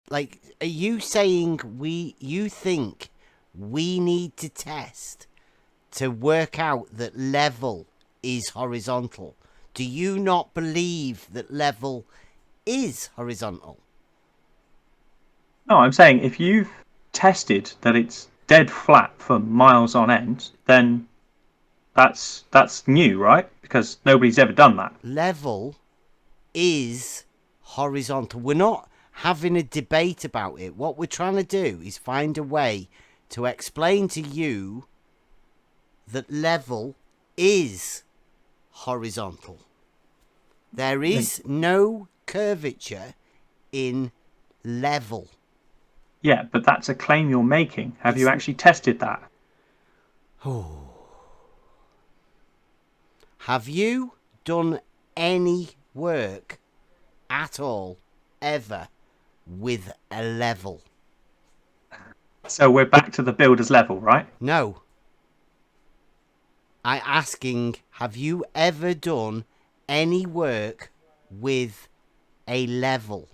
Like, are you saying you think we need to test to work out that level is horizontal? Do you not believe that level is horizontal? No, I'm saying if you've tested that it's dead flat for miles on end, then that's new, right? Because nobody's ever done that. Level is horizontal. We're not having a debate about it. What we're trying to do is find a way to explain to you that level is horizontal. There is no curvature in level. Yeah, but that's a claim you're making. Have It's you actually tested that? Have you done any work at all ever with a level? So we're back to the builder's level, right? No. I asking, have you ever done any work with a level?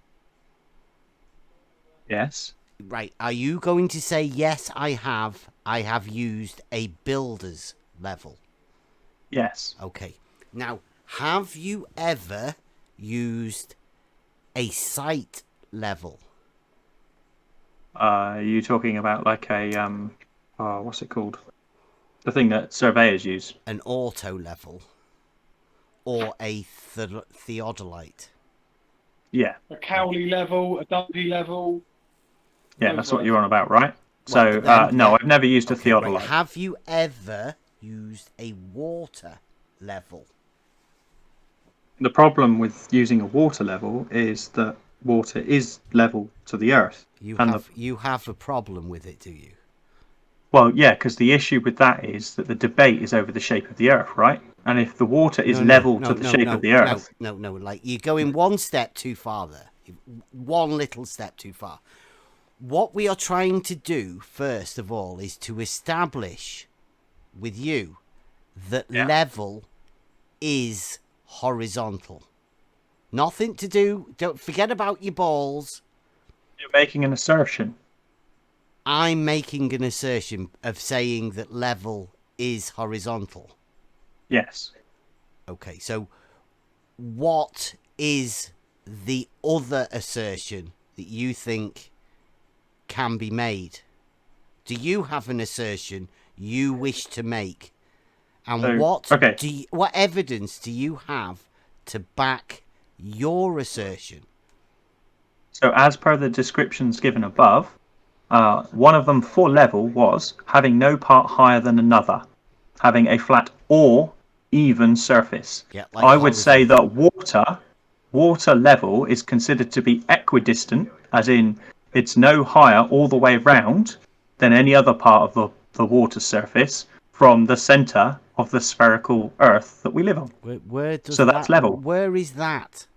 Yes. Right. Are you going to say yes? I have. I have used a builder's level. Yes. Okay. Now, have you ever used a site level? Are you talking about like a what's it called? The thing that surveyors use. An auto level? Or a theodolite? Yeah. A Cowley level, a Dundee level, Yeah, those that's what words. you're on about, right? Well, So but then, no, yeah. I've never used a Okay, right. theodolite. Have you ever used a water level? The problem with using a water level is that water is level to the earth, You and the have a problem with it, do you? well, yeah, because the issue with that is that the debate is over the shape of the earth, right? And if the water is No, no, level to no, the no, shape of no, the no, earth, no, no. Like you're going one step too far there. One little step too far. What we are trying to do, first of all, is to establish with you that yeah, level is horizontal. Nothing to do. Don't forget about your balls. you're making an assertion. I'm making an assertion of saying that level is horizontal. Yes. Okay, so what is the other assertion that you think can be made? Do you have an assertion you wish to make? And So okay. what evidence do you have to back your assertion? So as per the descriptions given above, one of them for level was having no part higher than another, having a flat or even surface. Yeah, like I would say horizontal. that water level is considered to be equidistant, as in it's no higher all the way round than any other part of the water surface from the center of the spherical earth that we live on. Where does So that's that? level. Where is that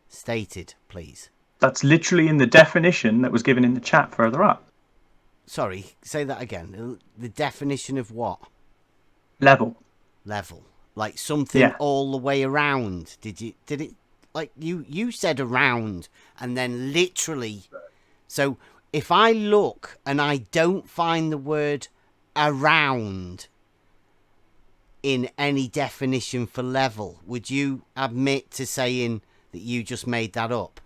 stated, please? That's literally in the definition that was given in the chat further up. Sorry, say that again. The definition of what? Level. Level. Like something Yeah. all the way around. Did it like you said around and then literally. So if I look and I don't find the word around in any definition for level, would you admit to saying that you just made that up?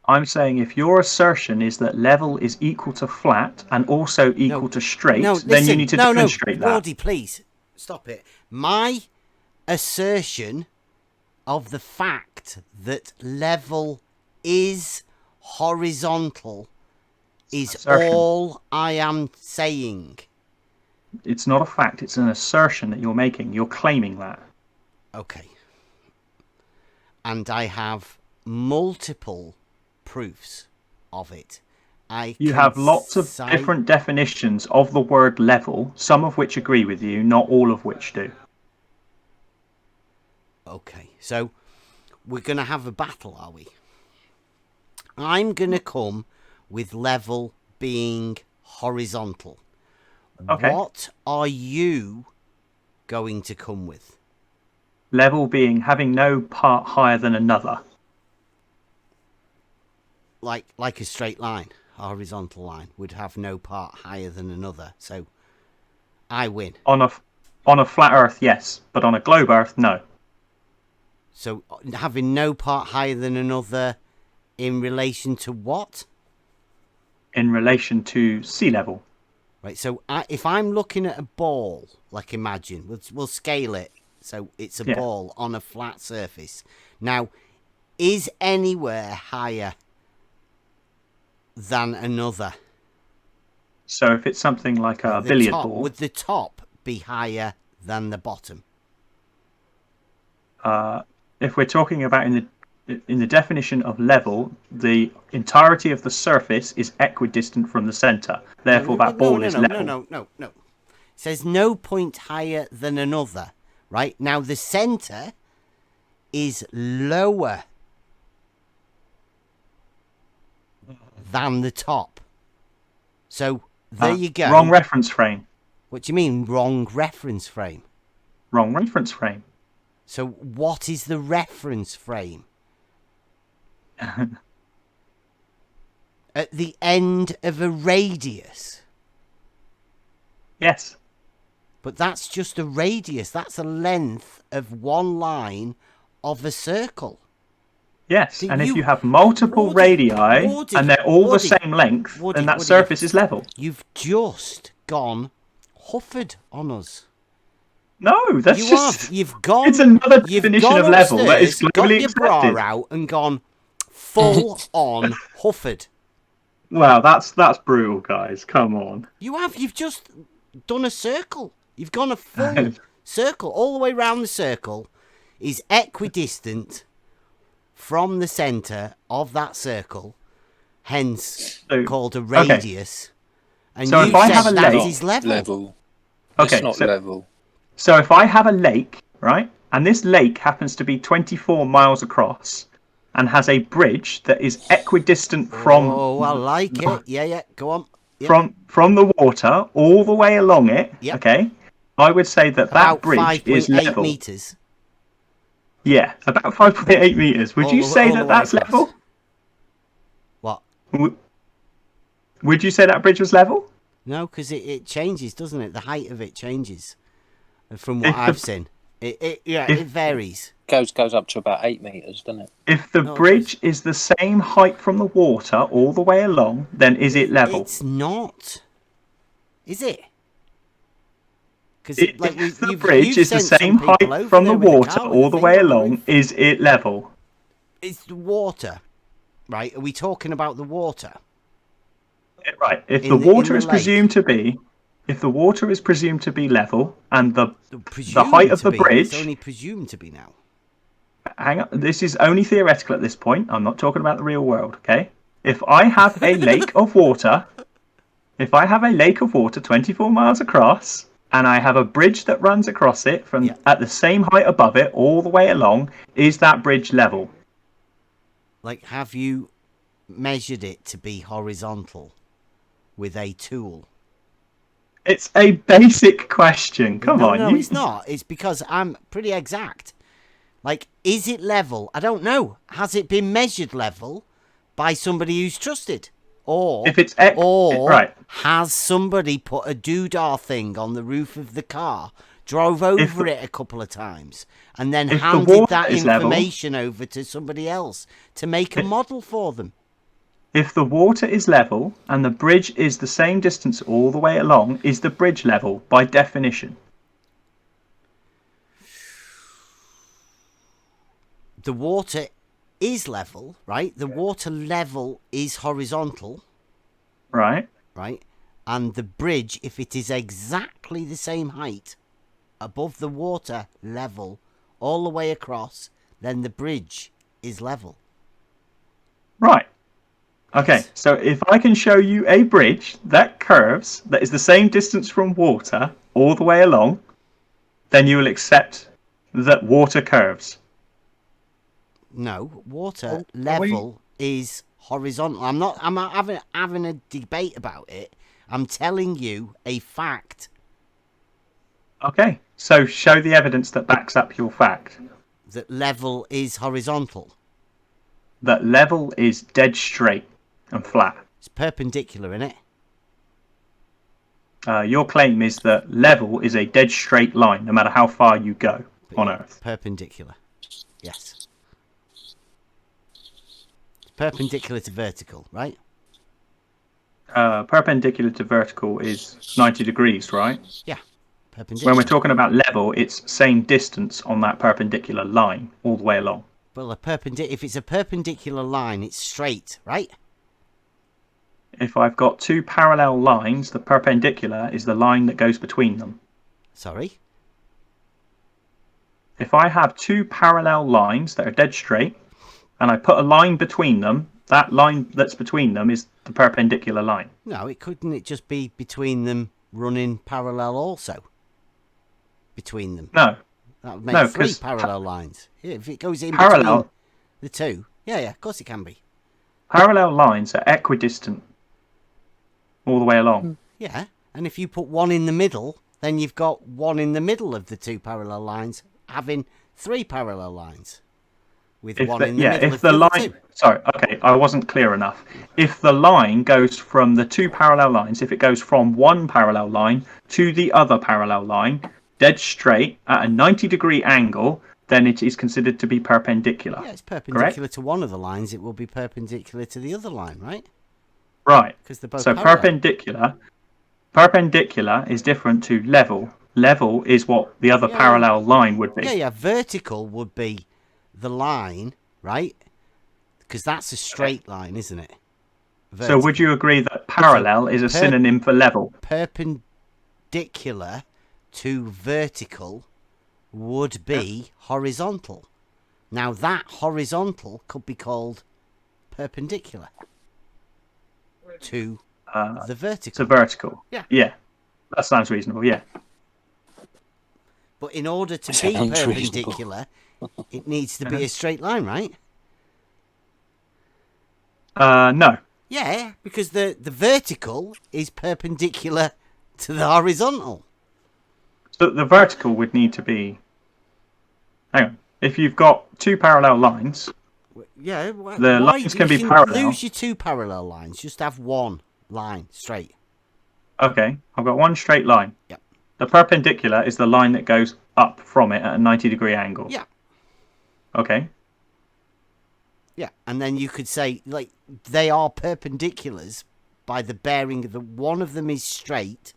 I'm saying if your assertion is that level is equal to flat and also No, equal to no, straight, then you listen. need to No, demonstrate that. Wardy, please stop it. My assertion of the fact that level is horizontal is Assertion. all I am saying. It's not a fact, it's an assertion that you're making. You're claiming that. Okay. And I have multiple proofs of it. I You can have lots of cite. different definitions of the word level, some of which agree with you, not all of which do. Okay, so we're going to have a battle, are we? I'm going to come with level being horizontal. Okay. What are you going to come with? Level being having no part higher than another. like a straight line, a horizontal line would have no part higher than another. So I win. On a flat Earth, yes, but on a globe Earth, no. So having no part higher than another in relation to what? In relation to sea level. Right. So if I'm looking at a ball, like imagine, we'll scale it. So it's a Yeah. ball on a flat surface. Now, is anywhere higher than another? So if it's something like a The billiard top, ball, would the top be higher than the bottom? if we're talking about in the definition of level, the entirety of the surface is equidistant from the center. Therefore, that ball is level. No. It says no point higher than another. Right now, the center is lower than the top. So there you go. Wrong reference frame. What do you mean, wrong reference frame? Wrong reference frame. So what is the reference frame? At the end of a radius. Yes. But that's just a radius. That's a length of one line of a circle. Yes, So and if you have multiple radii and they're all the same length, then that surface is level. You've just gone Hufford on us. No, that's just... You've gone... It's another You've definition gone of level that is upstairs, got globally your bra accepted. out and gone full on Hufford. Wow, that's brutal, guys. Come on. You've just done a circle. You've gone a full circle. All the way around the circle is equidistant from the centre of that circle, hence called a radius. And so you if I said have a that lake, is level. Okay, It's not level. So if I have a lake, right, and this lake happens to be 24 miles across and has a bridge that is equidistant from... Oh, I like it. Yeah, go on. Yep. From the water all the way along it, Yep. okay, I would say that About bridge is 5.8 level. metres. Yeah, about 5.8 metres. Would you say that that's level? What? Would you say that bridge was level? No, because it changes, doesn't it? The height of it changes from what I've seen. It varies. Goes up to about 8 meters, doesn't it? If the bridge is the same height from the water all the way along, then is it level? It's not. Is it? Because If the bridge is the same height from the water all the way along, is it level? It's the water, right? Are we talking about the water? Right. If the water is presumed to be, level, and the height of the bridge, it's only presumed to be now. Hang on, this is only theoretical at this point. I'm not talking about the real world, okay? If I have a lake of water, 24 miles across, and I have a bridge that runs across it at the same height above it all the way along, is that bridge level? Like, have you measured it to be horizontal with a tool? It's a basic question. Come on. No, it's not. It's because I'm pretty exact. Like, is it level? I don't know. Has it been measured level by somebody who's trusted? Or has somebody put a doodah thing on the roof of the car, drove over it a couple of times, and then handed that information over to somebody else to make a model for them? If the water is level and the bridge is the same distance all the way along, is the bridge level by definition? The water is level, right? The water level is horizontal. Right. Right. And the bridge, if it is exactly the same height above the water level all the way across, then the bridge is level. Right. Okay, so if I can show you a bridge that curves, that is the same distance from water all the way along, then you will accept that water curves. No, water level is horizontal. I'm not having a debate about it. I'm telling you a fact. Okay, so show the evidence that backs up your fact. That level is horizontal. that level is dead straight and flat. It's perpendicular, isn't it? Your claim is that level is a dead straight line, no matter how far you go on Earth. Perpendicular. Yes. It's perpendicular to vertical, right? Perpendicular to vertical is 90 degrees, right? Yeah. Perpendicular. When we're talking about level, it's same distance on that perpendicular line all the way along. Well, if it's a perpendicular line, it's straight, right? If I've got two parallel lines, the perpendicular is the line that goes between them. Sorry? If I have two parallel lines that are dead straight, and I put a line between them, that line that's between them is the perpendicular line. No, it just be between them running parallel also? Between them. No. That would make No, three 'cause parallel lines. Yeah, if it goes in parallel- between the two. Yeah, of course it can be. Parallel lines are equidistant all the way along. Yeah, and if you put one in the middle, then you've got one in the middle of the two parallel lines having three parallel lines. With one in the middle if of the the other line, two. sorry, okay, I wasn't clear enough. If the line goes from the two parallel lines, if it goes from one parallel line to the other parallel line, dead straight at a 90-degree angle, then it is considered to be perpendicular. Yeah, it's perpendicular correct? to one of the lines. It will be perpendicular to the other line, right? Right. Because they're both So parallel. perpendicular is different to level. Level is what the other parallel line would be. Yeah. Vertical would be the line, right? Because that's a straight line, isn't it? So would you agree that parallel is a synonym for level? Perpendicular to vertical would be horizontal. Now that horizontal could be called perpendicular to the vertical. To vertical. Yeah. Yeah. That sounds reasonable, yeah. But in order to be Sounds perpendicular, it needs to be a straight line, right? No. Yeah, because the vertical is perpendicular to the horizontal. So the vertical would need to be... Hang on. If you've got two parallel lines, Yeah, the lines can be parallel. Lose your two parallel lines. Just have one line straight. Okay, I've got one straight line. Yep. The perpendicular is the line that goes up from it at a 90-degree angle. Yeah. Okay. Yeah, and then you could say, like, they are perpendiculars by the bearing of one of them is straight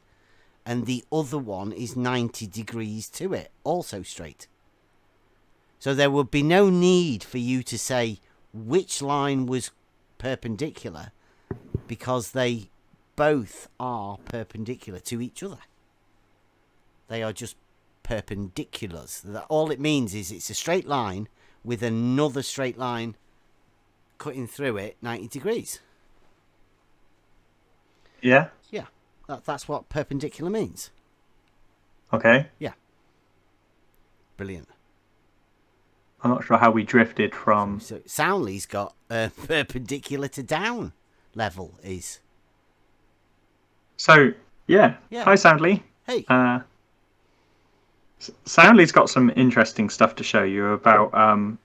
and the other one is 90 degrees to it, also straight. So there would be no need for you to say which line was perpendicular because they both are perpendicular to each other. They are just perpendiculars. All it means is it's a straight line with another straight line cutting through it 90 degrees. Yeah? Yeah, that's what perpendicular means. Okay. Yeah. Brilliant. I'm not sure how we drifted from... So Soundly's got perpendicular to down level is. So, yeah. Yeah. Hi, Soundly. Hey. Soundly's got some interesting stuff to show you about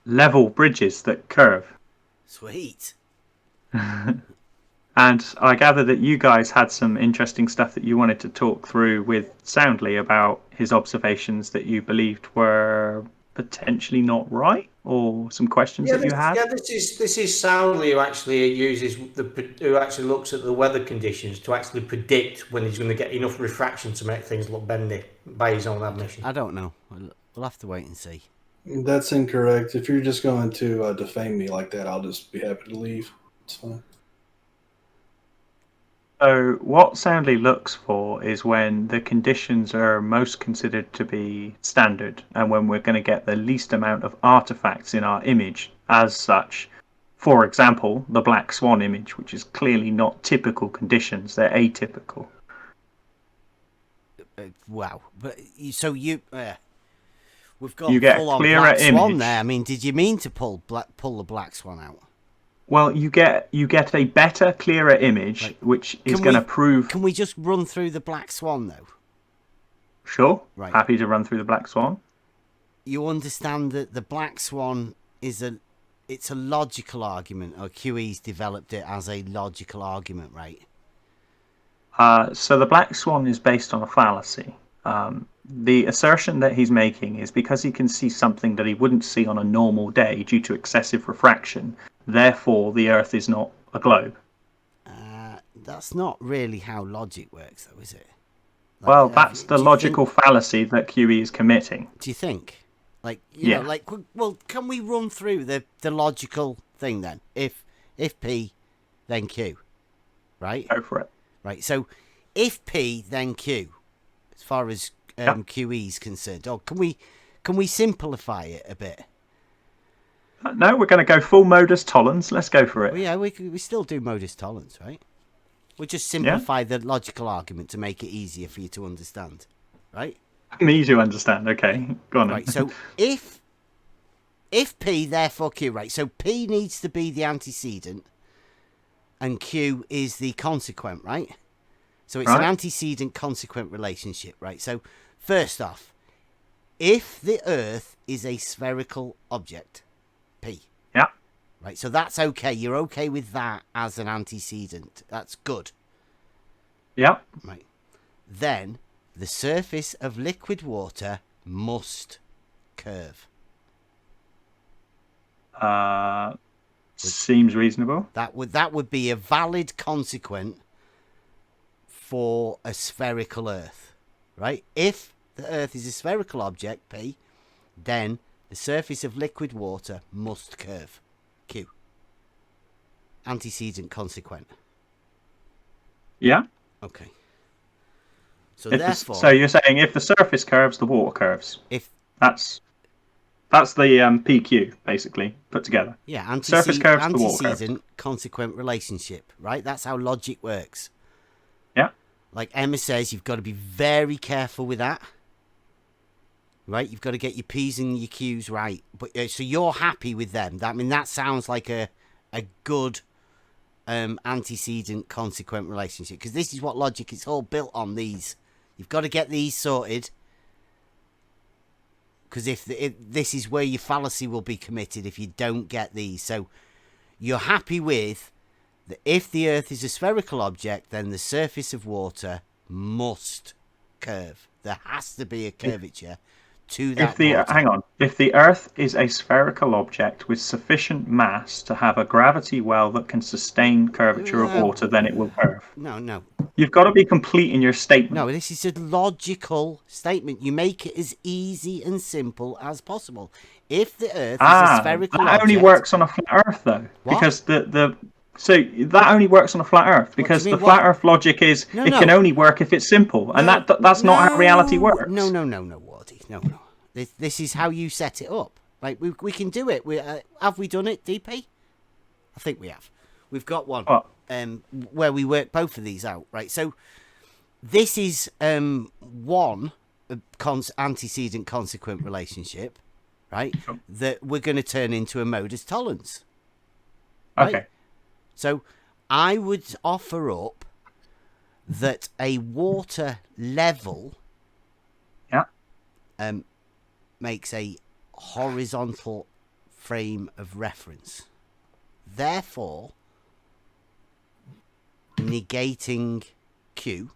level bridges that curve. Sweet. And I gather that you guys had some interesting stuff that you wanted to talk through with Soundly about his observations that you believed were potentially not right, or some questions that you had. Yeah, this is Soundly who actually who actually looks at the weather conditions to actually predict when he's going to get enough refraction to make things look bendy, by his own admission. I don't know. We'll have to wait and see. That's incorrect. If you're just going to defame me like that, I'll just be happy to leave. It's fine. So what Soundly looks for is when the conditions are most considered to be standard and when we're going to get the least amount of artifacts in our image as such. For example, the black swan image, which is clearly not typical conditions, they're atypical. Wow. But so we've got You get a full-on clearer black swan image. there. I mean, did you mean to pull the black swan out? Well, you get a better, clearer image, Right. which is Can going to we- prove... Can we just run through the black swan though? Sure. Right. Happy to run through the black swan. You understand that the black swan is it's a logical argument, or QE's developed it as a logical argument, right? So the black swan is based on a fallacy. The assertion that he's making is because he can see something that he wouldn't see on a normal day due to excessive refraction, therefore the Earth is not a globe. That's not really how logic works, though, is it? Like, Well, that's the do you logical fallacy that QE is committing. Do you think? Like, you know, like, well, can we run through the logical thing then? If P, then Q, right? Go for it. Right. So, if P, then Q, as far as QE is concerned, or can we simplify it a bit? No, we're going to go full modus tollens. Let's go for it. Well, yeah, we still do modus tollens, right? We just simplify the logical argument to make it easier for you to understand, right? Me to understand. Okay, go on. Right. So if P, therefore Q, right? So P needs to be the antecedent, and Q is the consequent, right? So it's an antecedent consequent relationship, right? So first off, if the Earth is a spherical object, P. Yeah. Right, so that's okay. You're okay with that as an antecedent. That's good. Yeah. Right. Then the surface of liquid water must curve. Seems reasonable. That would be a valid consequent for a spherical Earth, right? If the Earth is a spherical object, P, then the surface of liquid water must curve, Q. Antecedent consequent. Yeah. Okay. So therefore, so you're saying if the surface curves, the water curves. if That's the PQ basically put together. yeah, Surface curves, the water curves. antecedent consequent relationship, right? That's how logic works. Yeah. Like Emma says, you've got to be very careful with that. Right, you've got to get your P's and your Q's right. But so you're happy with them. That sounds like a good antecedent consequent relationship, because this is what logic is all built on. These, you've got to get these sorted, because if this is where your fallacy will be committed if you don't get these. So you're happy with that if the Earth is a spherical object, then the surface of water must curve. There has to be a curvature to that water. Hang on. If the Earth is a spherical object with sufficient mass to have a gravity well that can sustain curvature of water, then it will curve. No. You've got to be complete in your statement. No, this is a logical statement. You make it as easy and simple as possible. If the Earth is a spherical that object... only works on a flat Earth, though. What? Because so that only works on a flat Earth, because the flat Earth logic is it can only work if it's simple, and that's not how reality works. No, Wardy. No. This is how you set it up. Right, we can do it. Have we done it, DP? I think we have. We've got one where we work both of these out. Right, so this is one antecedent consequent relationship, right? Sure. That we're going to turn into a modus tollens. Right? Okay. So I would offer up that a water level makes a horizontal frame of reference. Therefore, negating Q,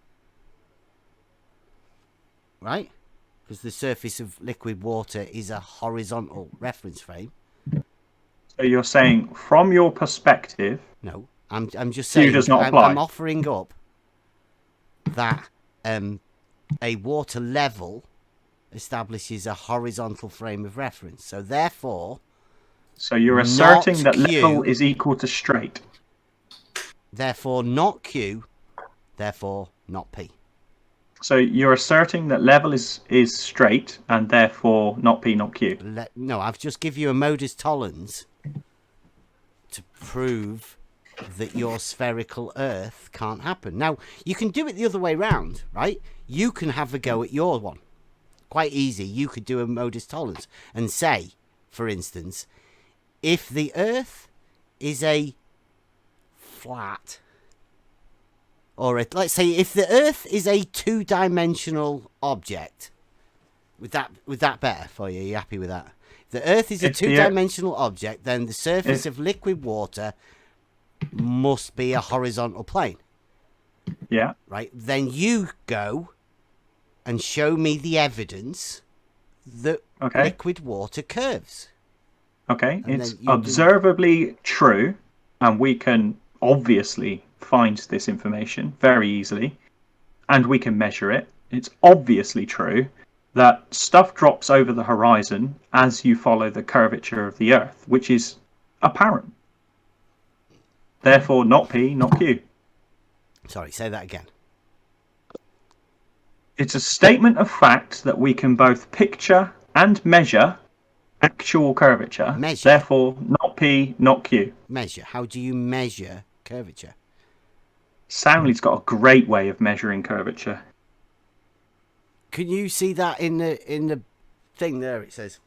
right? Because the surface of liquid water is a horizontal reference frame. So you're saying, from your perspective... No, I'm just saying... Q does not apply. I'm offering up that a water level establishes a horizontal frame of reference. So therefore... So you're asserting that Q, level is equal to straight. Therefore not Q, therefore not P. So you're asserting that level is straight, and therefore not P, not Q. No, I've just given you a modus tollens to prove that your spherical Earth can't happen. Now, you can do it the other way round, right? You can have a go at your one. Quite easy. You could do a modus tollens and say, for instance, if the Earth is a flat, or let's say if the Earth is a two-dimensional object, would that better for you? Are you happy with that? The Earth is a If the two-dimensional object, then the surface of liquid water must be a horizontal plane. Yeah. Right? Then you go and show me the evidence that Okay. liquid water curves. Okay. And It's then you do- observably true, and we can obviously find this information very easily, and we can measure it. It's obviously true that stuff drops over the horizon as you follow the curvature of the Earth, which is apparent. Therefore, not P, not Q. Sorry, say that again. It's a statement of fact that we can both picture and measure actual curvature. Measure. Therefore, not P, not Q. Measure. How do you measure curvature? Soundly's got a great way of measuring curvature. Can you see that in the thing there? It says,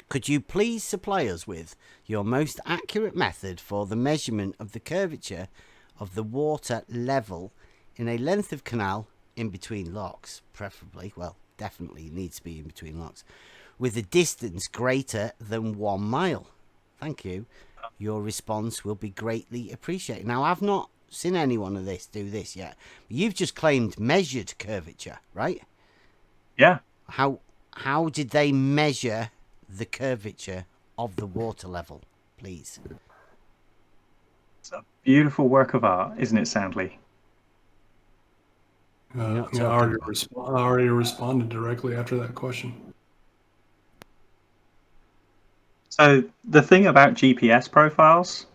could you please supply us with your most accurate method for the measurement of the curvature of the water level in a length of canal in between locks, preferably, well, definitely needs to be in between locks, with a distance greater than 1 mile? Thank you. Your response will be greatly appreciated. Now, I've not seen anyone of this do this yet. You've just claimed measured curvature, right? Yeah. How did they measure the curvature of the water level, please? It's a beautiful work of art, isn't it, Soundly? I already responded directly after that question. So the thing about GPS profiles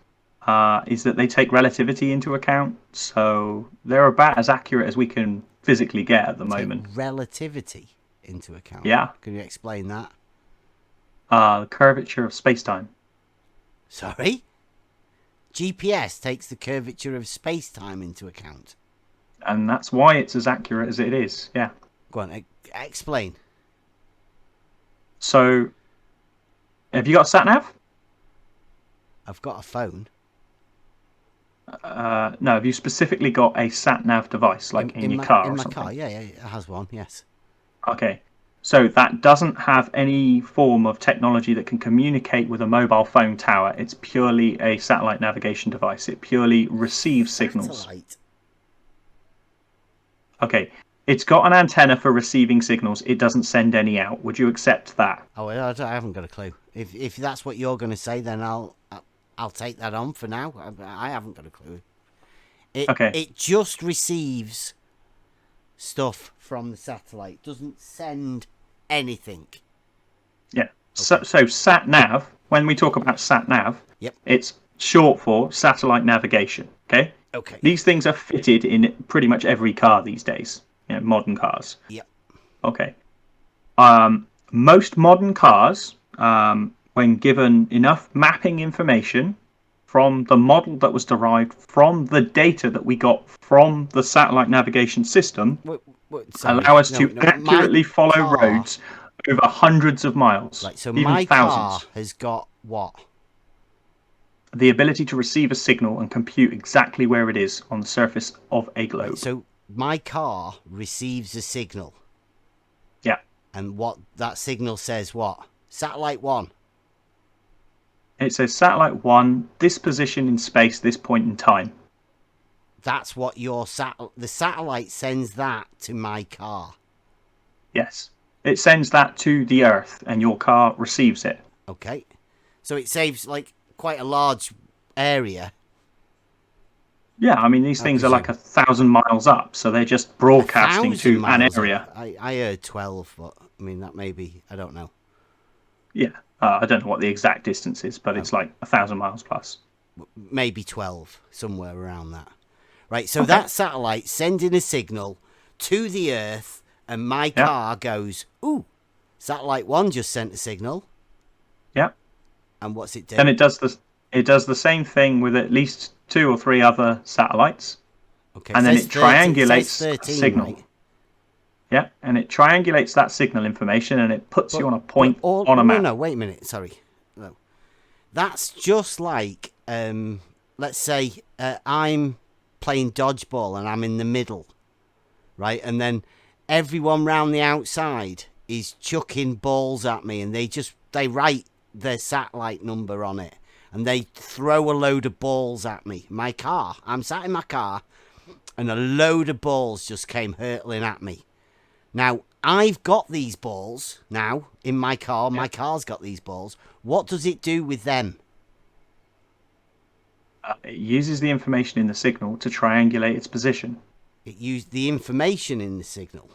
is that they take relativity into account. So they're about as accurate as we can physically get at the moment. Take relativity into account. Yeah. Can you explain that? The curvature of space-time. Sorry? GPS takes the curvature of space-time into account. And that's why it's as accurate as it is. Yeah. Go on, explain. So, have you got a sat-nav? I've got a phone. No, have you specifically got a sat-nav device, like in your car or in my something? car, yeah, it has one, yes. Okay. So that doesn't have any form of technology that can communicate with a mobile phone tower. It's purely a satellite navigation device. It purely receives signals. Satellite. Okay. It's got an antenna for receiving signals. It doesn't send any out. Would you accept that? Oh, I haven't got a clue. If that's what you're going to say, then I'll take that on for now. I haven't got a clue. Okay. It just receives stuff from the satellite. Doesn't send anything. Yeah. Okay. So sat-nav, when we talk about sat-nav, yep, it's short for satellite navigation. Okay? Okay. These things are fitted in pretty much every car these days. Modern cars. Yep. Okay. Most modern cars, when given enough mapping information from the model that was derived from the data that we got from the satellite navigation system, allow us to accurately follow roads over hundreds of miles, right, so even my thousands. Car has got what? The ability to receive a signal and compute exactly where it is on the surface of a globe. Right, so my car receives a signal. Yeah. And what that signal says what? Satellite 1. It says satellite 1, this position in space, this point in time. That's what the satellite sends that to my car. Yes. It sends that to the Earth and your car receives it. Okay. So it saves like quite a large area. Yeah, I mean, these things are like 1,000 miles up, so they're just broadcasting to an area. I heard 12, but I mean, that may be, I don't know. Yeah, I don't know what the exact distance is, but it's like 1,000 miles plus. Maybe 12, somewhere around that. Right, so that satellite sending a signal to the Earth, and my car goes, ooh, satellite 1 just sent a signal. Yeah. And what's it do? And it does the same thing with at least 2 or 3 other satellites. Okay. And then it triangulates 13, a signal. right? Yeah, and it triangulates that signal information and it puts you on a point on a map. No, wait a minute. Sorry. No. That's just like, let's say I'm playing dodgeball and I'm in the middle, right? And then everyone round the outside is chucking balls at me and they they write their satellite number on it, and they throw a load of balls at me. My car. I'm sat in my car, and a load of balls just came hurtling at me. Now, I've got these balls now in my car. My car's got these balls. What does it do with them? It uses the information in the signal to triangulate its position. It used the information in the signal.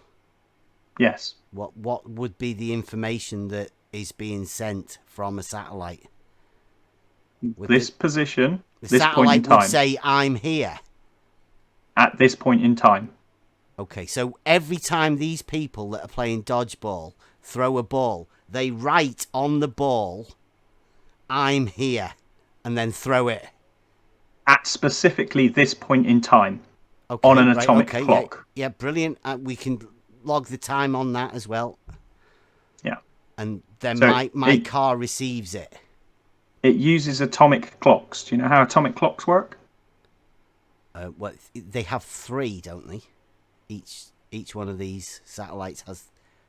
Yes. What would be the information that is being sent from a satellite? This position, The this point in satellite time, would say, I'm here. at this point in time. Okay, so every time these people that are playing dodgeball throw a ball, they write on the ball, I'm here, and then throw it. At specifically this point in time. Okay, On an right, atomic okay, clock. Yeah, brilliant. We can log the time on that as well. Yeah. And then So my car receives it. It uses atomic clocks. Do you know how atomic clocks work? Well, they have 3, don't they? Each one of these satellites has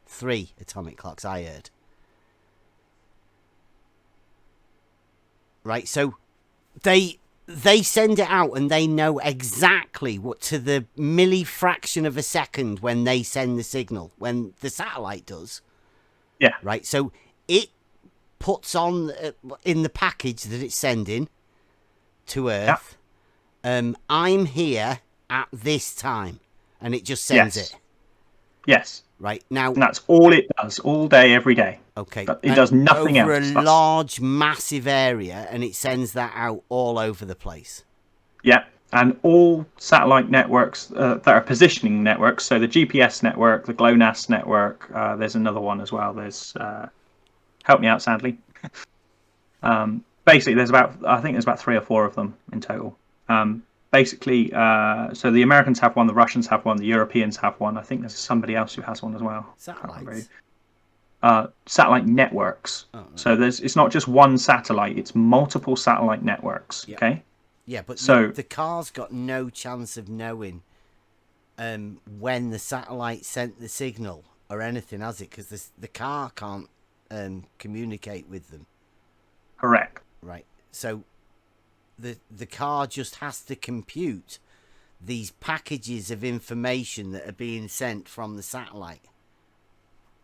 3 atomic clocks, I heard. Right, so they send it out and they know exactly what to the millifraction of a second when they send the signal, when the satellite does. Yeah. Right, so it puts on in the package that it's sending to Earth, I'm here at this time, and it just sends it. Yes. Right, now... And that's all it does, all day, every day. Okay. It does nothing over else. Over a large, massive area, and it sends that out all over the place. Yeah, and all satellite networks that are positioning networks, so the GPS network, the GLONASS network, there's another one as well. There's... help me out, sadly. Basically, there's about 3 or 4 of them in total. Basically, so the Americans have one, the Russians have one, the Europeans have one. I think there's somebody else who has one as well. Satellites? Satellite networks. Oh, no. So it's not just one satellite; it's multiple satellite networks. Yep. Okay. Yeah, but so the car's got no chance of knowing when the satellite sent the signal or anything, has it? Because the car can't communicate with them. Correct. Right. So the car just has to compute these packages of information that are being sent from the satellite.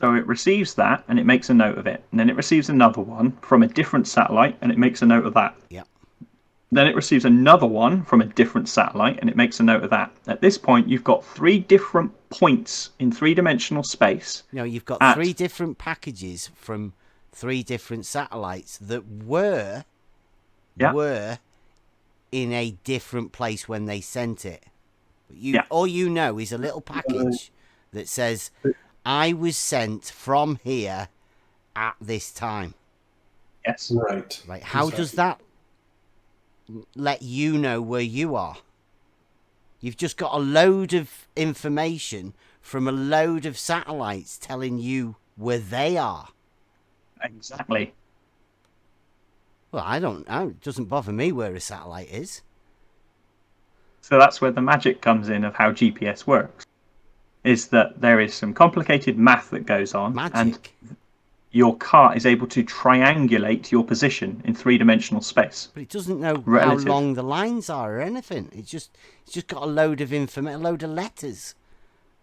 So it receives that and it makes a note of it. And then it receives another one from a different satellite and it makes a note of that. Yep. Then it receives another one from a different satellite and it makes a note of that. At this point, you've got 3 different points in 3-dimensional space. No, you've got 3 different packages from 3 different satellites that were in a different place when they sent it. All you know is a little package that says, I was sent from here at this time. Yes. Right. Right. How does that let you know where you are? You've just got a load of information from a load of satellites telling you where they are. Exactly. Well, I don't know. It doesn't bother me where a satellite is. So that's where the magic comes in of how GPS works. Is that there is some complicated math that goes on. Magic? And your car is able to triangulate your position in 3-dimensional space. But it doesn't know Relative. how long the lines are or anything. It's just got a load of information, a load of letters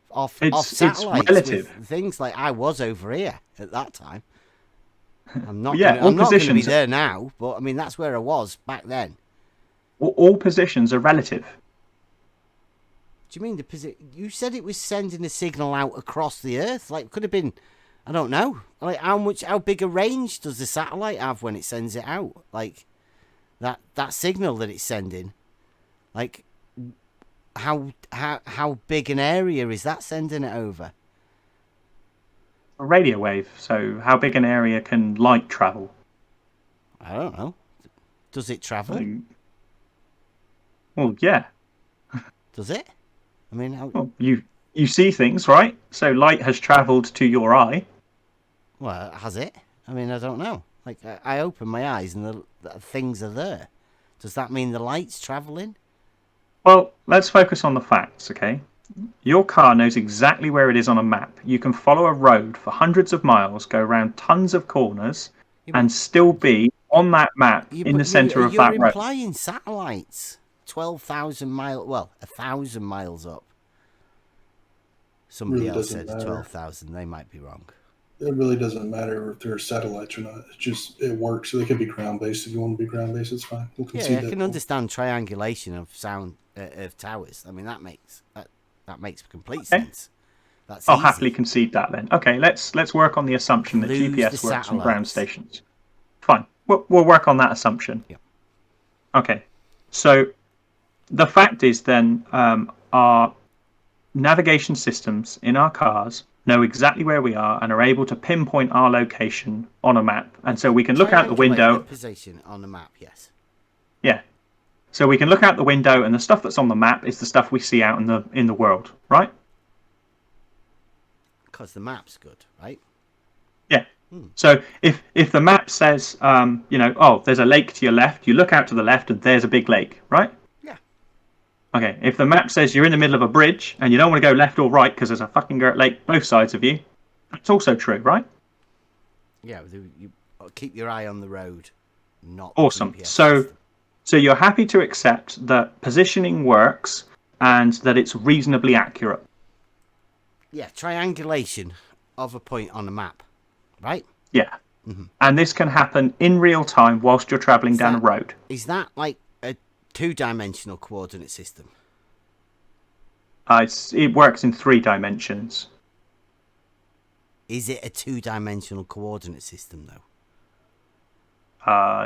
off satellites. It's relative. With things like I was over here at that time. I'm not Yeah, I'm not going to be there now, but I mean that's where I was back then. All positions are relative. Do you mean the position? You said it was sending a signal out across the Earth. Like, could have been, I don't know. Like, how big a range does the satellite have when it sends it out? Like, that signal that it's sending. Like, how big an area is that sending it over? A radio wave. So, how big an area can light travel? I don't know. Does it travel? Well, yeah. Does it? I mean, well, you see things, right? So light has travelled to your eye. Well, has it? I mean, I don't know. Like, I open my eyes and the things are there. Does that mean the light's travelling? Well, let's focus on the facts, okay? Your car knows exactly where it is on a map. You can follow a road for hundreds of miles, go around tons of corners, and still be on that map in the centre of you're that road. implying satellites 12,000 miles, well, 1,000 miles up. Somebody Really else doesn't said matter. 12,000. They might be wrong. It really doesn't matter if they're satellites or not. It's just it works. So they could be ground based. If you want to be ground based, it's fine. We'll concede Yeah, I that can point. understand triangulation of sound of towers. I mean, that makes complete Okay. sense. That's I'll easy. happily concede that then. Okay, let's work on the assumption that Lose GPS the works on ground satellites. stations. Fine, we'll work on that assumption. Yep. Okay, so the fact is then our navigation systems in our cars know exactly where we are and are able to pinpoint our location on a map, and so we can look out the Triangulate window. the position on the map, yes. Yeah. So we can look out the window, and the stuff that's on the map is the stuff we see out in the world, right? Because the map's good, right? Yeah. So if the map says, oh, there's a lake to your left, you look out to the left, and there's a big lake, right? Yeah. Okay. If the map says you're in the middle of a bridge and you don't want to go left or right because there's a fucking great lake both sides of you, that's also true, right? Yeah, you keep your eye on the road, not the Awesome. GPS So system. So you're happy to accept that positioning works and that it's reasonably accurate. Yeah, triangulation of a point on a map, right? Yeah. And this can happen in real time whilst you're travelling down a road. Is that like a two-dimensional coordinate system? It works in 3 dimensions. Is it a two-dimensional coordinate system, though?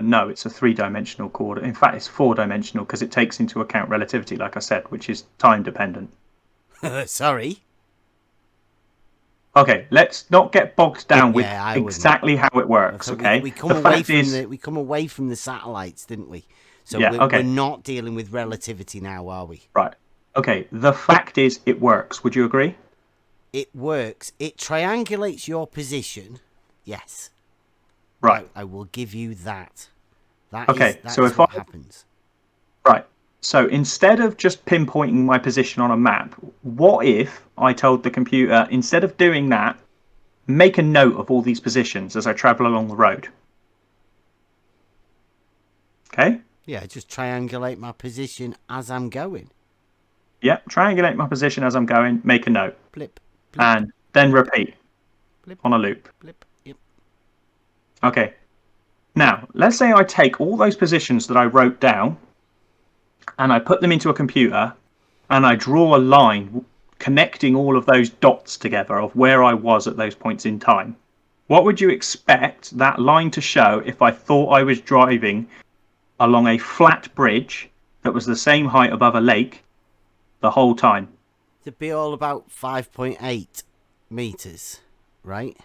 No, it's a 3-dimensional coordinate. In fact, it's 4-dimensional because it takes into account relativity, like I said, which is time dependent. Sorry. Okay, let's not get bogged down with I wouldn't. exactly how it works. So Okay, we come away from the satellites, didn't we? So Yeah, okay. we're not dealing with relativity now, are we? Right. Okay, the fact is it works. Would you agree? It works. It triangulates your position. Yes. Right. I will give you that. Okay, That so is if what I- happens. Right. So instead of just pinpointing my position on a map, what if I told the computer, instead of doing that, make a note of all these positions as I travel along the road? Okay? Yeah, just triangulate my position as I'm going. Yeah, triangulate my position as I'm going, make a note, Blip, blip, and then repeat blip, on a loop. blip. Yep. Okay. Now, let's say I take all those positions that I wrote down and I put them into a computer and I draw a line connecting all of those dots together of where I was at those points in time. What would you expect that line to show if I thought I was driving along a flat bridge that was the same height above a lake the whole time? To be all about 5.8 meters, right?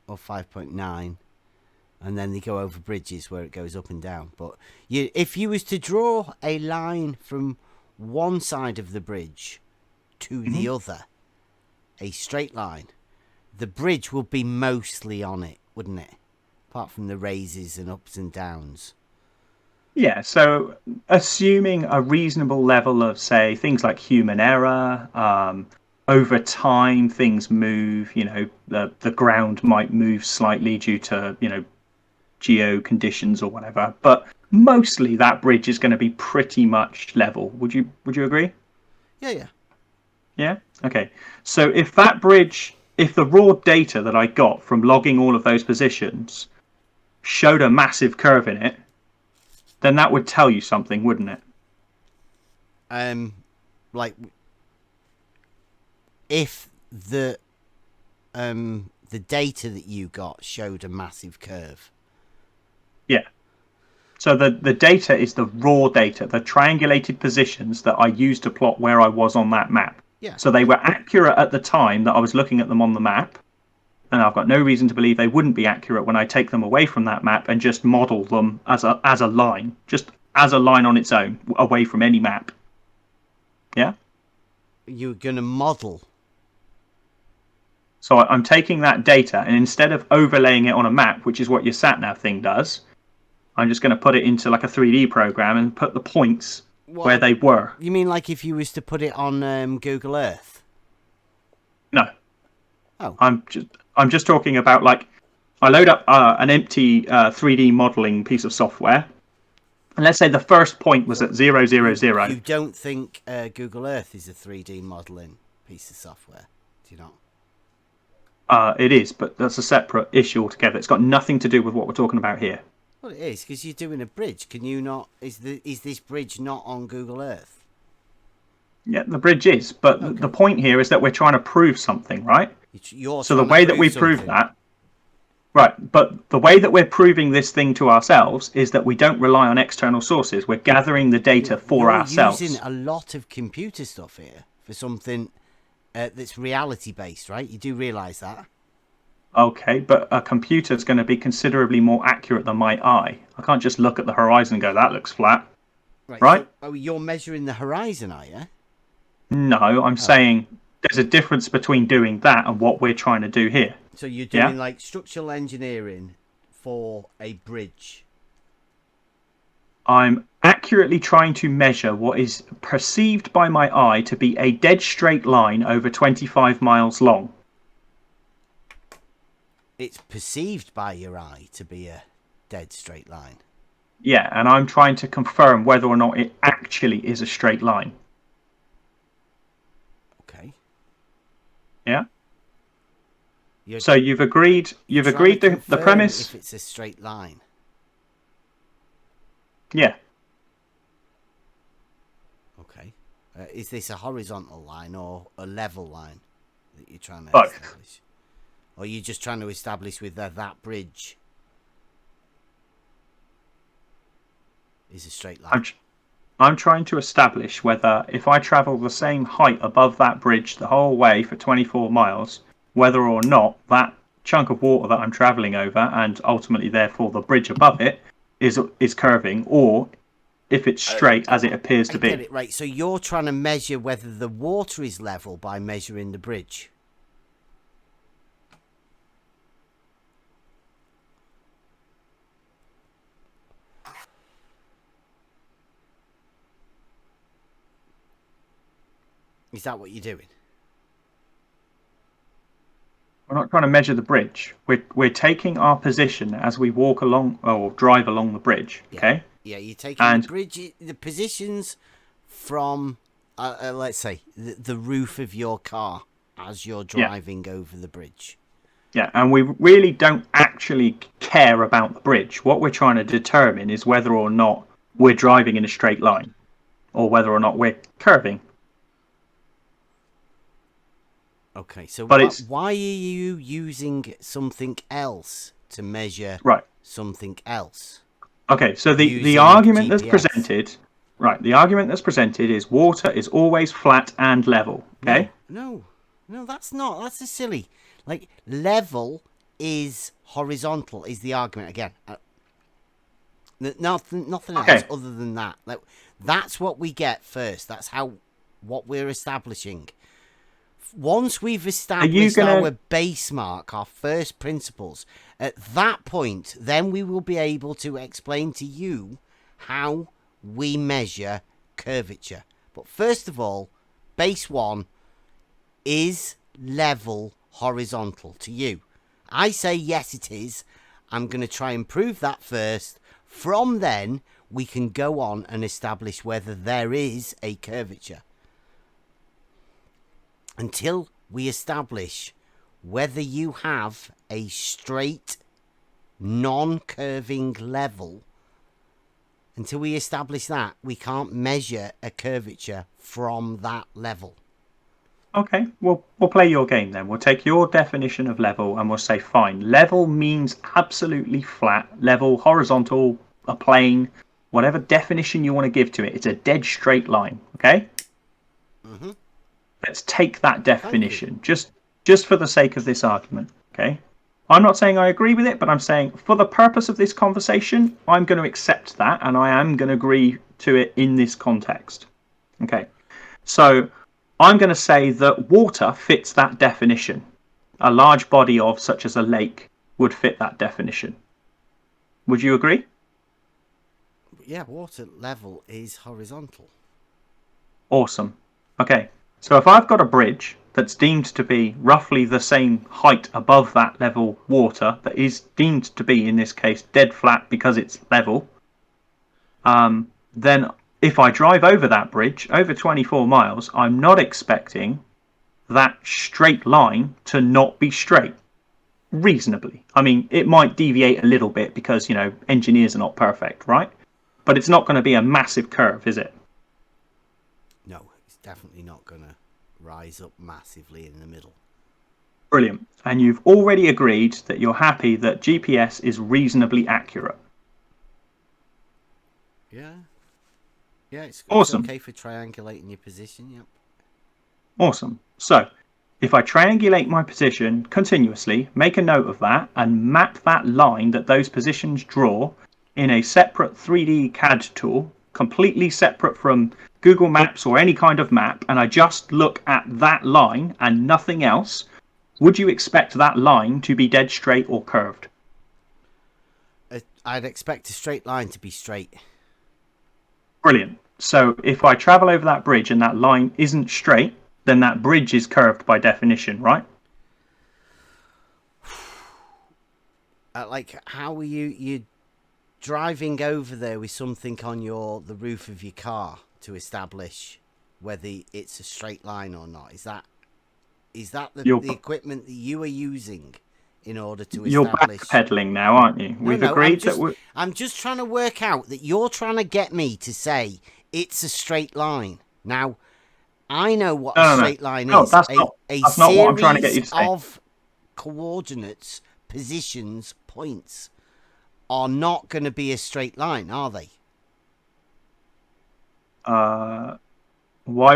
Or 5.9. And then they go over bridges where it goes up and down. But if you was to draw a line from one side of the bridge to the other, a straight line, the bridge would be mostly on it, wouldn't it? Apart from the raises and ups and downs. Yeah, so assuming a reasonable level of, say, things like human error, over time things move, the ground might move slightly due to, geo conditions or whatever, but mostly that bridge is going to be pretty much level. Would you agree? Yeah. Yeah? Okay. So if the raw data that I got from logging all of those positions showed a massive curve in it, then that would tell you something, wouldn't it? Like if the data that you got showed a massive curve. Yeah. So the data is the raw data, the triangulated positions that I used to plot where I was on that map. Yeah. So they were accurate at the time that I was looking at them on the map. And I've got no reason to believe they wouldn't be accurate when I take them away from that map and just model them as a line, just as a line on its own, away from any map. Yeah? You're going to model. So I'm taking that data, and instead of overlaying it on a map, which is what your sat-nav thing does, I'm just going to put it into like a 3D program and put the points where they were. You mean like if you was to put it on Google Earth? No. Oh. I'm just talking about like I load up an empty 3D modeling piece of software, and let's say the first point was at 0, 0, 0. You don't think Google Earth is a 3D modeling piece of software, do you not? It is, but that's a separate issue altogether. It's got nothing to do with what we're talking about here. Well, it is, because you're doing a bridge. Can you not... Is this bridge not on Google Earth? Yeah, the bridge is, but Okay. the point here is that we're trying to prove something, right? You're So the trying to way that we prove something. that, right, but the way that we're proving this thing to ourselves is that we don't rely on external sources. We're gathering the data for You're ourselves. using a lot of computer stuff here for something that's reality-based, right? You do realise that? Okay, but a computer is going to be considerably more accurate than my eye. I can't just look at the horizon and go, that looks flat. Right? So, you're measuring the horizon, are you? No, I'm saying there's a difference between doing that and what we're trying to do here. So you're doing like structural engineering for a bridge. I'm accurately trying to measure what is perceived by my eye to be a dead straight line over 25 miles long. It's perceived by your eye to be a dead straight line. Yeah, and I'm trying to confirm whether or not it actually is a straight line. Okay. Yeah? You're So you've agreed trying to the confirm premise? if it's a straight line. Yeah. Okay. Is this a horizontal line or a level line that you're trying to Both. establish? Or are you just trying to establish whether that bridge is a straight line? I'm trying to establish whether if I travel the same height above that bridge the whole way for 24 miles, whether or not that chunk of water that I'm traveling over and ultimately therefore the bridge above it is curving, or if it's straight as it appears to I be. get it, right. So you're trying to measure whether the water is level by measuring the bridge. Is that what you're doing? We're not trying to measure the bridge. We're taking our position as we walk along or drive along the bridge. Okay. Yeah, you're taking And- the bridge, the positions from, let's say, the roof of your car as you're driving over the bridge. Yeah, and we really don't actually care about the bridge. What we're trying to determine is whether or not we're driving in a straight line, or whether or not we're curving. Okay, so But why are you using something else to measure Right. something else? Okay, so the Using argument that's GPS. presented, right? The argument that's presented is water is always flat and level. Okay. No, that's not. That's a silly. Like, level is horizontal is the argument again. Nothing else Okay. other than that. Like, that's what we get first. That's what we're establishing. Once we've established our base mark, our first principles, at that point, then we will be able to explain to you how we measure curvature. But first of all, base one is level horizontal to you. I say yes, it is. I'm going to try and prove that first. From then, we can go on and establish whether there is a curvature. Until we establish whether you have a straight, non-curving level, until we establish that, we can't measure a curvature from that level. Okay, we'll play your game then. We'll take your definition of level and we'll say, fine, level means absolutely flat, level, horizontal, a plane, whatever definition you want to give to it. It's a dead straight line, okay? Mm-hmm. Let's take that definition, just for the sake of this argument, okay? I'm not saying I agree with it, but I'm saying for the purpose of this conversation, I'm going to accept that and I am going to agree to it in this context. Okay, so I'm going to say that water fits that definition. A large body of, such as a lake, would fit that definition. Would you agree? Yeah, water level is horizontal. Awesome. Okay, So if I've got a bridge that's deemed to be roughly the same height above that level water, that is deemed to be, in this case, dead flat because it's level, then if I drive over that bridge, over 24 miles, I'm not expecting that straight line to not be straight, reasonably. I mean, it might deviate a little bit because, engineers are not perfect, right? But it's not going to be a massive curve, is it? No, it's definitely not going to rise up massively in the middle. Brilliant. And you've already agreed that you're happy that GPS is reasonably accurate. Yeah. Yeah, it's Awesome. okay for triangulating your position, yep. Awesome. So, if I triangulate my position continuously, make a note of that, and map that line that those positions draw in a separate 3D CAD tool, completely separate from Google Maps or any kind of map, and I just look at that line and nothing else, would you expect that line to be dead straight or curved? I'd expect a straight line to be straight. Brilliant. So if I travel over that bridge and that line isn't straight, then that bridge is curved by definition, right? Like, how are you driving over there with something on the roof of your car to establish whether it's a straight line or not? Is that the equipment that you are using in order to establish? You're backpedaling now, aren't you? We've agreed that I'm just trying to work out that you're trying to get me to say it's a straight line. Now, I know what a straight line is. No, that's not what I'm trying to get you to say. Of coordinates, positions, points are not going to be a straight line, are they? Why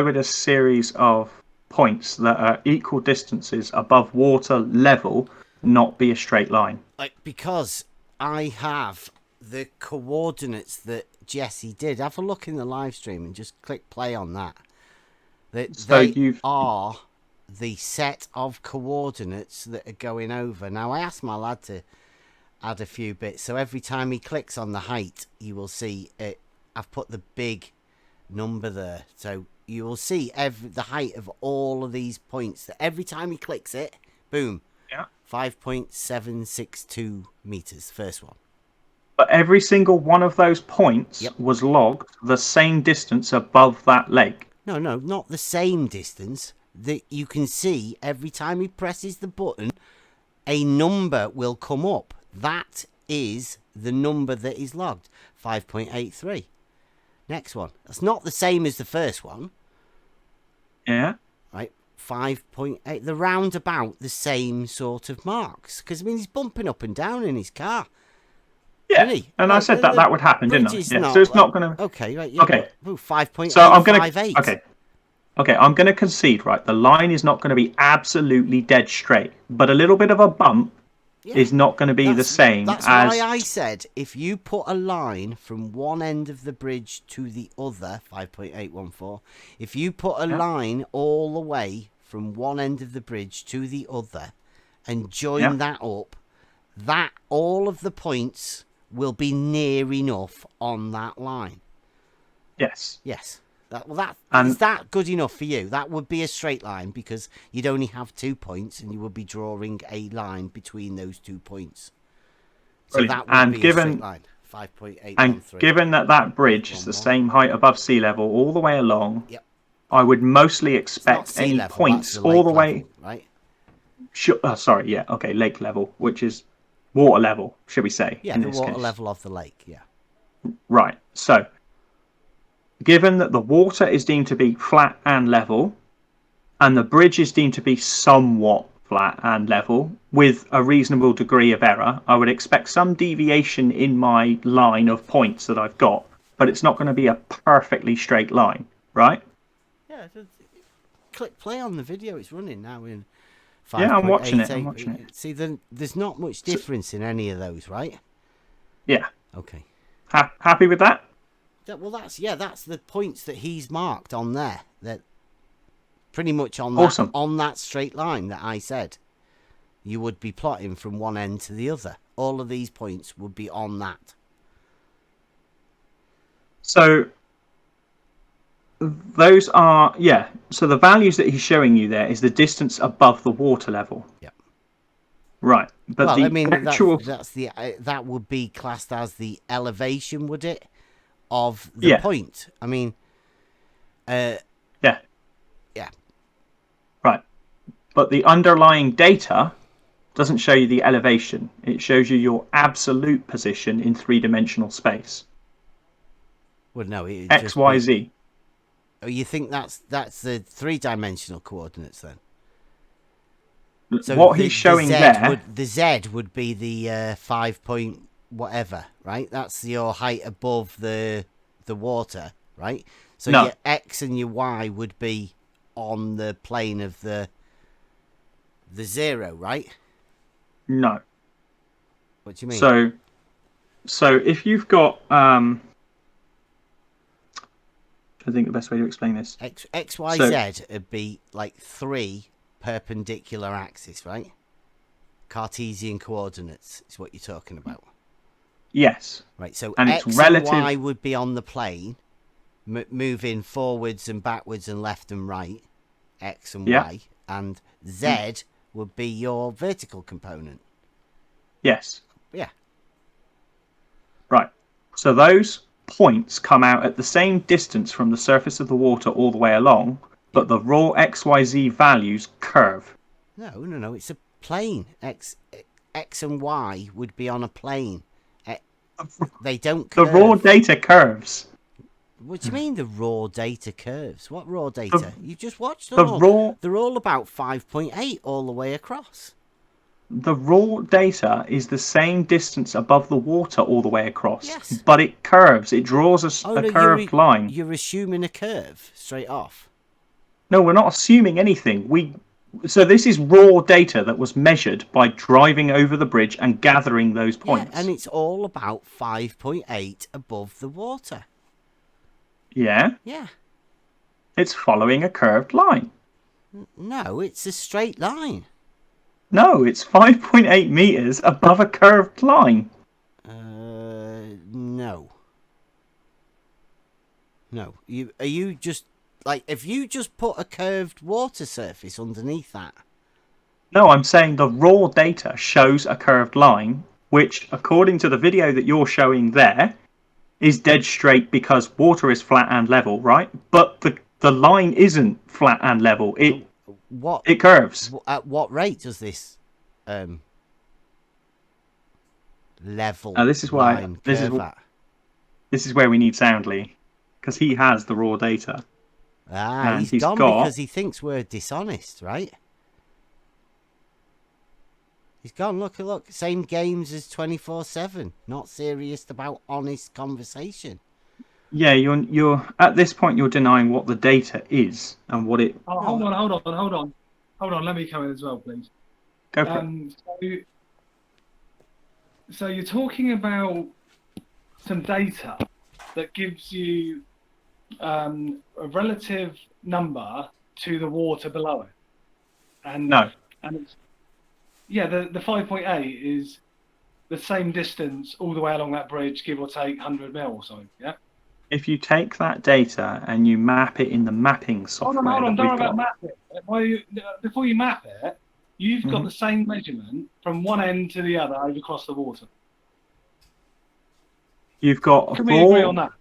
would a series of points that are equal distances above water level not be a straight line? Because I have the coordinates that Jesse did. Have a look in the live stream and just click play on that. They are the set of coordinates that are going over. Now, I asked my lad to add a few bits, so every time he clicks on the height, you will see it. I've put the big number there, so you will see the height of all of these points. That every time he clicks it, boom, 5.762 meters. First one. But every single one of those points was logged the same distance above that lake. No, not the same distance. That you can see every time he presses the button, a number will come up. That is the number that is logged, 5.83. Next one. That's not the same as the first one. Yeah. Right, 5.8. They're round about the same sort of marks. Because, I mean, he's bumping up and down in his car. Yeah, and I said that would happen, didn't I? Yeah. So it's not going to... Okay, right. Yeah, okay. 5.858. So I'm going to... Okay, I'm going to concede, right? The line is not going to be absolutely dead straight, but a little bit of a bump is not going to be the same as... That's why I said if you put a line from one end of the bridge to the other, 5.814, if you put a line all the way from one end of the bridge to the other and join that up, that all of the points will be near enough on that line. Yes. Yes. Is that good enough for you? That would be a straight line because you'd only have 2 points and you would be drawing a line between those 2 points. So brilliant. that would be a straight line. 5.813. And given that bridge is the same height above sea level all the way along, I would mostly expect any points all the way... Right? Sorry, yeah, okay, lake level, which is water level, should we say? Yeah, the water level of the lake, yeah. Right, so... Given that the water is deemed to be flat and level, and the bridge is deemed to be somewhat flat and level, with a reasonable degree of error, I would expect some deviation in my line of points that I've got, but it's not going to be a perfectly straight line, right? Yeah, click play on the video, it's running now in 5.88. Yeah, I'm watching it. See, there's not much difference in any of those, right? Yeah. Okay. Happy with that? Well, that's the points that he's marked on there. That pretty much on that on that straight line that I said. You would be plotting from one end to the other. All of these points would be on that. So those are, yeah. So the values that he's showing you there is the distance above the water level. Yeah. Right. But Well, the I mean, actual, that's the that would be classed as the elevation, would it, of the Yeah. point? I mean, yeah. yeah. Right. But the underlying data doesn't show you the elevation. It shows you your absolute position in three-dimensional space. Well, no, it would X, just Y, be. Z. Oh, you think that's the three-dimensional coordinates then? So What he's showing there, the Z would be the 5 point whatever, right? That's your height above the water, right? So No. your X and your Y would be on the plane of the 0, right? no. What do you mean? So if you've got, I think the best way to explain this. X, Y, So- Z would be like 3 perpendicular axes, right? Cartesian coordinates is what you're talking about. Yes. Right, so And X it's relative. and Y would be on the plane, moving forwards and backwards and left and right, X and Yeah. Y, and Z would be your vertical component. Yes. Yeah. Right. So those points come out at the same distance from the surface of the water all the way along, but the raw XYZ values curve. No, it's a plane. X and Y would be on a plane. They don't The curve. raw data curves. What do you mean the raw data curves? What raw data? You just watched them The all. raw They're all about 5.8 all the way across. the raw data is the same distance above the water all the way across. Yes. But it curves. It draws a curved line. You're assuming a curve straight off. No, we're not assuming anything. So this is raw data that was measured by driving over the bridge and gathering those points. Yeah, and it's all about 5.8 above the water. Yeah, Yeah. it's following a curved line. No, it's a straight line. No, it's 5.8 meters above a curved line. No. No. Are you just like if you just put a curved water surface underneath that? No, I'm saying the raw data shows a curved line, which, according to the video that you're showing there, is dead straight because water is flat and level, right? But the line isn't flat and level. It curves. At what rate does this level This is why line curve at? This is where we need Soundly, because he has the raw data. Ah, And he's gone because he thinks we're dishonest, right? He's gone. Look. Same games as 24/7. Not serious about honest conversation. Yeah, you're at this point you're denying what the data is and what it. Oh, hold on. Let me come in as well, please. Go for it. So you're talking about some data that gives you a relative number to the water below it, and No. and it's, yeah, the 5.8 is the same distance all the way along that bridge, give or take 100 mil or something. Yeah. If you take that data and you map it in the mapping software, Hold on, that don't we've worry about got, mapping. Before you map it, you've got the same measurement from one end to the other over across the water. you've got Can we agree on raw. that?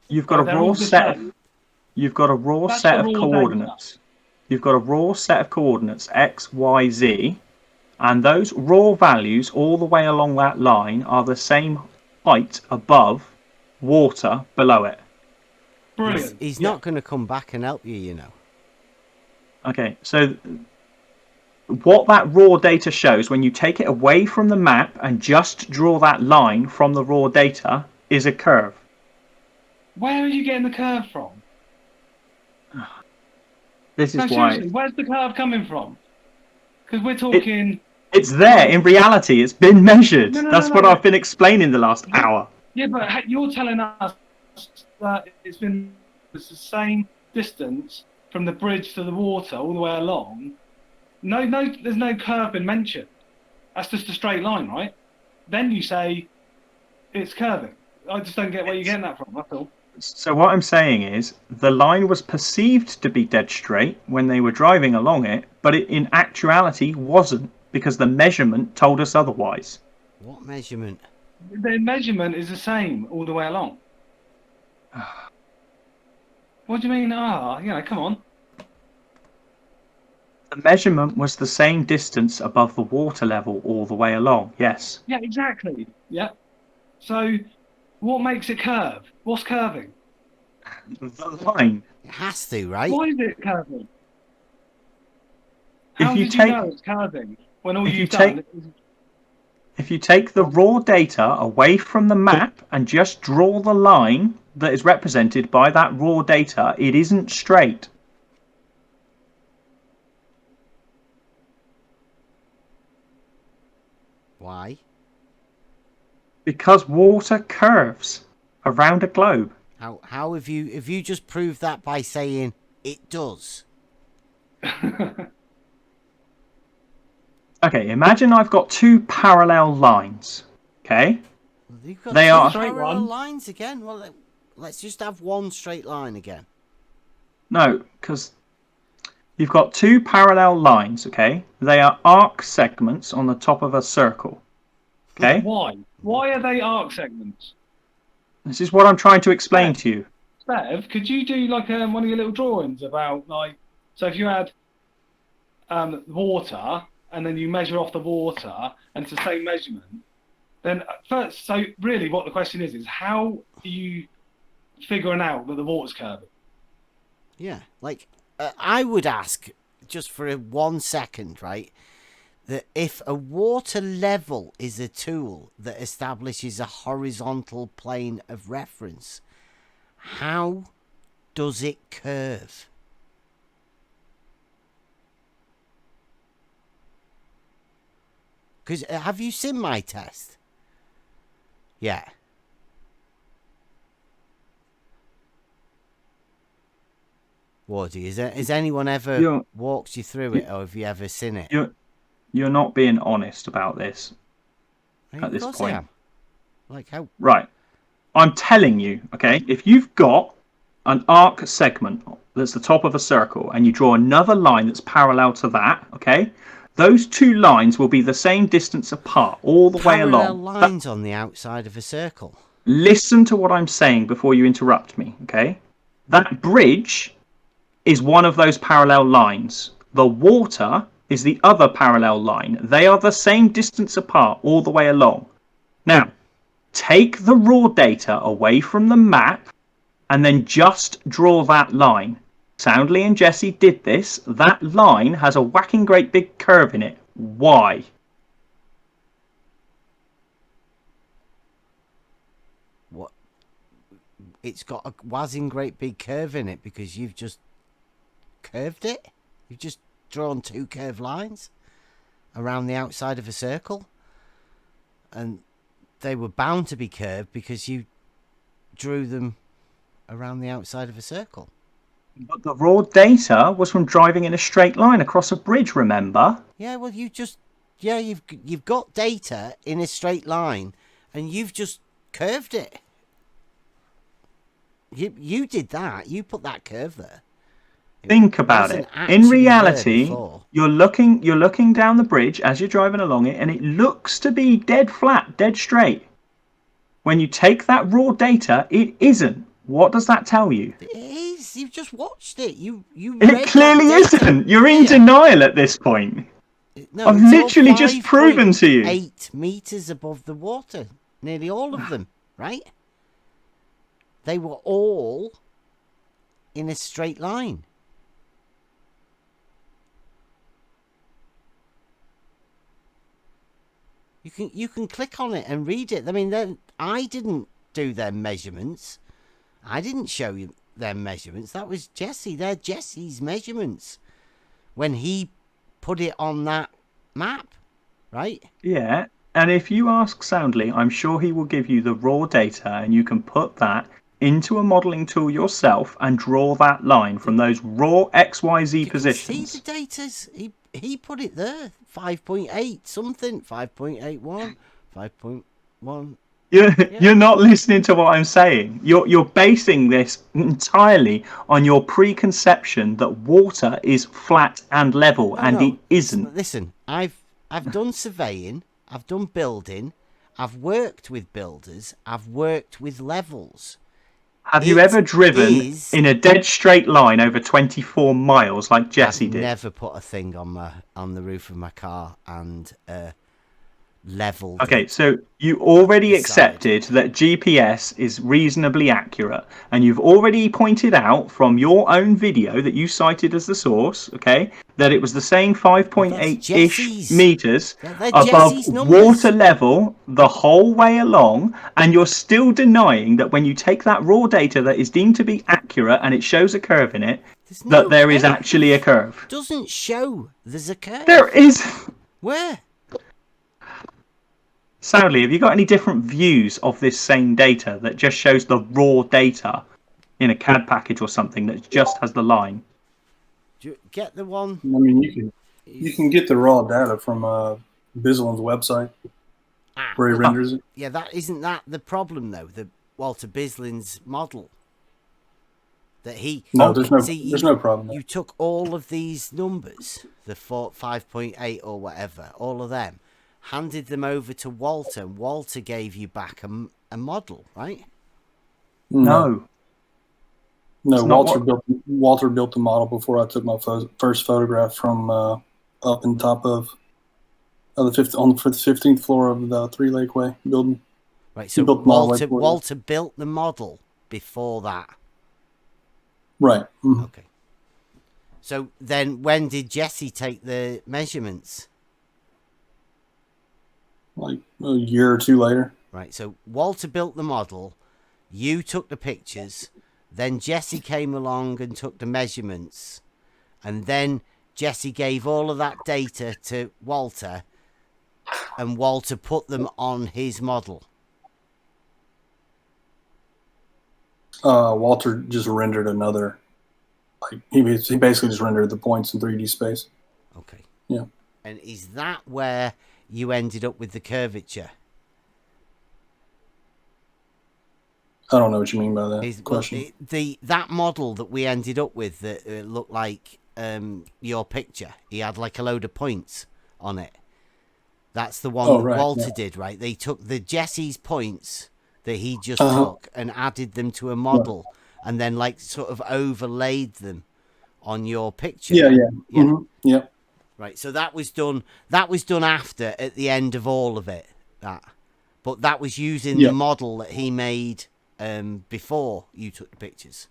You've got a They're raw all the set. same. You've got a raw That's set the of raw coordinates. You've got a raw set of coordinates X, Y, Z, and those raw values all the way along that line are the same height above water below it. Brilliant. He's not going to come back and help you, you know. Okay, so what that raw data shows when you take it away from the map and just draw that line from the raw data is a curve. Where are you getting the curve from? This No, is why seriously, where's the curve coming from? Because we're talking. it's there in reality. It's been measured. No, That's what I've been explaining the last hour. Yeah, but you're telling us that it's the same distance from the bridge to the water all the way along. No, there's no curve been mentioned. That's just a straight line, right? Then you say it's curving. I just don't get where you're getting that from. That's all. So what I'm saying is the line was perceived to be dead straight when they were driving along it, but it in actuality wasn't because the measurement told us otherwise. What measurement? The measurement is the same all the way along. What do you mean? Come on. The measurement was the same distance above the water level all the way along. Yes. Yeah, exactly. Yeah. So, what makes it curve? What's curving? The line. It has to, right? Why is it curving? How you did take- you know it's curving when all if you you've take- done is... If you take the raw data away from the map and just draw the line that is represented by that raw data, it isn't straight. Why? Because water curves around a globe. How have you just proved that by saying it does? Okay, imagine I've got two parallel lines. Okay? You've got They two are- Straight parallel one. lines again. Well, let's just have one straight line again. No, because you've got two parallel lines, okay? They are arc segments on the top of a circle. Okay? Why? Why are they arc segments? This is what I'm trying to explain to you. Bev, could you do like one of your little drawings about like, so if you had water and then you measure off the water and it's the same measurement, then first, so really what the question is how are you figuring out that the water's curving? Yeah, like I would ask just for 1 second, right? That if a water level is a tool that establishes a horizontal plane of reference, how does it curve? Because have you seen my test? Yeah. Wardy, has anyone ever You're- walked you through it, or have you ever seen it? You're not being honest about this. Of at this course point. I am. Like how? Right. I'm telling you, okay, if you've got an arc segment that's the top of a circle and you draw another line that's parallel to that, okay, those two lines will be the same distance apart all the way Parallel along. lines on the outside of a circle. Listen to what I'm saying before you interrupt me, okay? That bridge is one of those parallel lines. The water is the other parallel line. They are the same distance apart all the way along. Now, take the raw data away from the map and then just draw that line. Soundly and Jesse did this. That line has a whacking great big curve in it. Why? What? It's got a whazzing great big curve in it because you've just curved it. You've just drawn two curved lines around the outside of a circle, and they were bound to be curved because you drew them around the outside of a circle. But the raw data was from driving in a straight line across a bridge, remember? Yeah, well, you've got data in a straight line, and you've just curved it. You did that. You put that curve there. Think about wasn't it. actually In there reality, before. you're looking down the bridge as you're driving along it, and it looks to be dead flat, dead straight. When you take that raw data, it isn't. What does that tell you? It is. You've just watched it. You read It clearly that data. isn't. You're in Yeah. denial at this point. No, I've it's all literally just proven to you. 5.8 meters above the water. Nearly all of them, right? They were all in a straight line. You can click on it and read it. I mean, then I didn't do their measurements. I didn't show you their measurements. That was Jesse. They're Jesse's measurements when he put it on that map, right? Yeah, and if you ask Soundly, I'm sure he will give you the raw data and you can put that into a modelling tool yourself and draw that line from those raw XYZ You positions. can see the data's. He put it there. 5.8 something. 5.81. 5.1. You're not listening to what I'm saying. You're basing this entirely on your preconception that water is flat and level, and it isn't. Listen, I've done surveying, I've done building, I've worked with builders, I've worked with levels. Have you It ever driven is- in a dead straight line over 24 miles like Jesse I've did? never put a thing on the roof of my car and leveled. Okay, so you already the side. accepted that GPS is reasonably accurate, and you've already pointed out from your own video that you cited as the source, okay, that it was the same 5.8-ish Jesse's. meters They're above Jesse's numbers. water level the whole way along, and you're still denying that when you take that raw data that is deemed to be accurate and it shows a curve in it, There's that no there is curve. actually a curve. Doesn't show there's a curve. There is. Where? Sadly, have you got any different views of this same data that just shows the raw data in a CAD package or something that just has the line? Do you get the one? I mean, you can get the raw data from Bislin's website where he renders it. Yeah, isn't that the problem though? The Walter Bislin's model that he. No, there's no problem there. You took all of these numbers, the 5.8 or whatever, all of them, handed them over to Walter, and Walter gave you back a model, right? No. No, It's not Walter built the model before I took my first photograph from up in top of the 15th floor of the Three Lake Way building. Right, so Walter built the model before that. Right. Mm-hmm. Okay. So then when did Jesse take the measurements? Like a year or two later. Right, so Walter built the model, you took the pictures, then Jesse came along and took the measurements, and then Jesse gave all of that data to Walter, and Walter put them on his model. Walter just rendered another. Like he basically just rendered the points in 3D space. Okay. Yeah. And is that where you ended up with the curvature? I don't know what you mean by that question. That model that we ended up with that looked like your picture. He had like a load of points on it. That's the one that Walter did, right? They took the Jesse's points that he just took and added them to a model, and then like sort of overlaid them on your picture. Yeah. Mm-hmm. Yeah. Right. So that was done. That was done after, at the end of all of it. But that was using the model that he made before you took the pictures.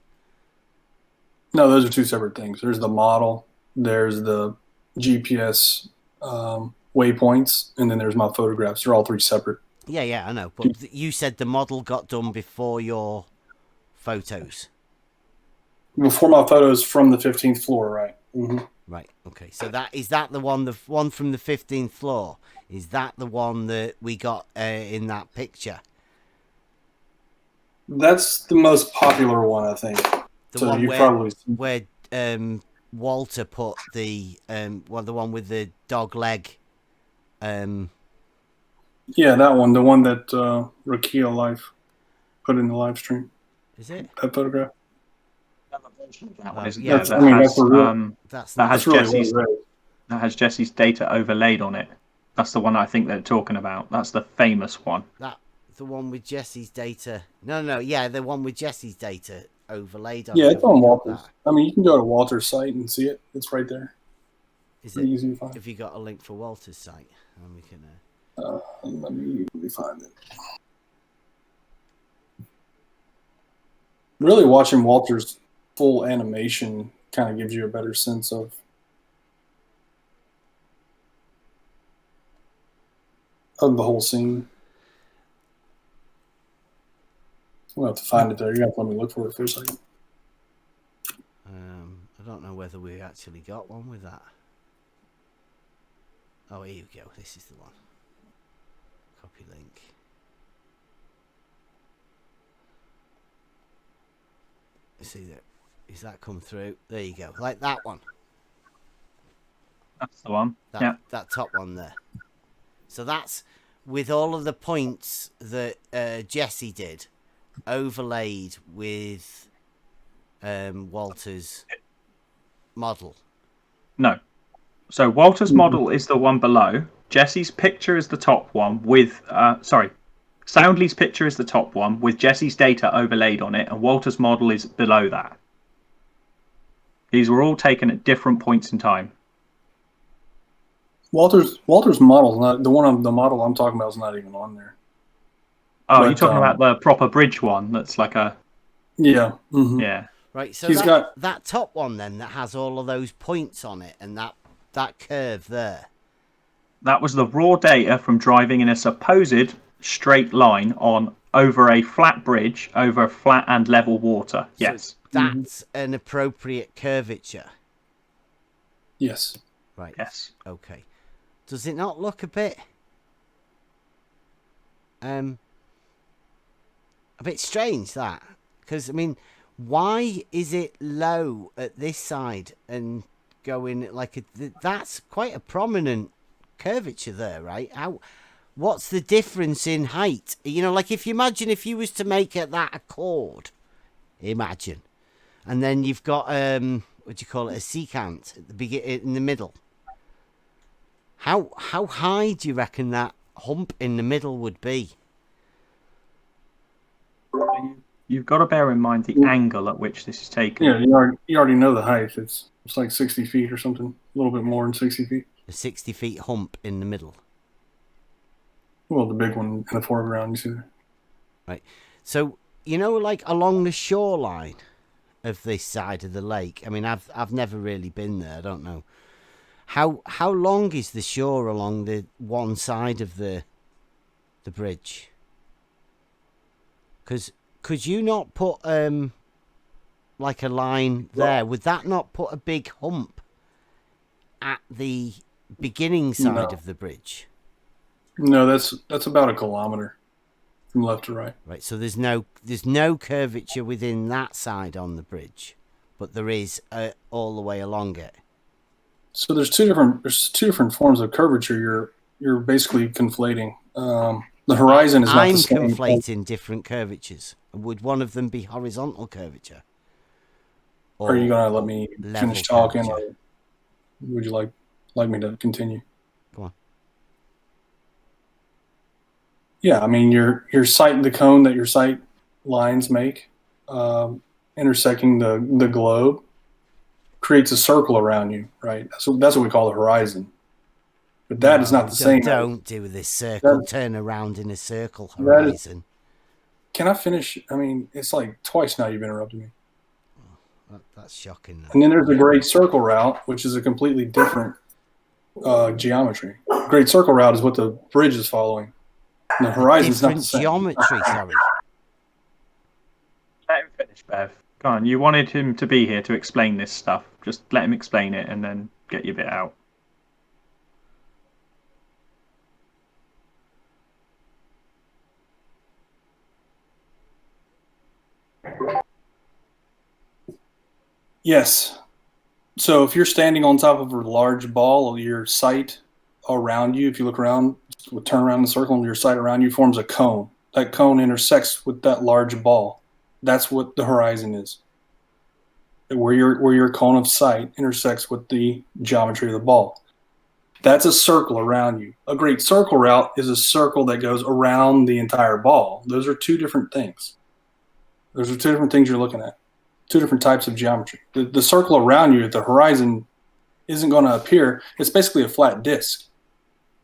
No, those are two separate things. There's the model, there's the GPS waypoints, and then there's my photographs. They're all three separate. Yeah, I know. But you said the model got done before your photos. Before my photos from the 15th floor, right? Mm-hmm. Right. Okay. So is that the one from the 15th floor? Is that the one that we got in that picture? That's the most popular one, I think. The one where Walter put the the one with the dog leg. Yeah, that one. The one that Rakia Life put in the live stream. Is it that photograph? That has Jesse's data overlaid on it. That's the one I think they're talking about. That's the famous one. The one with Jesse's data. No, yeah, the one with Jesse's data overlaid on. Yeah, it's on Walter's. I mean, you can go to Walter's site and see it. It's right there. Is it easy to find? Have you got a link for Walter's site? And we can. Let me find it. Really, watching Walter's full animation kind of gives you a better sense of the whole scene. We'll have to find it there. You have to let me look for it for a second. I don't know whether we actually got one with that. Oh, here you go. This is the one. Copy link. See that? Is that come through? There you go. Like that one. That's the one. That top one there. So that's with all of the points that Jesse did, overlaid with Walter's model. No. So Walter's model is the one below. Jesse's picture is the top one with Soundly's picture is the top one with Jesse's data overlaid on it, and Walter's model is below that. These were all taken at different points in time. Walter's model, not the one on the model I'm talking about, is not even on there. Oh, But, you're talking about the proper bridge one that's like a Yeah. yeah. Right, so He's got that top one then that has all of those points on it and that curve there. That was the raw data from driving in a supposed straight line on over a flat bridge over flat and level water. Yes. That's an appropriate curvature. yes. Right. Yes. Okay. Does it not look a bit strange that? Because I mean, why is it low at this side and going like that's quite a prominent curvature there, right? What's the difference in height? You know, like if you was to make that a chord, imagine, and then you've got what do you call it, a secant at the beginning in the middle. How high do you reckon that hump in the middle would be? You've got to bear in mind the angle at which this is taken. Yeah, you already know the height. It's like 60 feet or something, a little bit more than 60 feet. A 60 feet hump in the middle. Well, the big one in the foreground, you see there. Right. So, you know, like along the shoreline of this side of the lake. I mean, I've never really been there. I don't know. How long is the shore along the one side of the bridge? Because could you not put like a line there? Would that not put a big hump at the beginning side of the bridge? No, that's about a kilometer from left to right. Right. So there's no curvature within that side on the bridge, but there is all the way along it. So there's two different forms of curvature. You're basically conflating. The horizon is not I'm the same. conflating different curvatures. Would one of them be horizontal curvature? Are you gonna let me finish talking, curvature? or would you like me to continue? Go on. Yeah, I mean your sight, the cone that your sight lines make, intersecting the globe, creates a circle around you, right? That's what we call the horizon. But that is not the same. Don't do this circle. Turn around in a circle horizon. Can I finish? I mean, it's like twice now you've interrupted me. That's shocking. And then there's the Great Circle Route, which is a completely different geometry. Great Circle Route is what the bridge is following. And the horizon is not the same. Geometry, sorry. Let him finish, Bev. Go on. You wanted him to be here to explain this stuff. Just let him explain it and then get your bit out. Yes. So if you're standing on top of a large ball, your sight around you, if you look around, turn around in a circle, and your sight around you forms a cone. That cone intersects with that large ball. That's what the horizon is. Where your cone of sight intersects with the geometry of the ball. That's a circle around you. A great circle route is a circle that goes around the entire ball. Those are two different things. Those are two different things you're looking at. Two different types of geometry. The circle around you at the horizon isn't going to appear. It's basically a flat disk.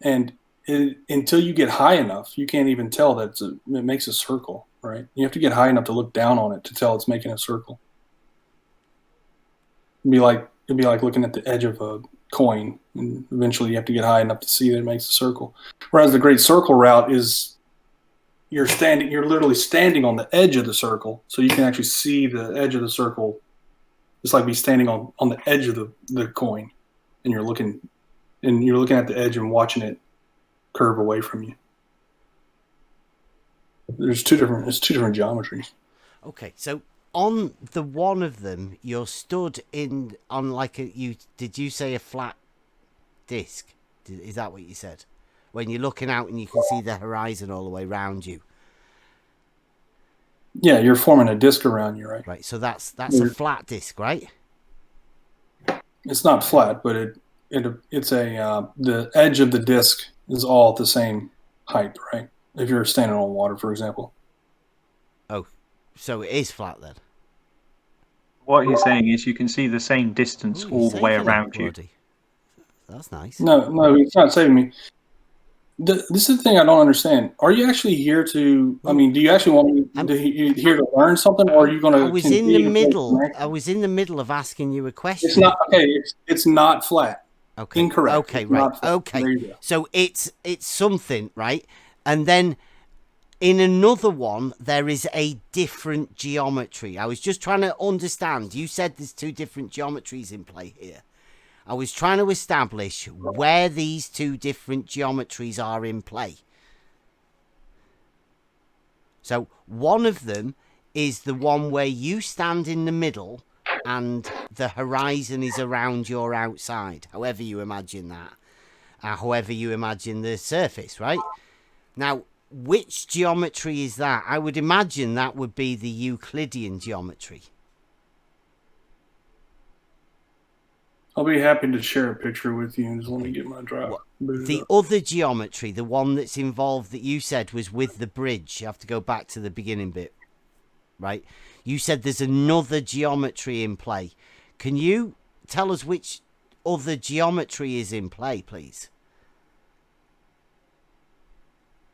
And until you get high enough, you can't even tell that it makes a circle, right? You have to get high enough to look down on it to tell it's making a circle. It'd be like looking at the edge of a coin, and eventually you have to get high enough to see that it makes a circle. Whereas the Great Circle Route is you're literally standing on the edge of the circle, so you can actually see the edge of the circle. It's like be standing on the edge of the coin, and you're looking at the edge and watching it curve away from you. It's two different geometries. Okay, so on the one of them, you're stood on like did you say a flat disc? Is that what you said? when you're looking out and you can see the horizon all the way around you. Yeah, you're forming a disc around you, right? Right, so that's a flat disc, right? It's not flat, but it's a the edge of the disc is all at the same height, right? If you're standing on water, for example. Oh, so it is flat then. What he's saying is you can see the same distance Ooh, all the way saving it, around you. Wardy. That's nice. No, it's not saving me. This is the thing I don't understand. Are you actually here to? I mean, do you actually want me here to learn something, or are you going to? I was in the middle. I was in the middle of asking you a question. It's not okay. It's not flat. Okay. Incorrect. Okay. It's Right. not flat. Okay. There you go. So it's something, right? And then in another one there is a different geometry. I was just trying to understand. You said there's two different geometries in play here. I was trying to establish where these two different geometries are in play. So one of them is the one where you stand in the middle and the horizon is around your outside, however you imagine that. However you imagine the surface, right? Now, which geometry is that? I would imagine that would be the Euclidean geometry. I'll be happy to share a picture with you. Just let me get my drive. The other geometry, the one that's involved that you said was with the bridge. You have to go back to the beginning bit, right? You said there's another geometry in play. Can you tell us which other geometry is in play, please?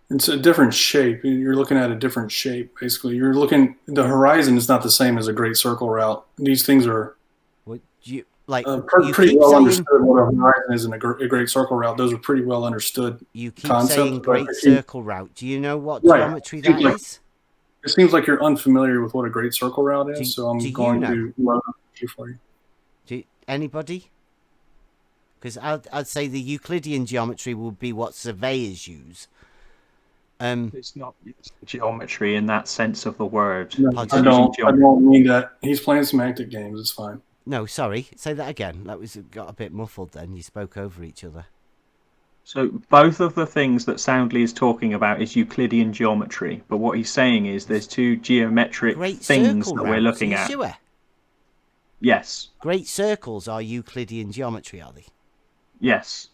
It's a different shape. You're looking at a different shape, basically. The horizon is not the same as a great circle route. These things are What you like? pretty well understood what a horizon is in a great circle route. Those are pretty well understood. You keep concepts, saying great circle route. Do you know what Right. geometry that is? It seems like you're unfamiliar with what a great circle route is, so I'm going to load up a few for you. Anybody? Because I'd say the Euclidean geometry would be what surveyors use. It's not geometry in that sense of the word. No, I don't mean that. He's playing semantic games. It's fine. No, sorry. Say that again. That got a bit muffled then. You spoke over each other. So both of the things that Soundly is talking about is Euclidean geometry, but what he's saying is there's two geometric things that we're looking at. Sure? Yes. Great circles are Euclidean geometry, are they? Yes.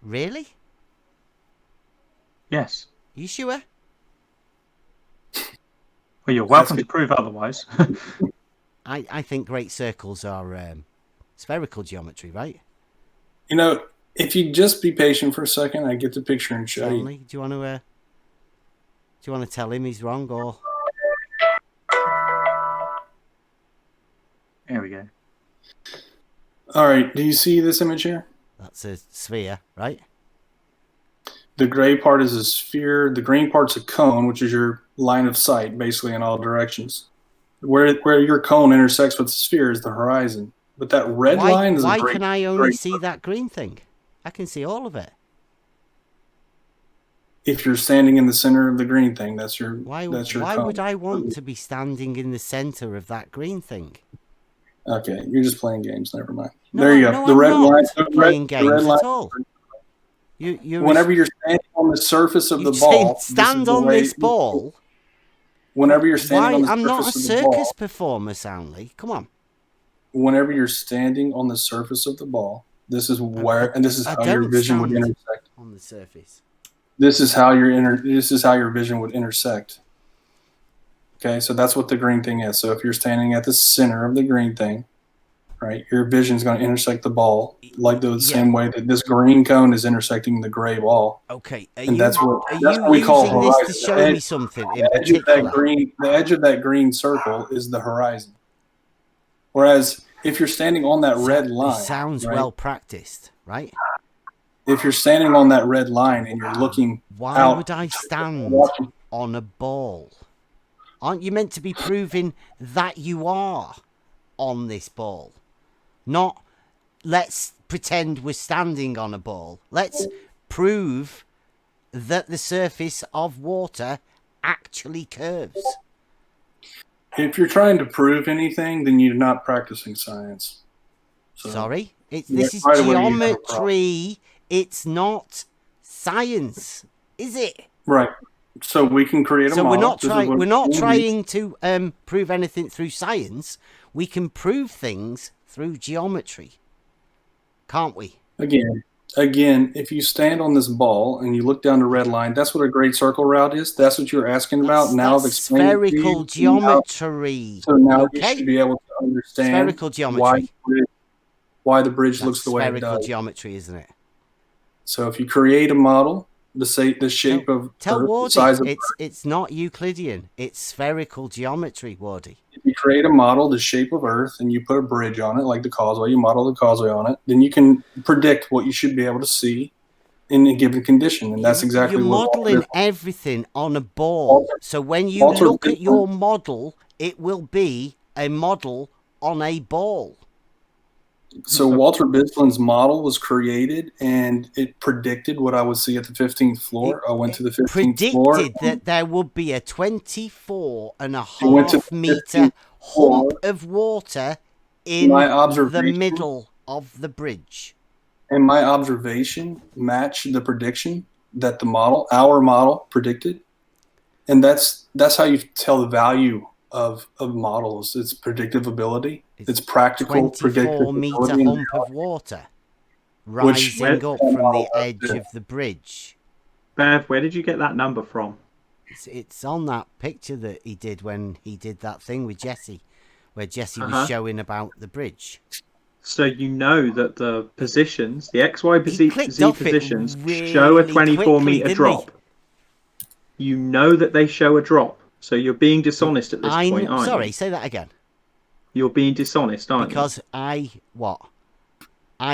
Really? Yes. You sure? Well, you're welcome to prove otherwise. I think great circles are spherical geometry, right? You know, if you just be patient for a second, I get the picture and show you. Do you want to tell him he's wrong or? There we go. All right. Do you see this image here? That's a sphere, right? The gray part is a sphere. The green part's a cone, which is your line of sight, basically in all directions. Where your cone intersects with the sphere is the horizon. But that red line is why can I only see that green thing? I can see all of it. If you're standing in the center of the green thing, that's your Why cone. would I want to be standing in the center of that green thing? Okay, you're just playing games. Never mind. No, there you go. No, the red I'm line. not playing games at all. Whenever you're standing on the surface of the ball, stand on this ball. Whenever you're standing on the I'm not a surface of the ball, circus performer, Soundly. Come on. Whenever you're standing on the surface of the ball, this is where, and this is how your vision would intersect. On the surface. This is how your vision would intersect. Okay, so that's what the green thing is. So if you're standing at the center of the green thing, right, your vision is going to intersect the ball like the same way that this green cone is intersecting the gray ball. Okay, that's what we call horizon. This to show me something in the edge of that green circle is the horizon. Whereas if you're standing on that red line, it sounds well practiced, right? If you're standing on that red line and you're looking why would I stand on a ball? Aren't you meant to be proving that you are on this ball? Not let's pretend we're standing on a ball. Let's prove that the surface of water actually curves. If you're trying to prove anything, then you're not practicing science. So, sorry? This is geometry. It's not science, is it? Right. So we can create a So model. we're not This is trying. what We're not we'll trying to prove anything through science. We can prove things through geometry, can't we? Again, if you stand on this ball and you look down the red line, that's what a great circle route is. That's what you're asking about. Now I've That's explained it to spherical you. geometry. So now you Okay, should be able to understand spherical geometry. why the bridge That's looks the way it spherical does. geometry, isn't it? So if you create a model, the shape of Tell Earth, the Wardy, size of it's not Euclidean. It's spherical geometry, Wardy. if you create a model the shape of Earth and you put a bridge on it, like the causeway, you model the causeway on it, then you can predict what you should be able to see in a given condition, and that's exactly You're what modeling everything on a ball. Walter- So when you Walter look at Bitcoin- your model, it will be a model on a ball. So Walter Bislin's model was created, and it predicted what I would see at the 15th floor. I went to the 15th floor. Predicted that there would be a 24 and a It went to half the meter 15th floor. hump of water in My the observation- middle of the bridge. And my observation matched the prediction that our model predicted, and that's how you tell the value of models. It's predictive ability. It's practical 24 meter predictability. hump of water rising up from the edge of the bridge. Bev, where did you get that number from? It's on that picture that he did when he did that thing with Jesse, where Jesse was showing about the bridge. So you know that the positions, the XY He clicked Z off it positions, really show a 24 quickly, meter didn't drop. You know that they show a drop. So you're being dishonest at this point, aren't Sorry, you? say that again. You're being dishonest, aren't Because I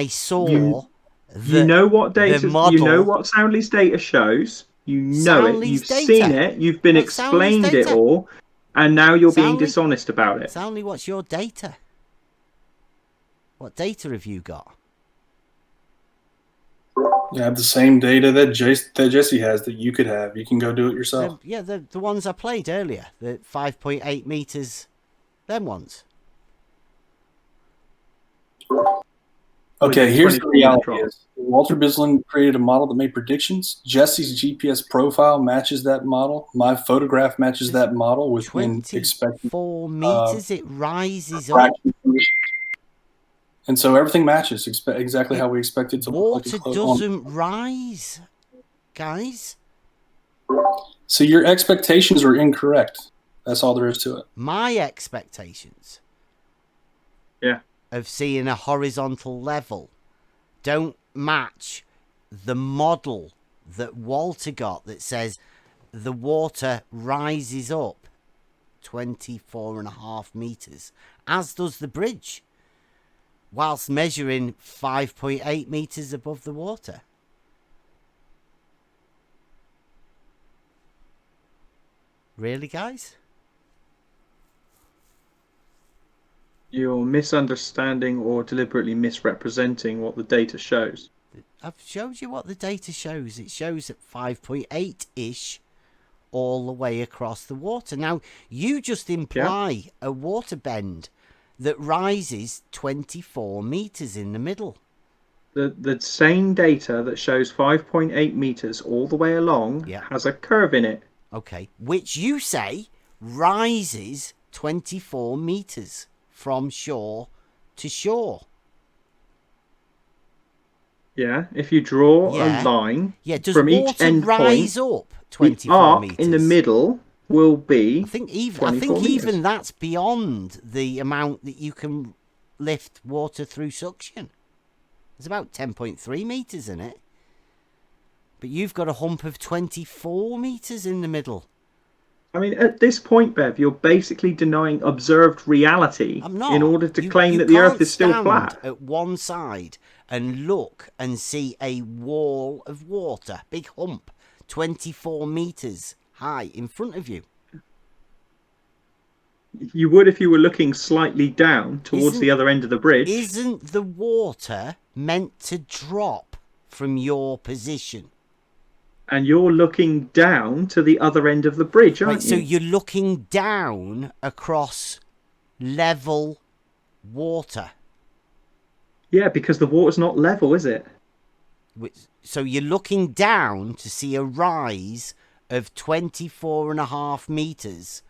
saw you? the, You know what data, the model. you know what Soundly's data shows. You know it. Soundly's You've data? seen it. You've been What's Soundly's explained it data? all, and now you're being Soundly? dishonest about it. Soundly, what's your data? What data have you got? You have the same data that Jesse has that you could have. You can go do it yourself. The ones I played earlier, the 5.8 meters, them ones. Okay, here's the 24 reality drop. is Walter Bislin created a model that made predictions. Jesse's GPS profile matches that model. My photograph matches that model within expected 4 meters, it rises up. fraction. And so everything matches exactly how we expect it to look. Water doesn't rise, guys. So your expectations are incorrect. That's all there is to it. My expectations of seeing a horizontal level don't match the model that Walter got that says the water rises up 24.5 meters, as does the bridge, whilst measuring 5.8 meters above the water. Really, guys? You're misunderstanding or deliberately misrepresenting what the data shows. I've showed you what the data shows. It shows at 5.8-ish all the way across the water. Now, you just imply a water bend that rises 24 meters in the middle. The same data that shows 5.8 meters all the way along has a curve in it. Okay, which you say rises 24 meters from shore to shore. Yeah, if you draw a line does from each water end rise point, up 24 the arc meters? in the middle will be I think 24 even meters. that's beyond the amount that you can lift water through suction. It's about 10.3 meters in it. But you've got a hump of 24 meters in the middle. I mean, at this point, Bev, you're basically denying observed reality I'm not. in order to You claim that the Earth can't is still stand flat. at one side and look and see a wall of water, big hump, 24 meters high in front of you. You would if you were looking slightly down towards the other end of the bridge. Isn't the water meant to drop from your position? And you're looking down to the other end of the bridge, aren't So you? you're looking down across level water. Yeah, because the water's not level, is it? So you're looking down to see a rise of 24.5 meters.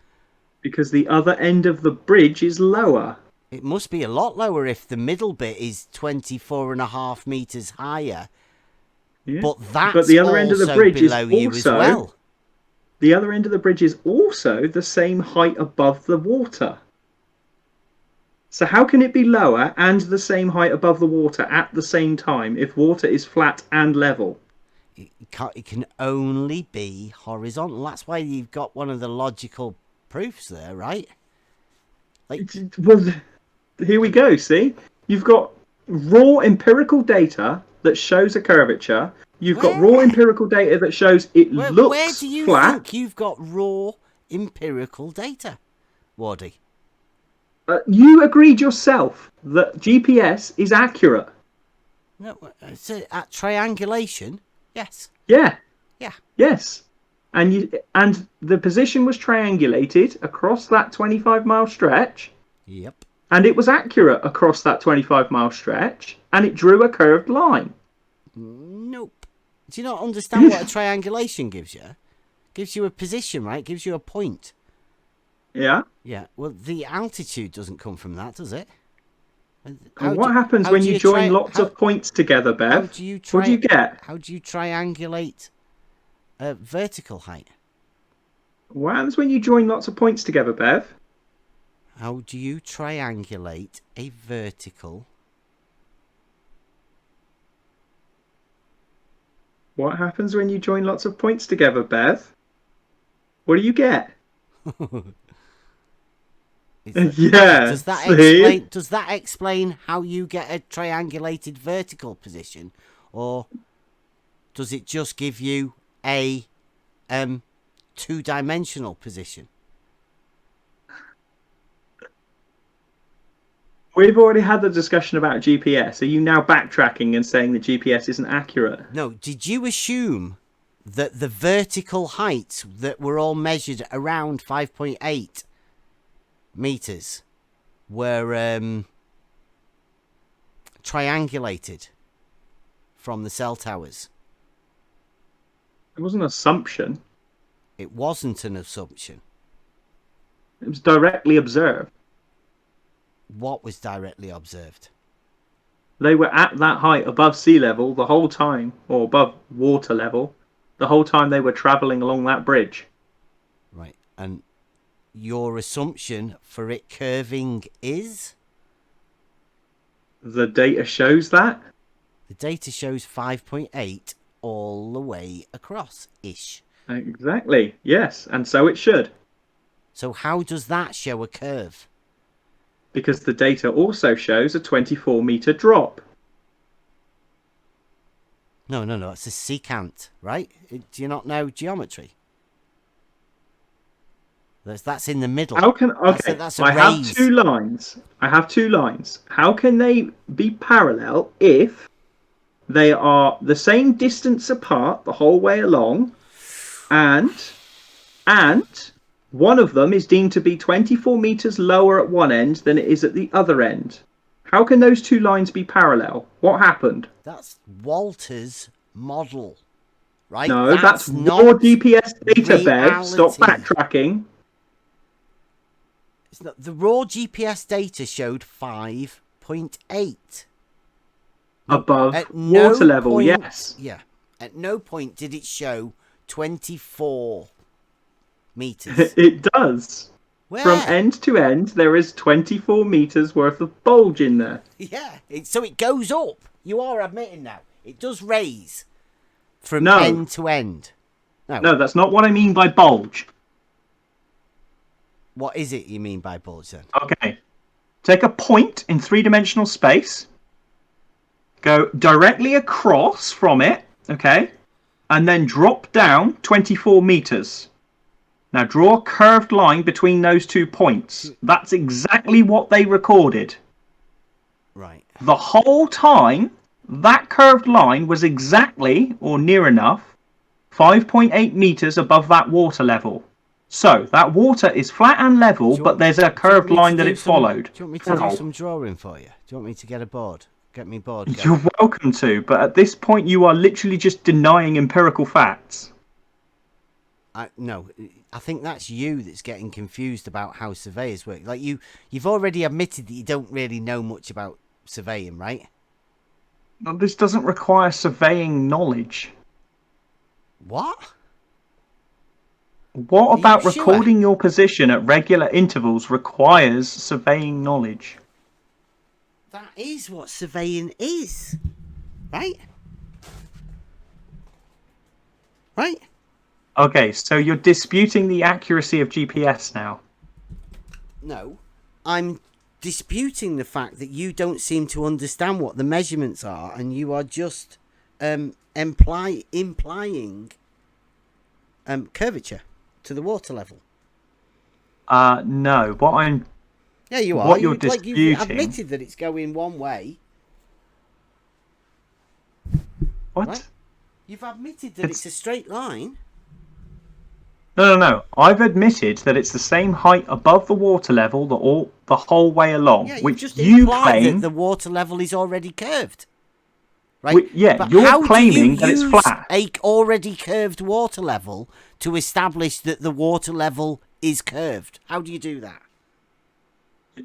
Because the other end of the bridge is lower. It must be a lot lower if the middle bit is 24.5 meters higher. Yeah. But that's But the other end of the also bridge is below you as also well. the other end of the bridge is also the same height above the water. So how can it be lower and the same height above the water at the same time if water is flat and level? It can only be horizontal. That's why you've got one of the logical proofs there, right? Like, Well, here we go. See, you've got raw empirical data that shows a curvature. You've got raw empirical data that shows it looks where do you flat. think you've got raw empirical data, Wardy? You agreed yourself that GPS is accurate. No, it's at triangulation. Yes. Yeah. Yeah. Yes. And the position was triangulated across that 25-mile stretch. Yep. And it was accurate across that 25-mile stretch, and it drew a curved line. Nope. Do you not understand what a triangulation gives you? Gives you a position, right? Gives you a point. Yeah. Yeah. Well, the altitude doesn't come from that, does it? And what happens when you join lots of points together, Bev? What do you get? How do you triangulate vertical height? What happens when you join lots of points together, Bev? How do you triangulate a vertical? What happens when you join lots of points together, Bev? What do you get? Yeah. Does that explain how you get a triangulated vertical position, or does it just give you a two-dimensional position? We've already had the discussion about GPS. Are you now backtracking and saying the GPS isn't accurate? No. Did you assume that the vertical heights that were all measured around 5.8 meters were triangulated from the cell towers? It was an assumption. It wasn't an assumption. It was directly observed. What was directly observed? They were at that height above sea level the whole time, or above water level, the whole time they were travelling along that bridge. Right. And your assumption for it curving is? The data shows that. The data shows 5.8 all the way across-ish. Exactly, yes, and so it should. So how does that show a curve? Because the data also shows a 24-metre drop. No, it's a secant, right? Do you not know geometry? That's in the middle. How can I have two lines. How can they be parallel if they are the same distance apart the whole way along, and one of them is deemed to be 24 meters lower at one end than it is at the other end? How can those two lines be parallel? What happened? That's Walter's model, right? No, that's raw GPS data, Bev. Stop backtracking. It's not, the raw GPS data showed 5.8 above water level. Yes. Yeah. At no point did it show 24 meters. It does. Where? From end to end, there is 24 meters worth of bulge in there. Yeah. So it goes up. You are admitting now. It does raise from end to end. No, that's not what I mean by bulge. What is it you mean by bulge then? Okay. Take a point in three-dimensional space. Go directly across from it, okay? And then drop down 24 meters. Now draw a curved line between those 2 points. That's exactly what they recorded. Right. The whole time, that curved line was exactly, or near enough, 5.8 meters above that water level. So, that water is flat and level, but there's a curved line that it followed. Do you want me to do some drawing for you? Do you want me to get a board Get me bored. Go. You're welcome to, but at this point you are literally just denying empirical facts. No, I think that's you that's getting confused about how surveyors work. Like you've already admitted that you don't really know much about surveying, right? No, this doesn't require surveying knowledge. What? What Are you about sure? recording your position at regular intervals requires surveying knowledge? That is what surveying is, right? Right? Okay, so you're disputing the accuracy of GPS now. No, I'm disputing the fact that you don't seem to understand what the measurements are, and you are just implying curvature to the water level. No. Yeah, you are. What you're You've disputing. admitted that it's going one way. What? Right? You've admitted that it's a straight line. No. I've admitted that it's the same height above the water level the whole way along, Yeah, which just you implied claim. that the water level is already curved. Right? But you're how claiming do that you it's use flat. a already curved water level to establish that the water level is curved? How do you do that?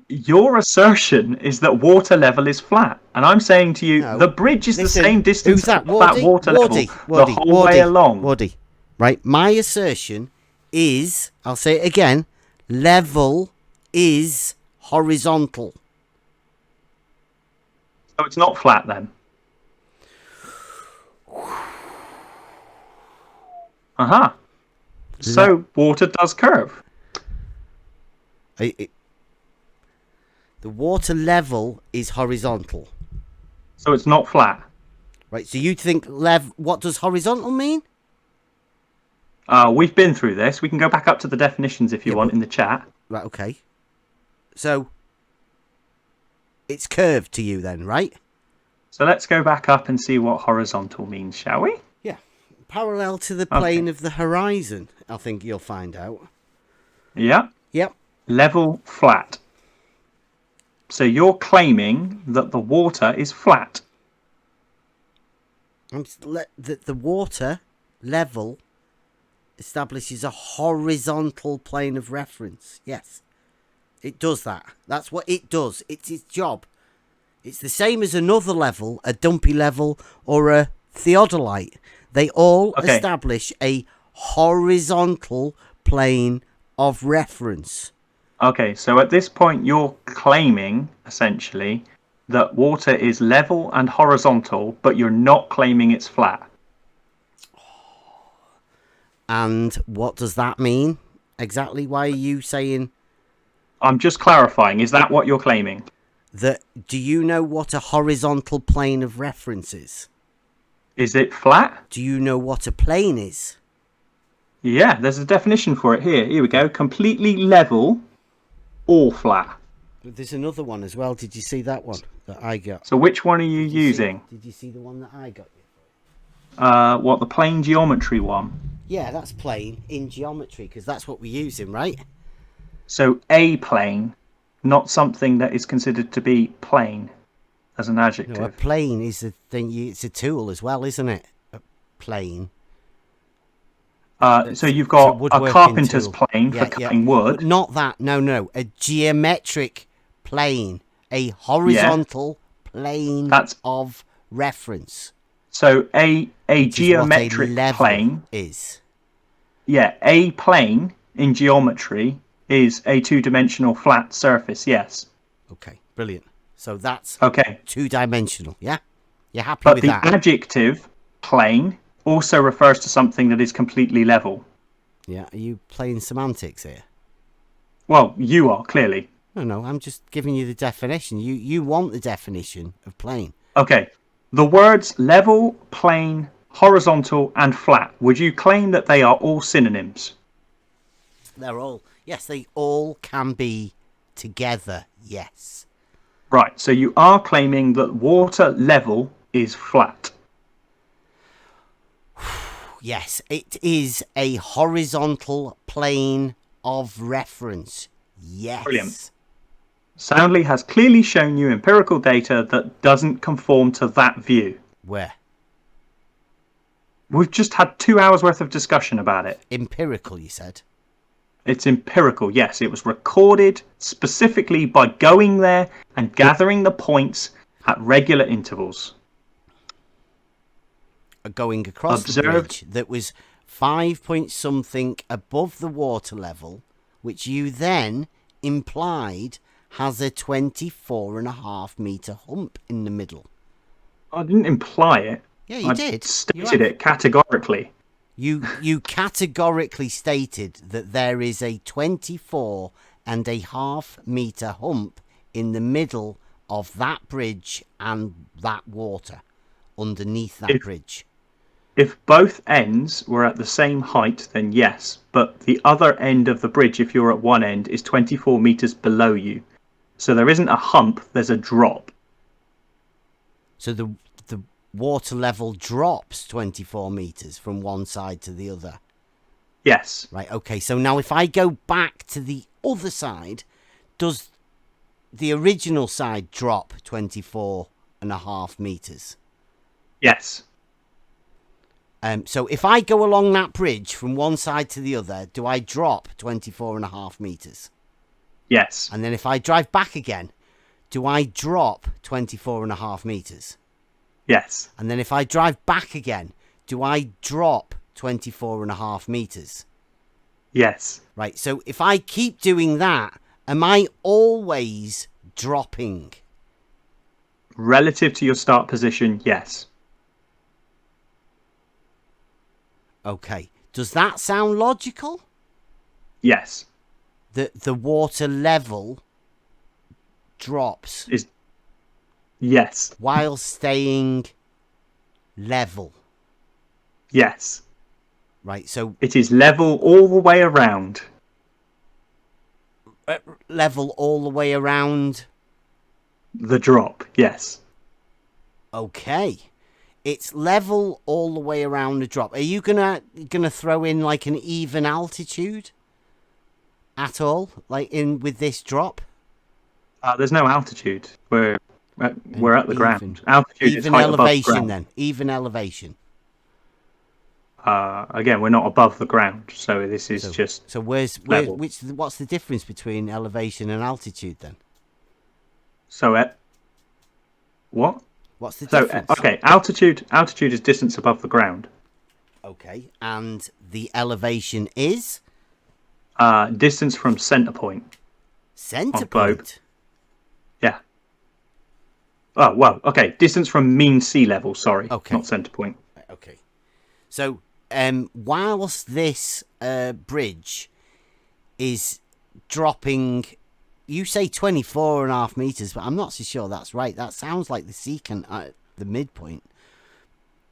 Your assertion is that water level is flat, and I'm saying to you, No. the bridge is Listen, the same distance who's that? above that water level the whole way along. Wardy. Right, my assertion is, I'll say it again, level is horizontal. So it's not flat then. So water does curve. The water level is horizontal. So it's not flat. Right, so you think what does horizontal mean? We've been through this. We can go back up to the definitions if you want in the chat. Right, okay. So it's curved to you then, right? So let's go back up and see what horizontal means, shall we? Yeah. Parallel to the plane of the horizon, I think you'll find out. Yeah. Yep. Level flat. So you're claiming that the water is flat. That the water level establishes a horizontal plane of reference. Yes. It does that. That's what it does. It's its job. It's the same as another level, a dumpy level, or a theodolite. They all establish a horizontal plane of reference. Okay, so at this point you're claiming, essentially, that water is level and horizontal, but you're not claiming it's flat. And what does that mean? Exactly why are you saying... I'm just clarifying, is that what you're claiming? Do you know what a horizontal plane of reference is? Is it flat? Do you know what a plane is? Yeah, there's a definition for it here. Here we go. Completely level or flat. There's another one as well. Did you see that one that I got? So which one are you using? Did you see the one that I got? What, the plane geometry one? Yeah, that's plane in geometry because that's what we're using, right? So a plane, not something that is considered to be plane as an adjective. No, a plane is a thing. It's a tool as well, isn't it? A plane. So you've got a carpenter's plane for cutting wood. But not that. No. A geometric plane. A horizontal plane of reference. So a geometric plane is. Yeah, a plane in geometry is a two-dimensional flat surface, yes. Okay, brilliant. So that's two-dimensional, yeah? You're happy with that? But the adjective plane also refers to something that is completely level. Yeah, are you playing semantics here? Well, you are, clearly. No, I'm just giving you the definition. You want the definition of plane. Okay. The words level, plane, horizontal, and flat, would you claim that they are all synonyms? Yes, they all can be together, yes. Right, so you are claiming that water level is flat. Yes, it is a horizontal plane of reference. Yes. Brilliant. Soundly has clearly shown you empirical data that doesn't conform to that view. Where? We've just had 2 hours worth of discussion about it. Empirical, you said. It's empirical, yes. It was recorded specifically by going there and gathering the points at regular intervals. Going across the bridge that was 5 point something above the water level, which you then implied has a 24.5 metre hump in the middle. I didn't imply it. Yeah, you did. Stated it categorically. You categorically stated that there is a 24.5 metre hump in the middle of that bridge and that water underneath that bridge. If both ends were at the same height, then yes. But the other end of the bridge, if you're at one end, is 24 metres below you. So there isn't a hump, there's a drop. So the water level drops 24 metres from one side to the other. Yes. Right, okay. So now if I go back to the other side, does the original side drop 24.5 metres? Yes. So if I go along that bridge from one side to the other, do I drop 24.5 metres? Yes. And then if I drive back again, do I drop 24.5 metres? Yes. And then if I drive back again, do I drop 24.5 metres? Yes. Right, so if I keep doing that, am I always dropping? Relative to your start position, yes. Okay. Does that sound logical? Yes. That the water level drops Yes. while staying level. Yes. Right, so it is level all the way around. Level all the way around the drop, yes. Okay. It's level all the way around the drop. Are you gonna throw in like an even altitude at all, like in with this drop? There's no altitude. We're at the ground. Altitude is even height elevation above ground. then. Even elevation. Again, we're not above the ground, so this is just. So what's the difference between elevation and altitude then? So what? What's the difference? Okay, altitude is distance above the ground. Okay, and the elevation is? Distance from center point. Center point? Yeah. Oh, well, okay. Distance from mean sea level, sorry. Okay. Not center point. Okay. So, whilst this bridge is dropping, you say 24.5 meters, but I'm not so sure that's right. That sounds like the secant at the midpoint.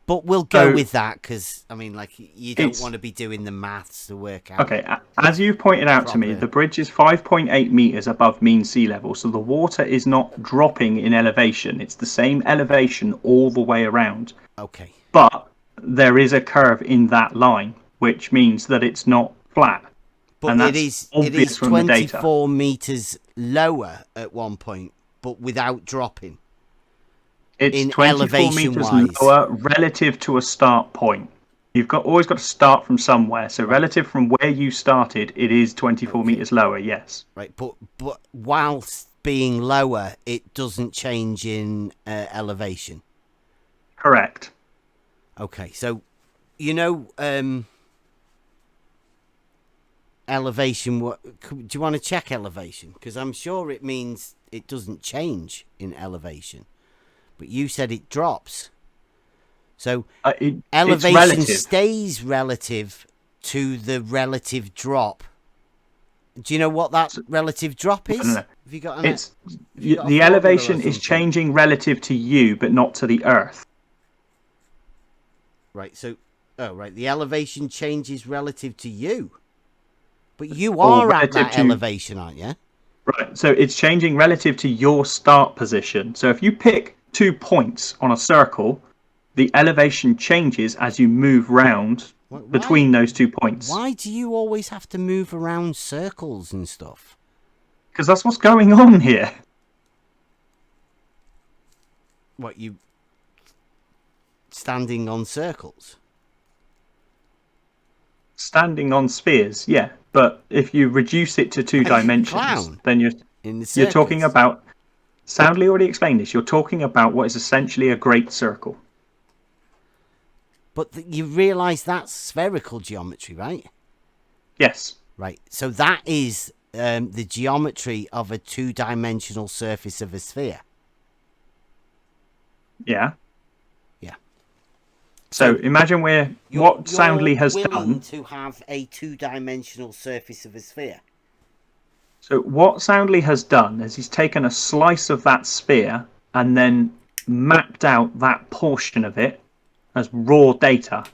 But we'll go with that because, I mean, like, you don't want to be doing the maths to work out. Okay, as you pointed out to me, the bridge is 5.8 meters above mean sea level, so the water is not dropping in elevation. It's the same elevation all the way around. Okay. But there is a curve in that line, which means that it's not flat. But it is 24 meters lower at one point, but without dropping. It's 24 meters lower relative to a start point. You've always got to start from somewhere. So relative from where you started, it is 24 meters lower, yes. Right, but whilst being lower, it doesn't change in elevation. Correct. Okay, so, elevation, do you want to check elevation? Because I'm sure it means it doesn't change in elevation. But you said it drops. So elevation stays relative to the relative drop. Do you know what that relative drop is? No. Have you got an, the elevation is changing relative to you, but not to the Earth. Right, so the elevation changes relative to you. But you are at that elevation, aren't you? Right, so it's changing relative to your start position. So if you pick 2 points on a circle, the elevation changes as you move round between those 2 points. Why do you always have to move around circles and stuff? Because that's what's going on here. What, you standing on circles? Standing on spheres, yeah. But if you reduce it to two dimensions, Clown then in the you're talking circus. about. Soundly already explained this. You're talking about what is essentially a great circle. But you realise that's spherical geometry, right? Yes. Right. So that is the geometry of a two-dimensional surface of a sphere. Yeah. Yeah. So imagine what Soundly has done. To have a two-dimensional surface of a sphere. So what Soundly has done is he's taken a slice of that sphere and then mapped out that portion of it as raw data.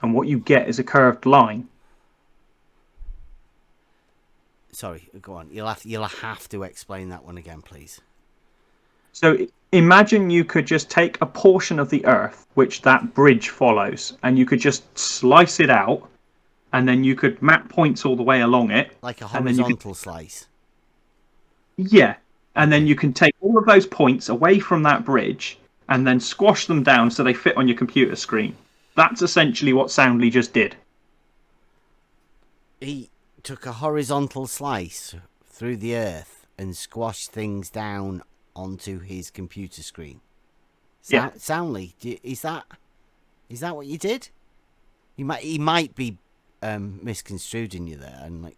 And what you get is a curved line. Sorry, go on. You'll have to explain that one again, please. So imagine you could just take a portion of the Earth, which that bridge follows, and you could just slice it out, and then you could map points all the way along it. Like a and then you horizontal slice. Yeah. And then you can take all of those points away from that bridge and then squash them down so they fit on your computer screen. That's essentially what Soundly just did. He took a horizontal slice through the Earth and squashed things down onto his computer screen. Yeah. Soundly, is that what you did? He might be misconstruing you there, and like.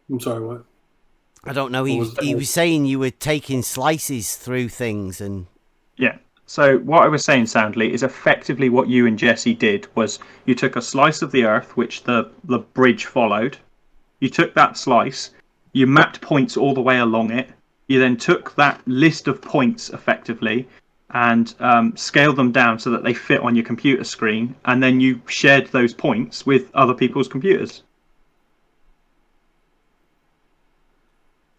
I'm sorry, what? I don't know. He was saying you were taking slices through things and. Yeah. So what I was saying, Soundly, is effectively what you and Jesse did was you took a slice of the Earth, which the bridge followed. You took that slice, you mapped points all the way along it. You then took that list of points effectively and scaled them down so that they fit on your computer screen. And then you shared those points with other people's computers.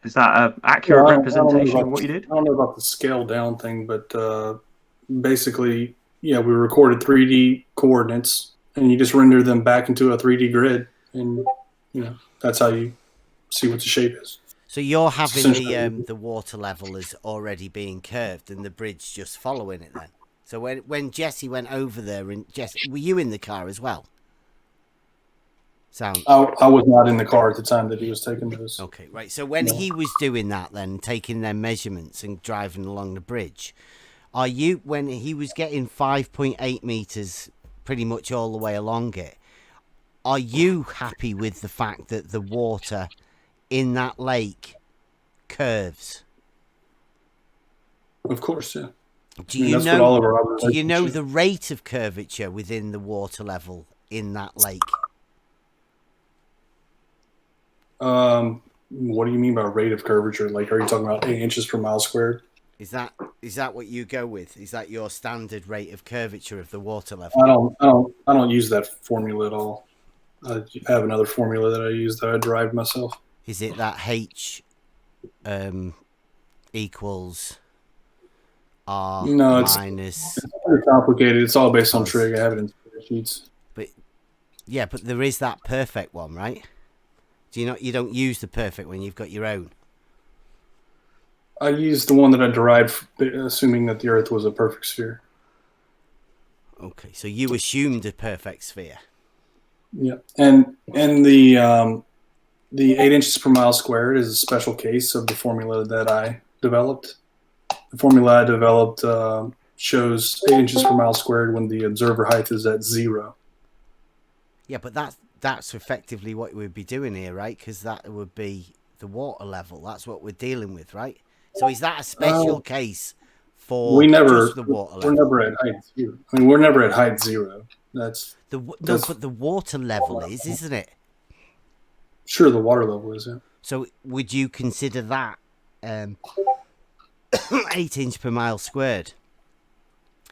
Is that an accurate representation of what you did? I don't know about the scale down thing, but basically, yeah, we recorded 3D coordinates, and you just render them back into a 3D grid, and that's how you see what the shape is. So you're having the water level as already being curved, and the bridge just following it then. So when Jesse went over there, and Jesse, were you in the car as well? I was not in the car at the time that he was taking those. Okay, right. So when he was doing that, then taking their measurements and driving along the bridge, when he was getting 5.8 meters, pretty much all the way along it, are you happy with the fact that the water in that lake curves? Of course, yeah. Do you know the rate of curvature within the water level in that lake? What do you mean by rate of curvature? Like, are you talking about 8 inches per mile squared? Is that what you go with? Is that your standard rate of curvature of the water level? I don't use that formula at all. I have another formula that I use that I derived myself. Is it that H equals R minus? It's very complicated. It's all based on trig. I have it in spreadsheets. But there is that perfect one, right? You don't use the perfect one. You've got your own. I used the one that I derived, assuming that the Earth was a perfect sphere. Okay, so you assumed a perfect sphere. Yeah, and the 8 inches per mile squared is a special case of the formula that I developed. The formula I developed shows 8 inches per mile squared when the observer height is at 0. Yeah, but that's effectively what we'd be doing here, right? Because that would be the water level. That's what we're dealing with, right? So is that a special case for just the water level? We're never at height 0. I mean, we're never at height 0. But the water level is, isn't it? Sure, the water level is, yeah. So would you consider that 8 inch per mile squared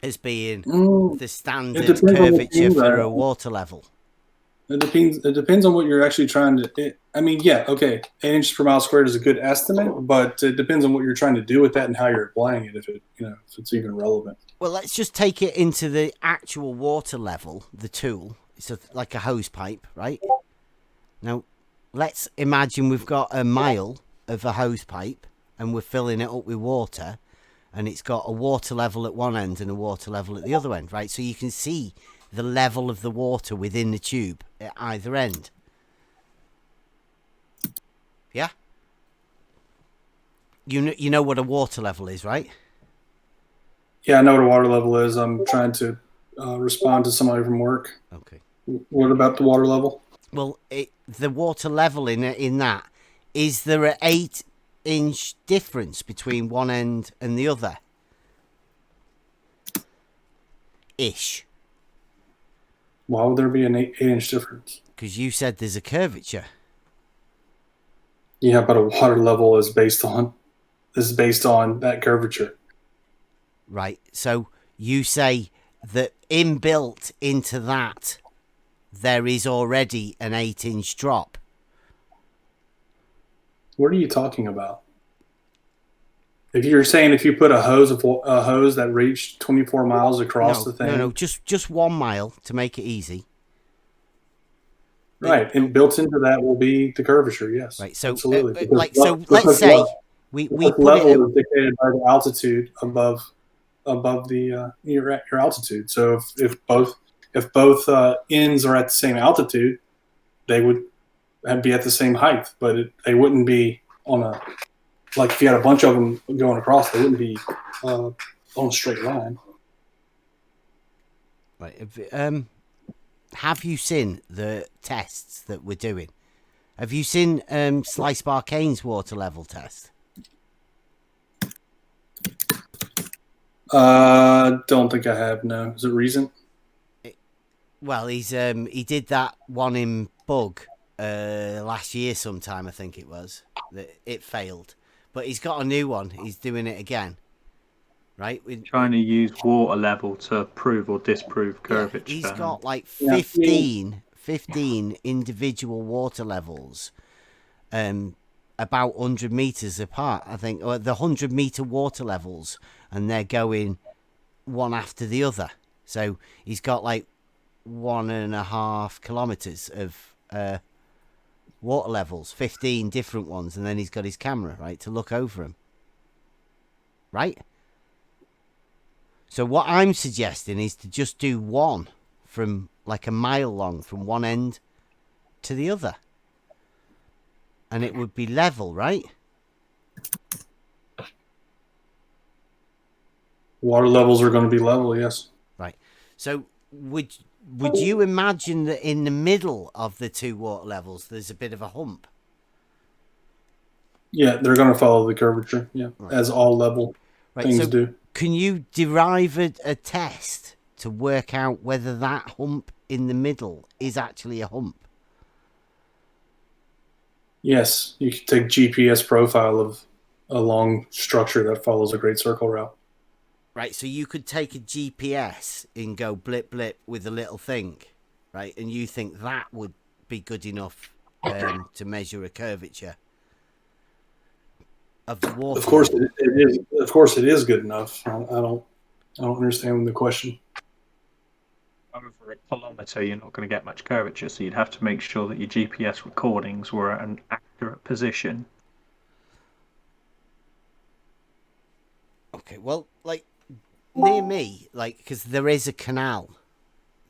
as being the standard curvature for a water level? It depends on what you're actually trying to. I mean, yeah, okay. 8 inches per mile squared is a good estimate, but it depends on what you're trying to do with that and how you're applying it. If it's even relevant. Well, let's just take it into the actual water level. The tool. So like a hose pipe, right? Now, let's imagine we've got a mile of a hose pipe and we're filling it up with water, and it's got a water level at one end and a water level at the other end, right? So you can see the level of the water within the tube at either end. Yeah? You know what a water level is, right? Yeah, I know what a water level is. I'm trying to respond to somebody from work. Okay. What about the water level? Well, the water level in that, is there an 8-inch difference between one end and the other? Ish. Why would there be an 8-inch difference? Because you said there's a curvature. Yeah, but a water level is based on that curvature. Right. So you say that inbuilt into that, there is already an 8-inch drop. What are you talking about? If you're saying if you put a hose that reached 24 miles across the thing, No, just 1 mile to make it easy. right, and built into that will be the curvature. Yes, Right. So absolutely. let's say we put level it. is dictated by the altitude above the your altitude. So if both ends are at the same altitude, they would be at the same height, but they wouldn't be on a, like if you had a bunch of them going across, they wouldn't be on a straight line. Right. Have you seen the tests that we're doing? Have you seen Slice Barkane's water level test? Don't think I have. No, is it recent? Well, he did that one in Bug last year sometime, I think it was. That it failed, but he's got a new one. He's doing it again, right? Trying to use water level to prove or disprove curvature. Yeah, he's got like 15 individual water levels, about 100 meters apart, I think, or the 100-meter water levels, and they're going one after the other. So he's got like 1.5 kilometers of water levels, 15 different ones, and then he's got his camera, right, to look over them. Right? So what I'm suggesting is to just do one from like a mile long from one end to the other. And it would be level, right? Water levels are going to be level, yes. Right. So would you imagine that in the middle of the two water levels there's a bit of a hump? Yeah, they're going to follow the curvature, yeah, right. As all level things do. Can you derive a test to work out whether that hump in the middle is actually a hump? Yes, you can take GPS profile of a long structure that follows a great circle route. Right, so you could take a GPS and go blip blip with a little thing, right? And you think that would be good enough to measure a curvature of the water? Of course, it is. Of course, it is good enough. I don't understand the question. Over a kilometre, you're not going to get much curvature, so you'd have to make sure that your GPS recordings were at an accurate position. Okay, well, like near me, like, because there is a canal,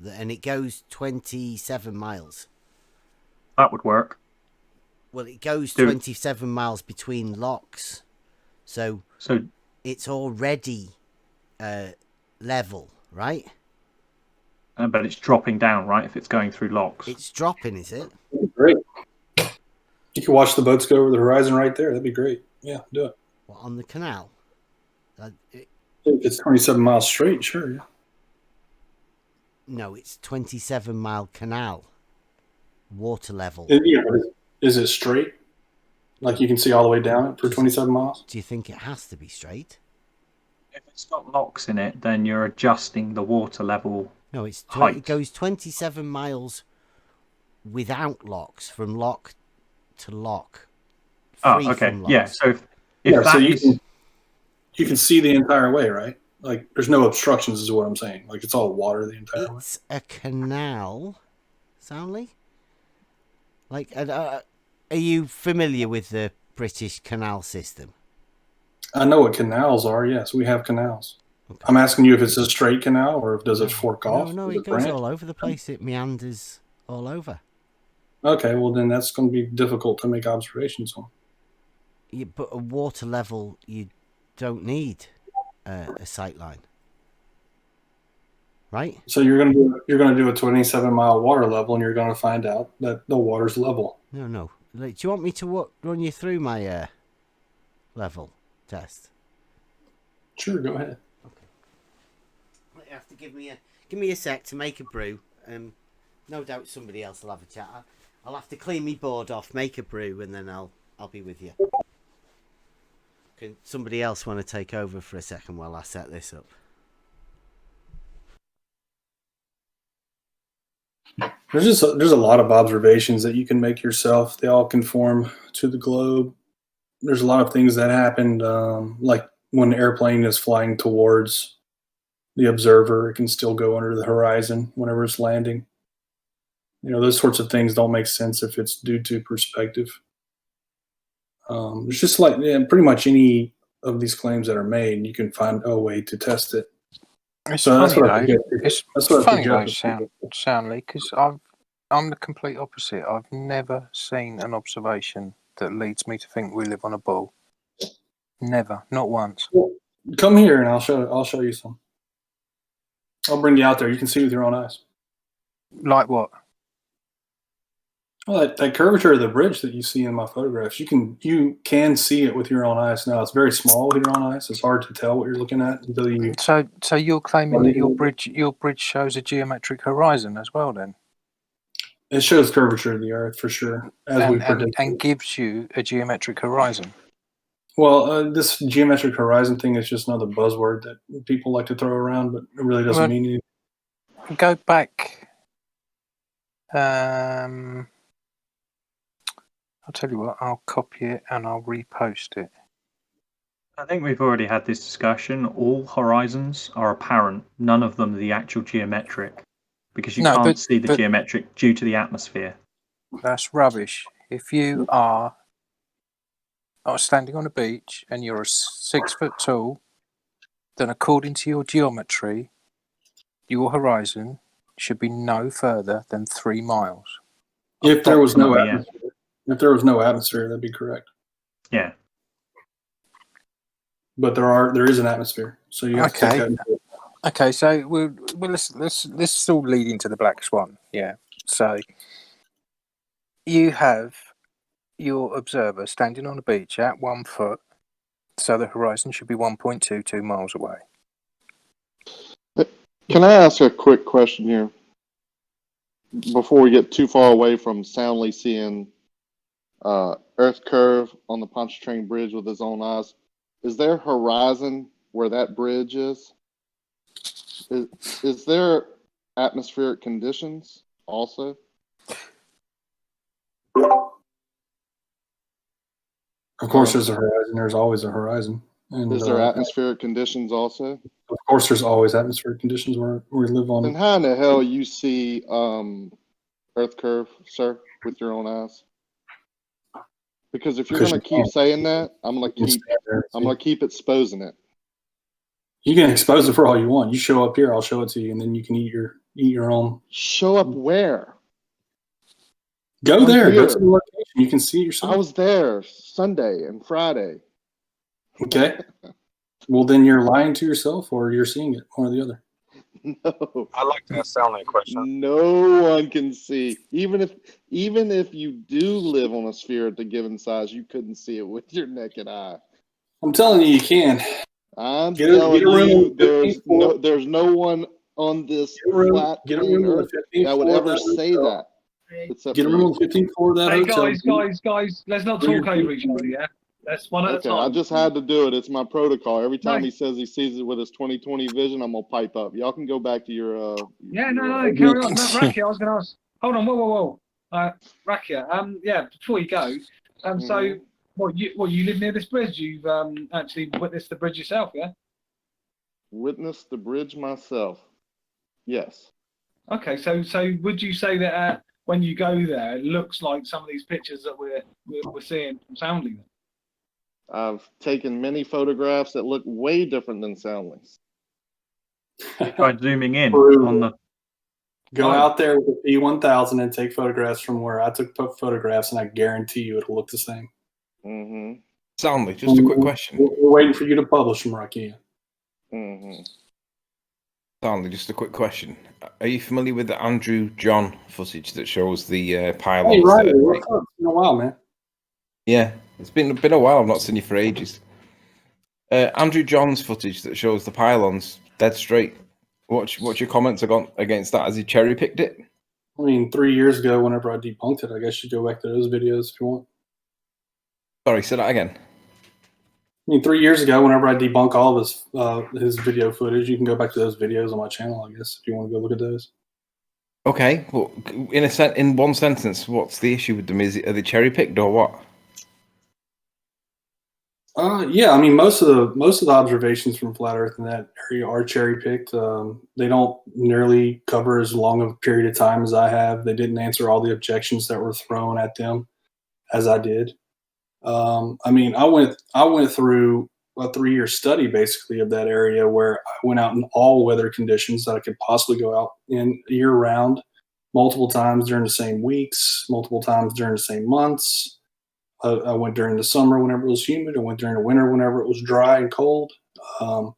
and it goes 27 miles. That would work. Well, it goes 27 miles between locks, so it's already level, right? But it's dropping down, right? If it's going through locks, it's dropping, is it? Great. You can watch the boats go over the horizon right there. That'd be great. Yeah, do it. What, on the canal? If it's 27 miles straight, sure. Yeah. No, it's 27-mile canal. Water level. Yeah, is it straight? Like you can see all the way down it for 27 miles? Do you think it has to be straight? If it's got locks in it, then you're adjusting the water level. No, it goes 27 miles without locks, from lock to lock. Oh, okay. Yeah, so if so you can see the entire way, right? Like there's no obstructions is what I'm saying. Like it's all water the entire way. It's a canal soundly? Like, are you familiar with the British canal system? I know what canals are. Yes, we have canals. Okay. I'm asking you if it's a straight canal or if does it fork off? No, Does it goes branch? all over the place. It meanders all over. Okay, well then that's going to be difficult to make observations on. Yeah, but a water level, you don't need a sight line, right? So you're going to do a 27-mile water level, and you're going to find out that the water's level. No. Like, do you want me to run you through my level test? Sure, go ahead. You have to give me a sec to make a brew. No doubt somebody else will have a chat. I'll have to clean my board off, make a brew, and then I'll be with you. Can somebody else want to take over for a second while I set this up? There's a lot of observations that you can make yourself. They all conform to the globe. There's a lot of things that happened, like when an airplane is flying towards the observer, it can still go under the horizon whenever it's landing. Those sorts of things don't make sense if it's due to perspective. It's just like pretty much any of these claims that are made, you can find a way to test it. It's So that's funny what I though. suggest. It's That's what I funny though, suggest. Soundly, because I'm the complete opposite. I've never seen an observation that leads me to think we live on a ball. Never, not once. Well, come here and I'll show you some. I'll bring you out there. You can see with your own eyes. Like what? Well, that curvature of the bridge that you see in my photographs, you can see it with your own eyes. Now it's very small with your own eyes. It's hard to tell what you're looking at until you. So you're claiming that your bridge shows a geometric horizon as well, then? It shows curvature of the Earth for sure, and gives you a geometric horizon. Well, this geometric horizon thing is just another buzzword that people like to throw around, but it really doesn't mean anything. Go back. I'll tell you what, I'll copy it and I'll repost it. I think we've already had this discussion. All horizons are apparent. None of them are the actual geometric, because you can't see the geometric due to the atmosphere. That's rubbish. If you are standing on a beach and you're 6 foot tall, then according to your geometry, your horizon should be no further than 3 miles. If there was no atmosphere, that'd be correct. Yeah. But there is an atmosphere, so you have to take that into account. Okay, so this is all leading to the black swan. Yeah. So you have your observer standing on a beach at 1 foot, so the horizon should be 1.22 miles away. Can I ask a quick question here before we get too far away from soundly seeing Earth curve on the Pontchartrain Bridge with his own eyes? Is there horizon where that bridge is? Is there atmospheric conditions also? Of course, there's a horizon. There's always a horizon. And, is there atmospheric conditions also? Of course, there's always atmospheric conditions where we live on. Then how in the hell you see Earth curve, sir, with your own eyes? Because if you're going to keep saying that, I'm going to keep exposing it. You can expose it for all you want. You show up here, I'll show it to you, and then you can eat your own. Show up where? Go there. Go to the location. You can see it yourself. I was there Sunday and Friday. Okay. Well, then you're lying to yourself, or you're seeing it, one or the other. No. I like that sounding question. No one can see. Even if you do live on a sphere at the given size, you couldn't see it with your naked eye. I'm telling you, you can. I'm telling you, there's no one on this flat Earth that would ever say that. Get a room on 15th floor of that hotel. Guys, let's not talk over each other, yeah? That's one at a time. I just had to do it. It's my protocol. Every time he says he sees it with his 20/20 vision, I'm going to pipe up. Y'all can go back to your... carry on. No, Rakia, I was going to ask... Hold on, whoa. Rakia, before you go, so, you live near this bridge? You've actually witnessed the bridge yourself, yeah? Witnessed the bridge myself, yes. Okay, so would you say that when you go there, it looks like some of these pictures that we're seeing from Soundly. I've taken many photographs that look way different than Soundly's. Try zooming in True. on the. Go out there with the P1000 and take photographs from where I took photographs, and I guarantee you it'll look the same. Mm-hmm. Soundly, just a quick question. We're waiting for you to publish them, Rakia. Mm-hmm. Soundly, just a quick question. Are you familiar with the Andrew John footage that shows the pylons? Hey, Riley, that are what's up? It's been a while, man. Yeah, it's been a while. I've not seen you for ages. Andrew John's footage that shows the pylons dead straight. What's your comments against that? Has he cherry picked it? I mean, 3 years ago, whenever I debunked it, I guess you go back to those videos if you want. Sorry, say that again. I mean, 3 years ago, whenever I debunk all of his video footage, you can go back to those videos on my channel, I guess, if you want to go look at those. Okay, well, in one sentence, what's the issue with them? Are they cherry picked or what? Yeah, I mean, most of the observations from Flat Earth in that area are cherry picked. They don't nearly cover as long of a period of time as I have. They didn't answer all the objections that were thrown at them as I did. I mean, I went through a 3-year study basically of that area where I went out in all weather conditions that I could possibly go out in year round, multiple times during the same weeks, multiple times during the same months. I went during the summer whenever it was humid. I went during the winter whenever it was dry and cold. I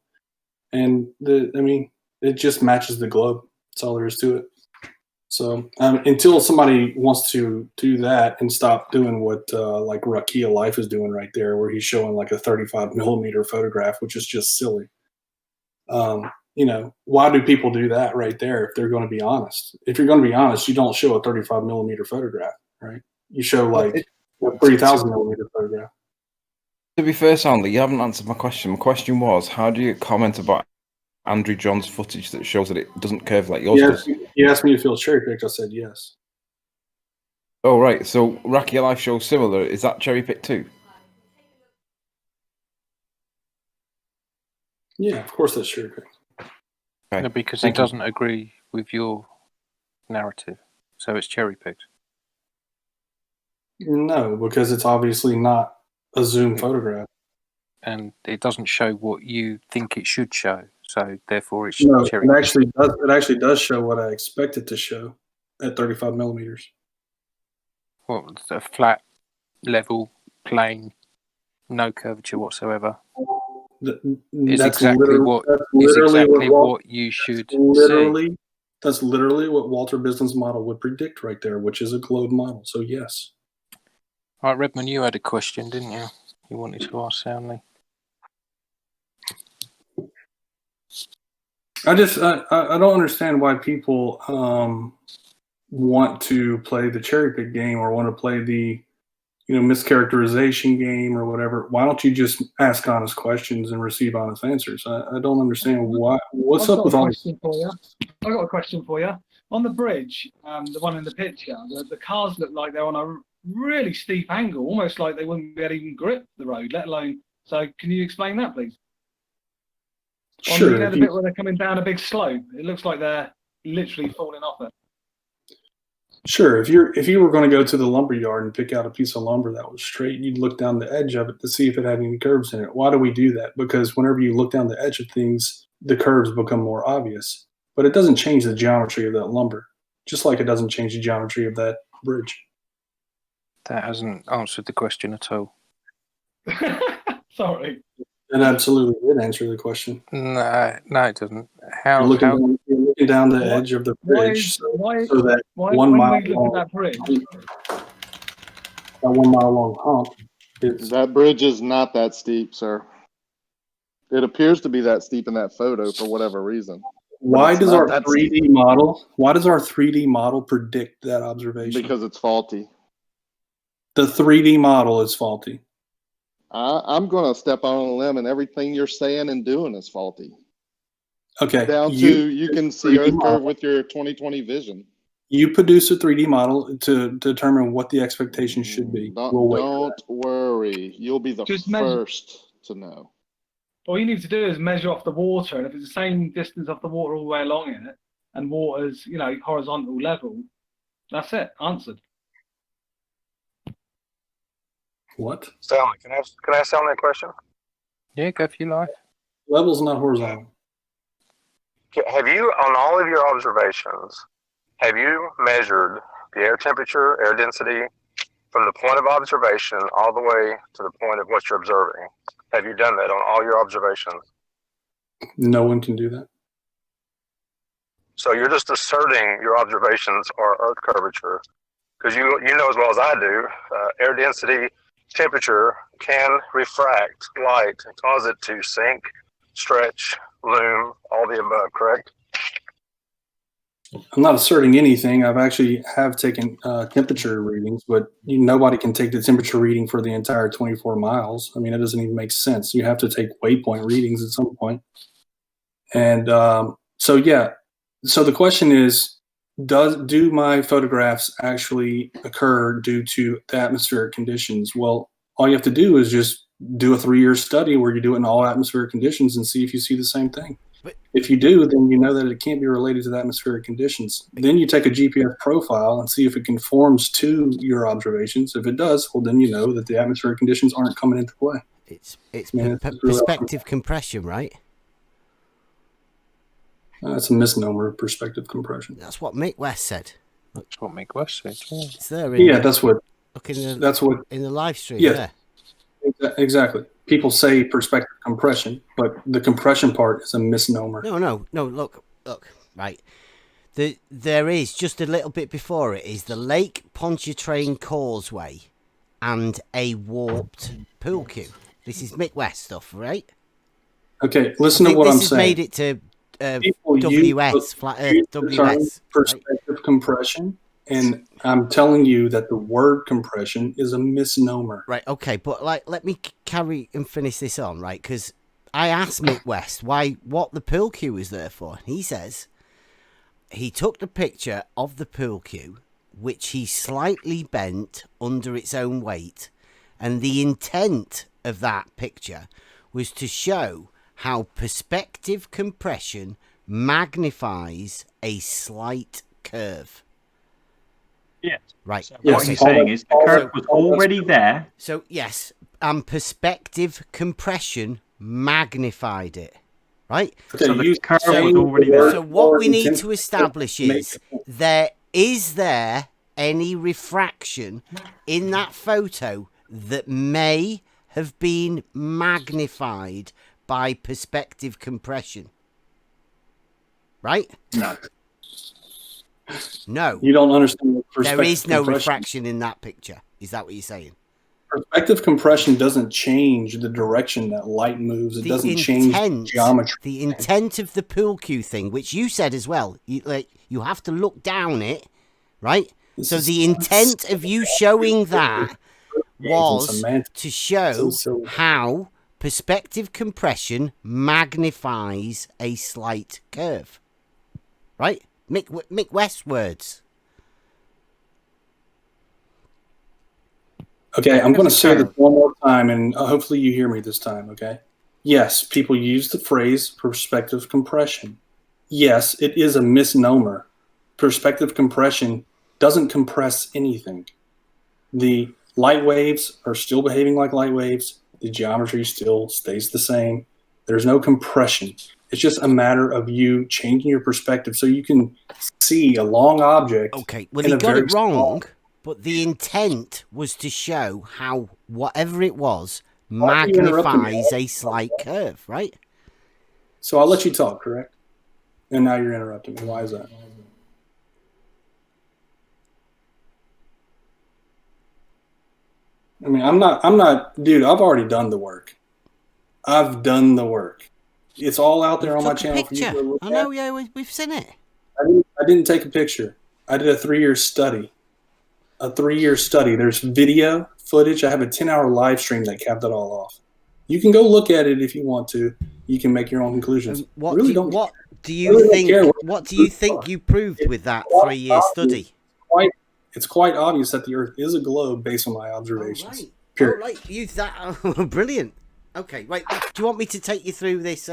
mean, it just matches the globe. That's all there is to it. So until somebody wants to do that and stop doing what like Rakia Life is doing right there, where he's showing like a 35 millimeter photograph, which is just silly. Why do people do that right there if they're going to be honest? If you're going to be honest, you don't show a 35 millimeter photograph, right? You show like a 3,000 millimeter photograph. To be fair, Soundly, you haven't answered my question. My question was, how do you comment about Andrew John's footage that shows that it doesn't curve like yours does? You asked me to feel cherry picked. I said yes. Oh, right. So Rakia Life shows similar. Is that cherry picked too? Yeah, of course that's cherry picked. Okay. No, because Thank it doesn't agree with your narrative, so it's cherry picked. No, because it's obviously not a zoom photograph. And it doesn't show what you think it should show, so therefore it's No, cherry it picked. actually does. It actually does show what I expect it to show at 35 millimeters. Well, it's a flat, level, plain, no curvature whatsoever. Is That's exactly literally what you should see. That's literally what Walter Business model would predict right there, which is a globe model. So yes. All right, Redmond, you had a question, didn't you? You wanted to ask Soundly. I don't understand why people want to play the cherry pick game or want to play the mischaracterization game or whatever. Why don't you just ask honest questions and receive honest answers? I don't understand why. What's up with all this? I've got a question for you. On the bridge, the one in the picture, the cars look like they're on a really steep angle, almost like they wouldn't be able to even grip the road, let alone. So, can you explain that, please? Sure. On the bit where they're coming down a big slope, it looks like they're literally falling off it. Sure. If you were going to go to the lumber yard and pick out a piece of lumber that was straight, you'd look down the edge of it to see if it had any curves in it. Why do we do that? Because whenever you look down the edge of things, the curves become more obvious. But it doesn't change the geometry of that lumber, just like it doesn't change the geometry of that bridge. That hasn't answered the question at all. Sorry. It absolutely did answer the question. No, it doesn't. You're looking down the edge of the bridge, so that when we look at that bridge, that 1 mile long hump. That bridge is not that steep, sir. It appears to be that steep in that photo for whatever reason. Why does our 3D model predict that observation? Because it's faulty. The 3D model is faulty. I'm going to step on a limb, and everything you're saying and doing is faulty. Okay. Down to you can see Earth curve with your 2020 vision. You produce a 3D model to determine what the expectations should be. Don't worry. You'll be the first to know. All you need to do is measure off the water, and if it's the same distance off the water all the way along it, and water's horizontal level, That's it. Answered. What? Stanley, can I ask Stanley a question? Yeah, go for your life. Level's not horizontal. Have you, on all of your observations, have you measured the air temperature, air density from the point of observation all the way to the point of what you're observing? Have you done that on all your observations? No one can do that. So you're just asserting your observations are Earth curvature, because you know as well as I do, air density, temperature can refract light and cause it to sink, stretch, loom, all the above, correct? I'm not asserting anything. I've actually have taken temperature readings, but nobody can take the temperature reading for the entire 24 miles. I mean, it doesn't even make sense. You have to take waypoint readings at some point. And so the question is, do my photographs actually occur due to the atmospheric conditions? Well, all you have to do is just do a 3-year study where you do it in all atmospheric conditions and see if you see the same thing. If you do, then you know that it can't be related to the atmospheric conditions. Then you take a GPS profile and see if it conforms to your observations. If it does, well, then you know that the atmospheric conditions aren't coming into play. It's really perspective compression, right? That's a misnomer of perspective compression. That's what Mick West said. That's what Mick West said. Yeah. It's there. In That's what. Look in the, that's what in the live stream. Yes. Yeah. Exactly. People say perspective compression, but the compression part is a misnomer. No. Look. Right. There is just a little bit before it is the Lake Pontchartrain Causeway and a warped pool cue. This is Mick West stuff, right? Okay, listen to what I'm saying. Made it to People WS, flat Earth, WS. Perspective compression, and I'm telling you that the word compression is a misnomer. Right, okay, but let me carry and finish this on, right? Because I asked Mick West what the pool cue is there for. He says he took the picture of the pool cue, which he slightly bent under its own weight, and the intent of that picture was to show how perspective compression magnifies a slight curve. Yeah. Right. So what he's saying is the curve was already there. So, yes, and perspective compression magnified it. Right? So the curve was already there. So what we need to establish is, is there any refraction in that photo that may have been magnified by perspective compression? Right? No. You don't understand what perspective There is no compression. refraction in that picture. Is that what you're saying? Perspective compression doesn't change the direction that light moves. It doesn't change geometry. The intent of the pool cue thing, which you said as well, you have to look down it, right? So the intent of you showing that was to show how perspective compression magnifies a slight curve. Right? Mick West's words. Okay, I'm going to say this one more time, and hopefully you hear me this time, okay? Yes, people use the phrase perspective compression. Yes, it is a misnomer. Perspective compression doesn't compress anything. The light waves are still behaving like light waves. The geometry still stays the same. There's no compression. It's just a matter of you changing your perspective so you can see a long object. Okay, well, he got it wrong, but the intent was to show how whatever it was magnifies a slight curve, right? So I'll let you talk, correct? And now you're interrupting me. Why is that? I mean, I'm not, dude, I've already done the work. I've done the work. It's all out there on my channel for you to look at. I know, yeah, we've seen it. I didn't take a picture. I did a 3-year study. There's video footage. I have a 10-hour live stream that capped it all off. You can go look at it if you want to. You can make your own conclusions. What do you think you proved with that 3-year study? It's quite obvious that the Earth is a globe based on my observations. Period. Right. Use that. Brilliant. Okay, right. Do you want me to take you through this?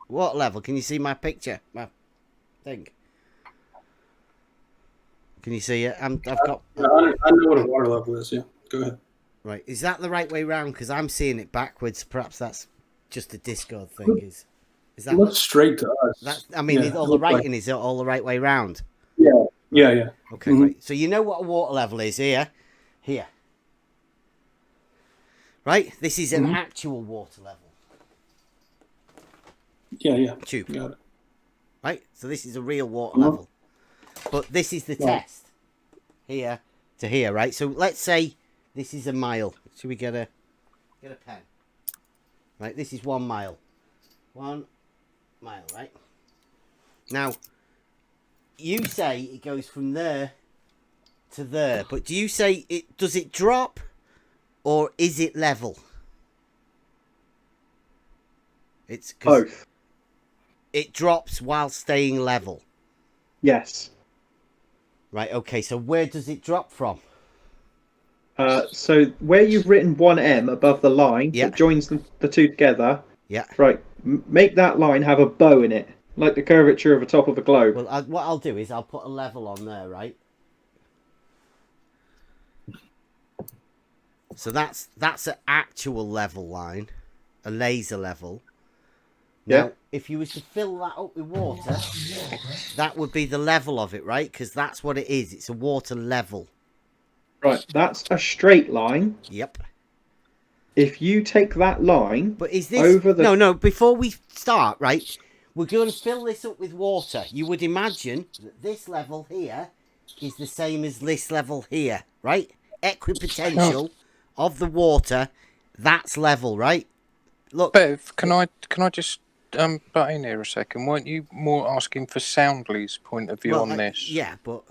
What level? Can you see my picture? My thing. Can you see it? I've got. I know what a water level is. Yeah, go ahead. Right, is that the right way round? Because I'm seeing it backwards. Perhaps that's just a Discord thing. Is It that? looks straight to us. That's. I mean, Yeah, all it the looks like- writing is all the right way round. Yeah, yeah. Okay, Mhm. right. So you know what a water level is here. Right. This is an actual water level. Yeah. Tube. Got it. Right. So this is a real water level. But this is the test. Here to here, right? So let's say this is a mile. Should we get a pen? Right, this is 1 mile. 1 mile, right? Now, you say it goes from there to there, but do you say does it drop or is it level? It's Both. It drops while staying level. Yes. Right, okay, so where does it drop from? So where you've written 1M above the line Yeah. that joins the two together, Yeah. right, make that line have a bow in it, like the curvature of the top of a globe. Well, what I'll do is I'll put a level on there, right? So that's an actual level line, a laser level. Now, Yeah. if you was to fill that up with water, that would be the level of it, right? Because that's what it is. It's a water level. Right, that's a straight line. Yep. If you take that line But is this... over the... No, before we start, right, we're going to fill this up with water. You would imagine that this level here is the same as this level here, right? Equipotential of the water, that's level, right? Look... Bev, can I just butt in here a second? Weren't you more asking for Soundly's point of view on this? Yeah, but...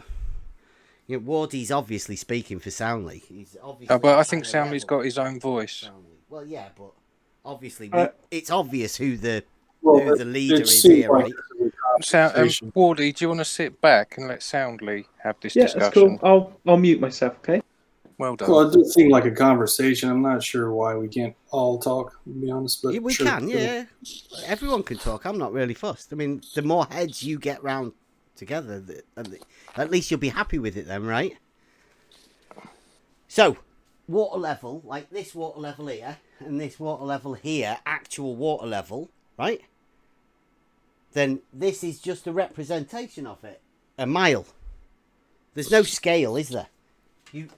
You know, Wardy's obviously speaking for Soundly. He's obviously but I think Soundly's got his own voice. Soundly. Well, yeah, but obviously it's obvious who the leader it is seems here, like right? Wardy, do you want to sit back and let Soundly have this Yeah, discussion? that's cool. I'll mute myself, okay? Well done. Well, it does seem like a conversation. I'm not sure why we can't all talk, to be honest. But We sure. can, yeah. Everyone can talk. I'm not really fussed. I mean, the more heads you get round together, at least you'll be happy with it then, right? So, water level, like this water level here, and this water level here, actual water level, right? Then this is just a representation of it. A mile. There's no scale, is there? You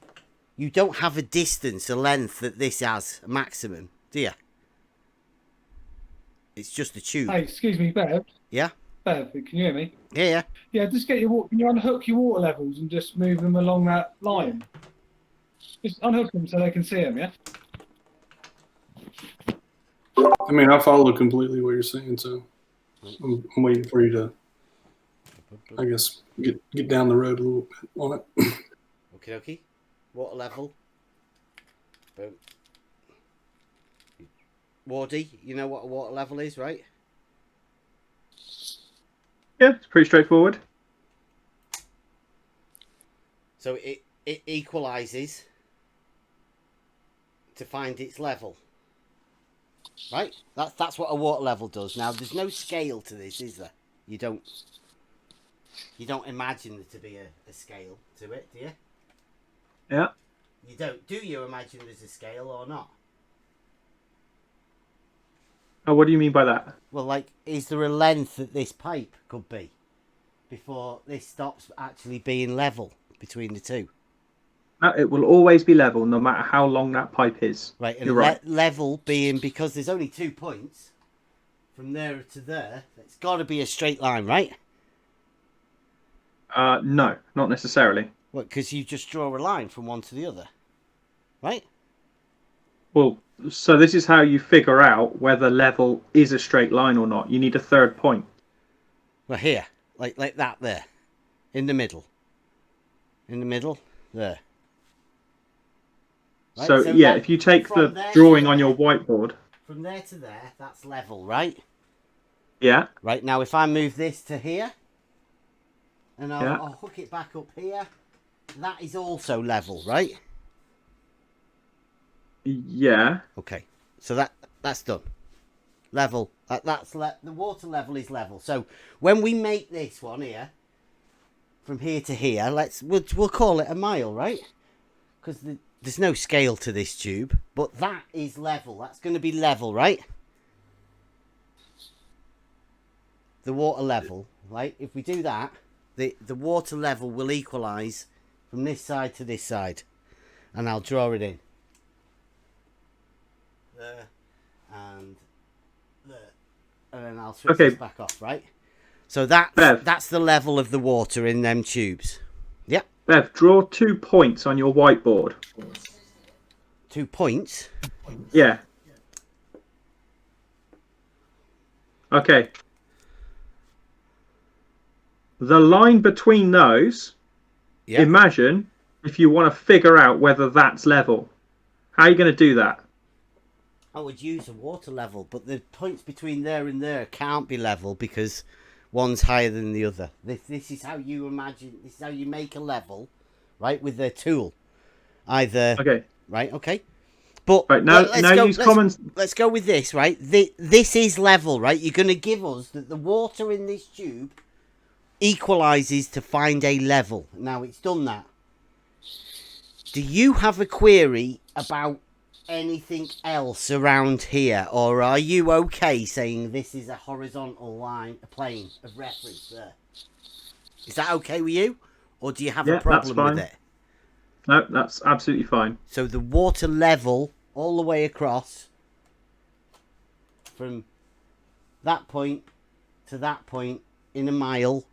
don't have a distance, a length that this has, a maximum, do you? It's just a tube. Hey, excuse me, Bev. Yeah? Bev, can you hear me? Yeah. Yeah, just get your can you unhook your water levels and just move them along that line? Just unhook them so they can see them, yeah? I mean, I follow completely what you're saying, so I'm waiting for you to, I guess, get down the road a little bit on it. Okay. Water level. Boom. Wardy, you know what a water level is, right? Yeah, it's pretty straightforward. So it equalizes to find its level. Right? That's what a water level does. Now there's no scale to this, is there? You don't imagine there to be a scale to it, do you? Yeah. You don't. Do you imagine there's a scale or not? Oh, what do you mean by that? Well, like, is there a length that this pipe could be before this stops actually being level between the two? No, it will always be level, no matter how long that pipe is. Right, and You're right. level being because there's only 2 points from there to there. It's got to be a straight line, right? No, not necessarily. What? Because you just draw a line from one to the other, right? Well, so this is how you figure out whether level is a straight line or not. You need a third point. Well, here, like that there, in the middle, there. Right, So yeah, if you take the there drawing to on there- your whiteboard, from there to there, that's level, right? yeah, Right, now if I move this to here, and Yeah. I'll hook it back up here, that is also level, right? yeah, Okay, so that's done. Level, the water level is level. So when we make this one here, from here to here, we'll call it a mile, right? Because there's no scale to this tube, but that is level. That's going to be level, right? The water level, right? If we do that, the water level will equalise from this side to this side. And I'll draw it in. There. And there. And then I'll switch this back off, right? So that's the level of the water in them tubes. Yep. Bev, draw 2 points on your whiteboard. 2 points? Yeah. Okay. The line between those, imagine if you want to figure out whether that's level. How are you going to do that? I would use a water level, but the points between there and there can't be level because one's higher than the other. This is how you imagine, this is how you make a level, right, with their tool. Either... Okay. Right, okay. But right, let's go with this, right? This is level, right? You're going to give us that the water in this tube equalizes to find a level. Now, it's done that. Do you have a query about anything else around here? Or are you okay saying this is a horizontal line, a plane of reference there? Is that okay with you? Or do you have a problem with it? No, that's absolutely fine. So the water level all the way across from that point to that point in a mile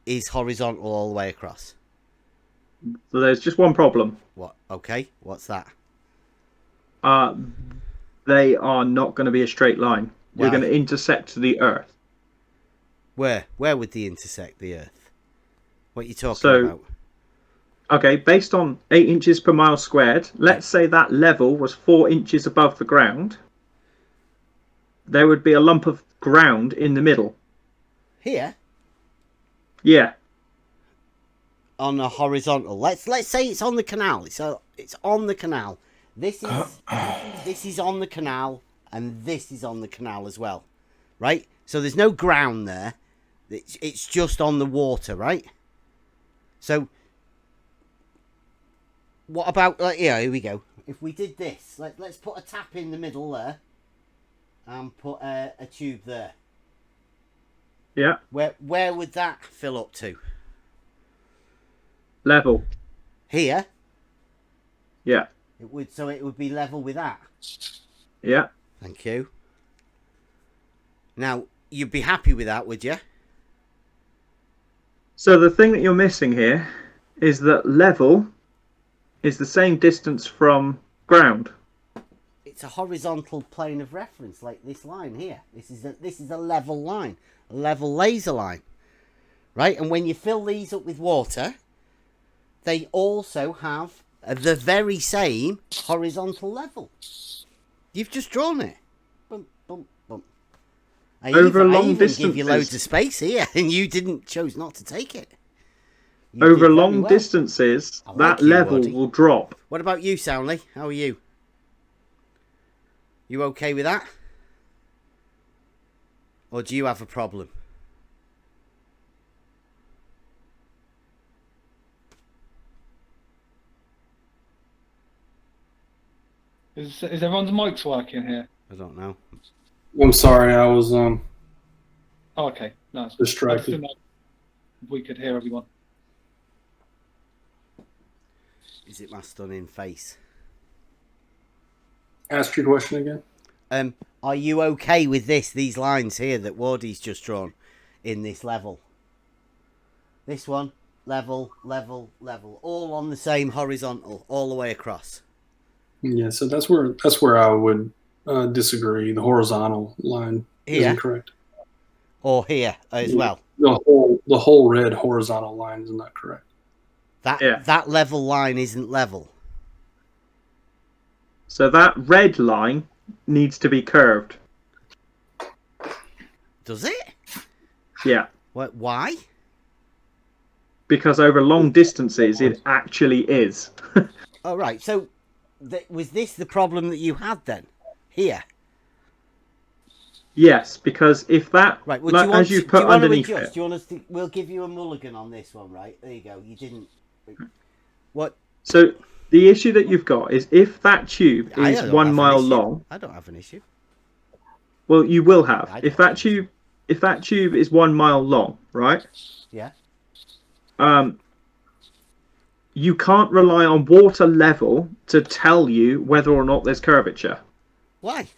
is horizontal all the way across. So there's just one problem. What? Okay, what's that? They are not going to be a straight line. Why? You're going to intersect the Earth. Where would they intersect the Earth? What are you talking about? Okay, based on 8 inches per mile squared, let's say that level was 4 inches above the ground. There would be a lump of ground in the middle. Here? Yeah. On a horizontal. Let's say it's on the canal. It's on the canal. This is on the canal, and this is on the canal as well, right? So there's no ground there. It's just on the water, right? So what about, here we go. If we did this, let's put a tap in the middle there and put a tube there. Yeah. Where would that fill up to? Level. Here? Yeah. It would be level with that. Yeah. Thank you. Now, you'd be happy with that, would you? So the thing that you're missing here is that level is the same distance from ground. It's a horizontal plane of reference, like this line here. This is a level line, a level laser line, right? And when you fill these up with water, they also have the very same horizontal level. You've just drawn it. Bump, bump, bump. I even give you loads of space here, and you chose not to take it. Over long distances, that level will drop. What about you, Soundly? How are you? You okay with that? Or do you have a problem? Is everyone's mics working here? I don't know. I'm sorry, I was Oh, okay. No, it's distracted. I didn't know if we could hear everyone. Is it my stunning face? Ask your question again. Are you okay with these lines here that Wardy's just drawn in this level? This one, level, level, level, all on the same horizontal, all the way across. Yeah, so that's where I would disagree. The horizontal line isn't correct. Or here as well. The whole red horizontal line is not correct. That level line isn't level. So that red line needs to be curved. Does it? Yeah. Why? Because over long distances, it actually is. Oh, right. So was this the problem that you had then? Here? Yes, because if that, Right. Well, do you want as you've do put you want to underneath adjust? it, Do you want us to? We'll give you a mulligan on this one, right? There you go. You didn't. What? so the issue that you've got is if that tube I is don't 1 have an mile issue. long, I don't have an issue. well, you will have. I If don't that tube is 1 mile long, right? Yeah. You can't rely on water level to tell you whether or not there's curvature. Why?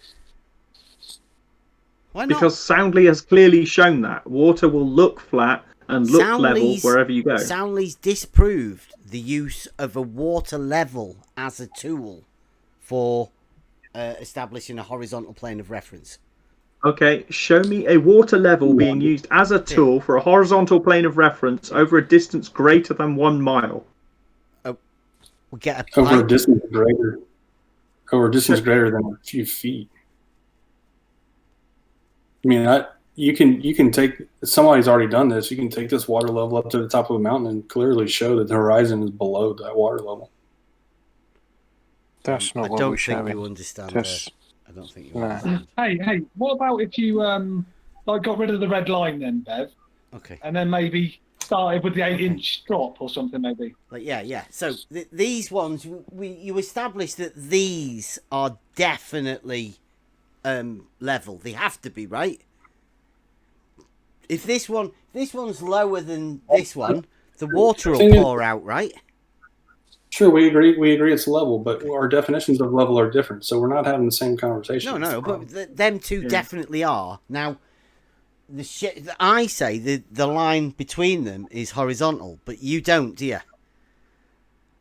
Why not? Because Soundly has clearly shown that water will look flat and look level wherever you go. Soundly's disproved the use of a water level as a tool for establishing a horizontal plane of reference. Okay, show me a water level being used as a tool for a horizontal plane of reference over a distance greater than 1 mile. We get a over a distance greater than a few feet. I mean, you can take, somebody's already done this. You can take this water level up to the top of a mountain and clearly show that the horizon is below that water level. That's not I what don't we're think showing. you understand. I don't think you No. understand. Hey, what about if you like got rid of the red line then, Bev, Okay. and then maybe started with the 8-inch drop or something maybe? Like yeah. So these ones, you established that these are definitely level. They have to be, right? If this one's lower than this one, the water will pour out, right? Sure, we agree it's level, but our definitions of level are different, so we're not having the same conversation. No, but them two definitely are. Now, I say the line between them is horizontal, but you don't, do you?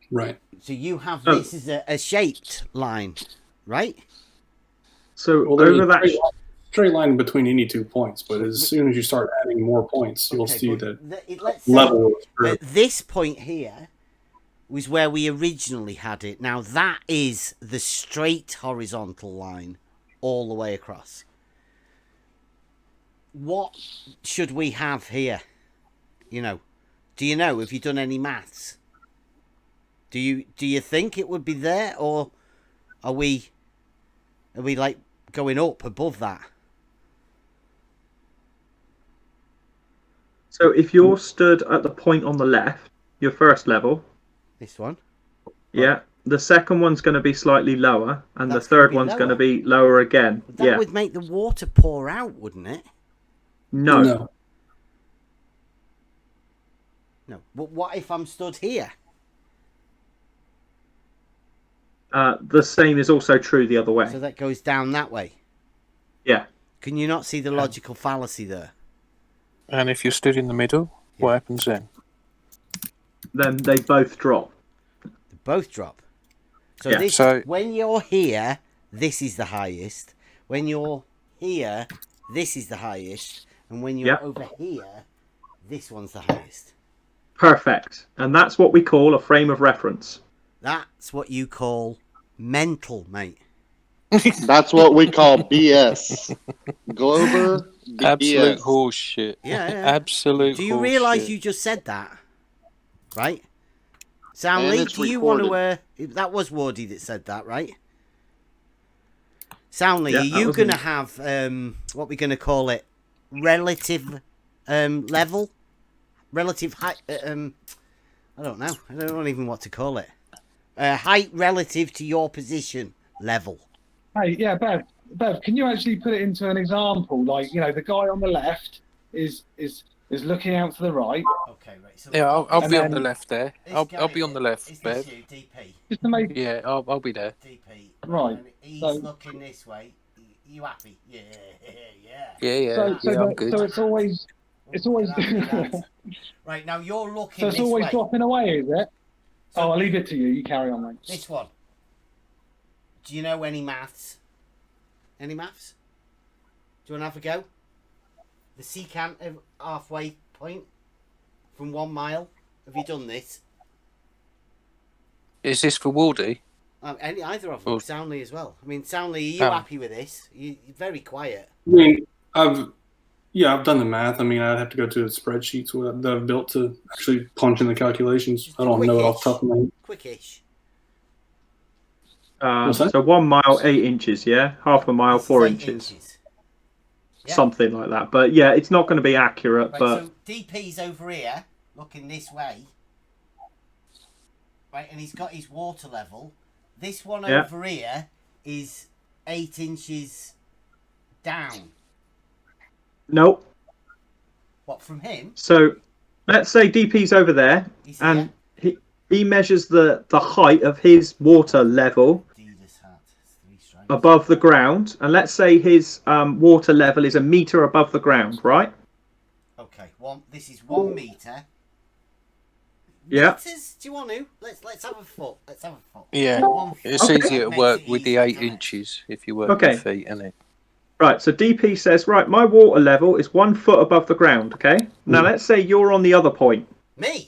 Right. So you have this as a shaped line, right? So over that straight line between any 2 points, but as soon as you start adding more points, you'll see that let's say level. At this point here was where we originally had it. Now that is the straight horizontal line all the way across. What should we have here? You know, do you know? Have you done any maths? Do you think it would be there, or are we like going up above that? So if you're stood at the point on the left, your first level. This one? Yeah. The second one's going to be slightly lower, and That's the third gonna be one's going to lower. be lower again. But that would make the water pour out, wouldn't it? No. But what if I'm stood here? The same is also true the other way. So that goes down that way. Yeah. Can you not see the logical fallacy there? And if you're stood in the middle, what happens then? Then they both drop. They both drop. So, Yeah. When you're here, this is the highest. When you're here, this is the highest. And when you're over here, this one's the highest. Perfect. And that's what we call a frame of reference. That's what you call mental, mate. That's what we call BS. Glover, BS. Absolute horseshit. Yeah. Absolute. Do you realise you just said that? Right? Soundly, do you want to... that was Wardy that said that, right? Soundly, are you going to have, what we're going to call it, relative level? Relative height... I don't know. I don't know even what to call it. Height relative to your position level. Hey, yeah, Bev, can you actually put it into an example? Like, you know, the guy on the left is looking out to the right. Okay, right. So yeah, I'll be on the left there. I'll be on the left, Bev. You, DP? Just to make... Yeah, I'll be there. DP. Right. And he's looking this way. You happy? Yeah. I'm good. So it's always... Right, now you're looking So it's this always way. dropping away, is it? I'll leave it to you. You carry on, mate. This one. Do you know any maths? Any maths? Do you want to have a go? The secant halfway point from 1 mile. Have you done this? Is this for Wardy? Either of them. Soundly as well. I mean, Soundly, are you happy with this? You're very quiet. I mean, I've done the math. I mean, I'd have to go to the spreadsheets that I've built to actually punch in the calculations. I don't know it off the top of my head. Quickish. So 1 mile, 8 inches, yeah? Half a mile, 4 inches. Yeah. something like that. But yeah, it's not going to be accurate. Right, but so DP's over here, looking this way. Right, and he's got his water level. This one Yeah. over here is 8 inches down. nope. What, from him? So let's say DP's over there, He's and he measures the height of his water level Adidas hat. 3 stripes. above the ground, and let's say his water level is a meter above the ground, right? Okay, this is 1 meter. Yeah. Meters? Do you want to? Let's have a foot. Let's have a foot. Yeah, 1 foot. it's Okay. easier to Makes work it with the easier, 8 doesn't it? inches if you work Okay. with feet, isn't it? Right, so DP says, right, my water level is 1 foot above the ground, okay? Now let's say you're on the other point. Me?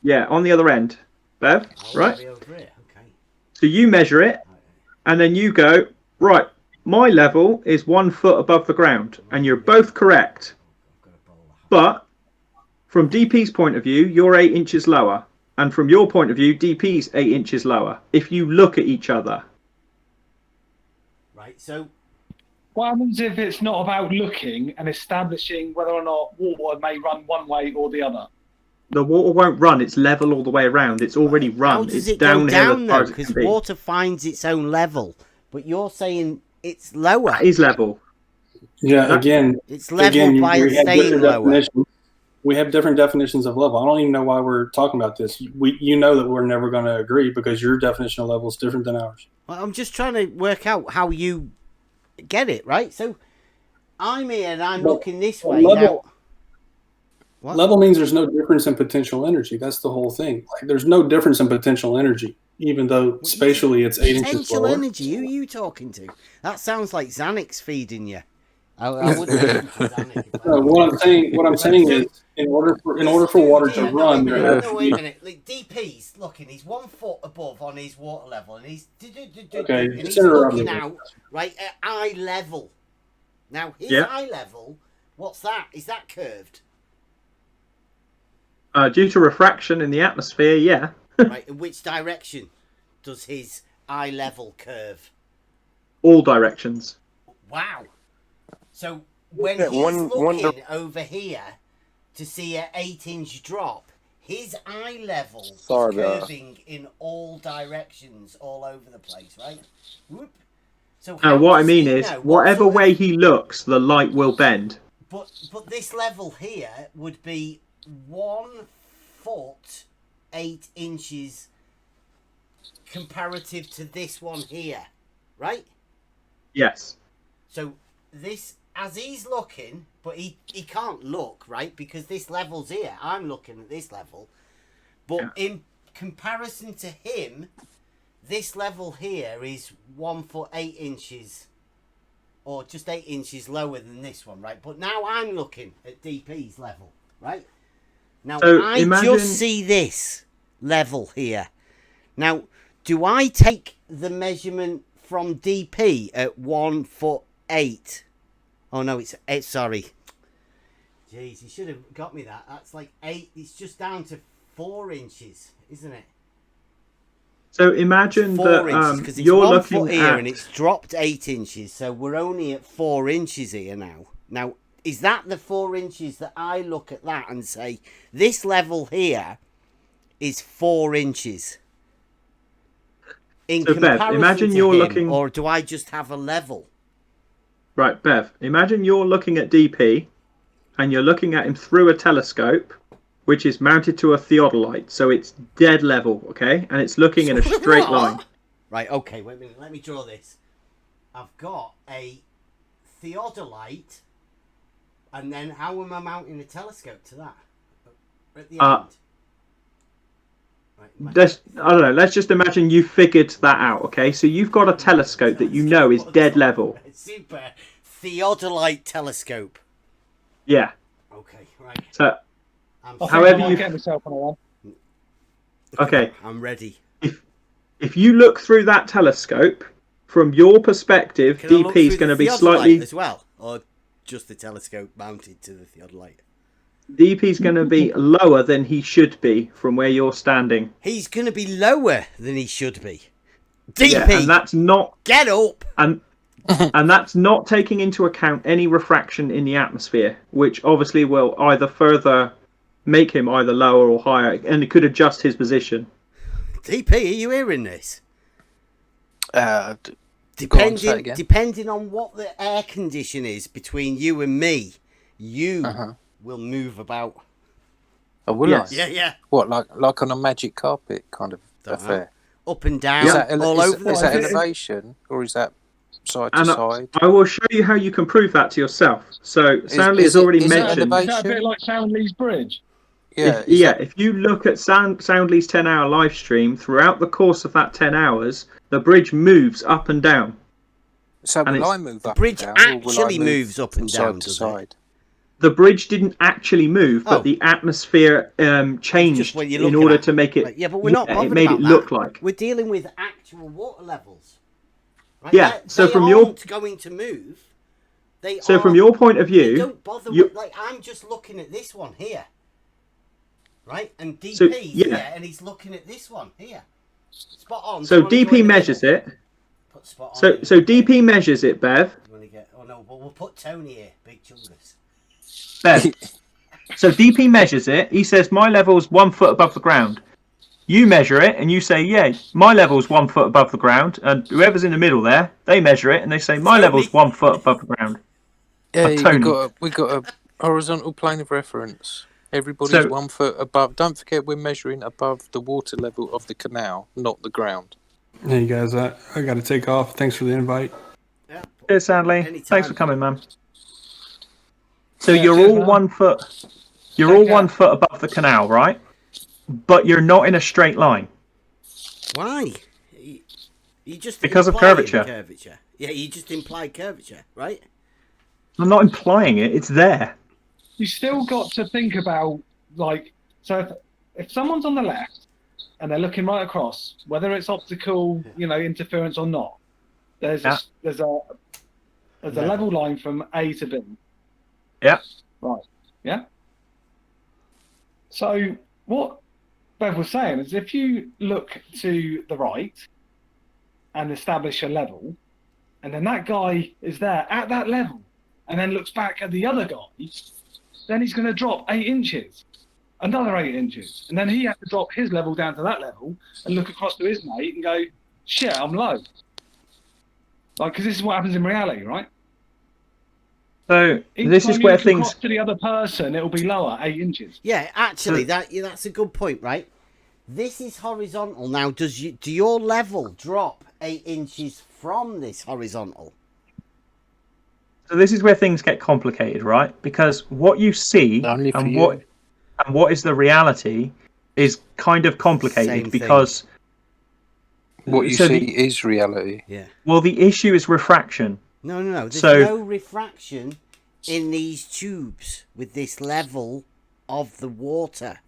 Yeah, on the other end. Bev, I'll right? be over here. Okay. So you measure it, and then you go, right, my level is 1 foot above the ground, and you're both correct. But from DP's point of view, you're 8 inches lower, and from your point of view, DP's 8 inches lower. If you look at each other, Right, so What happens if it's not about looking and establishing whether or not water may run one way or the other? the water won't run. It's level all the way around. It's already run. how does It's it go downhill down as far though? as it Because can be. water finds its own level, but you're saying it's lower. That is level. Yeah, That- again, It's level by we have staying different lower. definitions. We have different definitions of level. I don't even know why we're talking about this. You know that we're never going to agree because your definition of level is different than ours. Well, I'm just trying to work out how you get it, right? So I'm here and I'm But looking this way level- now. What? Level means there's no difference in potential energy. That's the whole thing. Like, there's no difference in potential energy, even though spatially it's 8 inches Potential lower. energy. Who are you talking to? That sounds like Xanax feeding you. I wouldn't listen to Xanax. if I No, were what I'm saying is, in order for water to run, there has No, to wait a be. minute. Like, DP's looking. He's 1 foot above on his water level, and he's Okay, and just he's interrupt looking me. out right at eye level. Now his Yeah. eye level. What's that? Is that curved? Due to refraction in the atmosphere, yeah. Right. In which direction does his eye level curve? All directions. Wow. So when Yeah, he's one looking over here to see an 8-inch drop, his eye level is Sorry about that. curving in all directions, all over the place, right? Whoop. So Now, how what I does mean he is, know what whatever sort of- way he looks, the light will bend. But this level here would be 1 foot 8 inches comparative to this one here, right? Yes. So this, as he's looking, but he can't look, right? Because this level's here. I'm looking at this level. But Yeah. in comparison to him, this level here is 1 foot 8 inches, or just 8 inches lower than this one, right? But now I'm looking at DP's level, right? Now So I imagine- just see this level here. Now, do I take the measurement from DP at 1 foot 8? Oh no, it's sorry. Jeez, you should have got me that. That's like 8. It's just down to 4 inches, isn't it? So imagine 4 that inches, because it's you're 1 looking foot here at. and it's dropped 8 inches, so we're only at 4 inches here now. Now, is that the 4 inches that I look at that and say, this level here is 4 inches? In So, Bev, comparison imagine to you're him, looking- or do I just have a level? Right, Bev, imagine you're looking at DP and you're looking at him through a telescope, which is mounted to a theodolite, so it's dead level, okay? And it's looking in a straight What? line. Right, okay, wait a minute, let me draw this. I've got a theodolite, and then how am I mounting a telescope to that? At the end. Right, I don't know, let's just imagine you figured that out, okay? So you've got a telescope that you know is dead level. Super theodolite telescope. Yeah. Okay, right. So, I'm I think However I might you- get myself on a one. okay. I'm ready. If you look through that telescope, from your perspective, Can I look DP is through going to the be theodolite slightly... as well, or just the telescope mounted to the theodolite? DP is going to be lower than he should be from where you're standing. He's going to be lower than he should be. DP, Yeah, and that's not... get up. And And that's not taking into account any refraction in the atmosphere, which obviously will either further make him either lower or higher, and it could adjust his position. DP, are you hearing this? Go on, say it Depending again. depending on what the air condition is between you and me, you will move about. Oh, will Yes. I? Yeah, yeah. What, like on a magic carpet kind of Don't know. affair? Up and down, Is that, all over the is that place. elevation or is that side to And side? I will show you how you can prove that to yourself. So Soundly has already is it mentioned. Is that a bit elevation? like Soundley's Bridge? Yeah. If you look at Soundly's 10-hour live stream, throughout the course of that 10 hours, the bridge moves up and down. So and will I move up bridge and down? Or will I actually move moves up from and side down, to does it? side? The bridge didn't actually move, but Oh. the atmosphere changed what you're in looking order at. to make it. Right, yeah, but we're not bothered it made about it that. look like. We're dealing with actual water levels. Right? Yeah, so they from aren't going to move. So from your point of They view, don't bother with, like, I'm just looking at this one here. Right? And DP's So, here, and he's looking at this one here. Spot on. so DP measures it. Put spot on So in. so DP measures it, Bev. You want to get? Oh no, but we'll put Tony here, big chungus. Bev. So DP measures it. He says my level's 1 foot above the ground. You measure it and you say, yeah, my level's 1 foot above the ground. And whoever's in the middle there, they measure it and they say my level's 1 foot above the ground. Yeah, Tony. we got a horizontal plane of reference. Everybody's So- 1 foot above. Don't forget, we're measuring above the water level of the canal, not the ground. Hey guys, I got to take off. Thanks for the invite. Yeah. Cheers, Sandley. Anytime. Thanks for coming, man. So Yeah, you're cheers, all man. 1 foot. You're Take all care. 1 foot above the canal, right? But you're not in a straight line. Why? You just Because of implying curvature. Yeah, you just implied curvature, right? I'm not implying it. It's there. You still got to think about, like, so if someone's on the left and they're looking right across, whether it's optical, interference or not, there's Yeah. a level line from A to B. Yeah. Right. Yeah. So what Bev was saying is, if you look to the right and establish a level, and then that guy is there at that level, and then looks back at the other guy, then he's going to drop 8 inches, another 8 inches, and then he has to drop his level down to that level and look across to his mate and go, "Shit, I'm low." Like, because this is what happens in reality, right? So Each this time is you where look things. across to the other person, it will be lower, 8 inches. Yeah, actually, that's a good point, right? This is horizontal. Now, do your level drop 8 inches from this horizontal? So this is where things get complicated, right? Because what you see Only for and you. what is the reality is kind of complicated Same thing. because What you So see the- is reality. Yeah. well, the issue is refraction. No. There's So- no refraction in these tubes with this level of the water.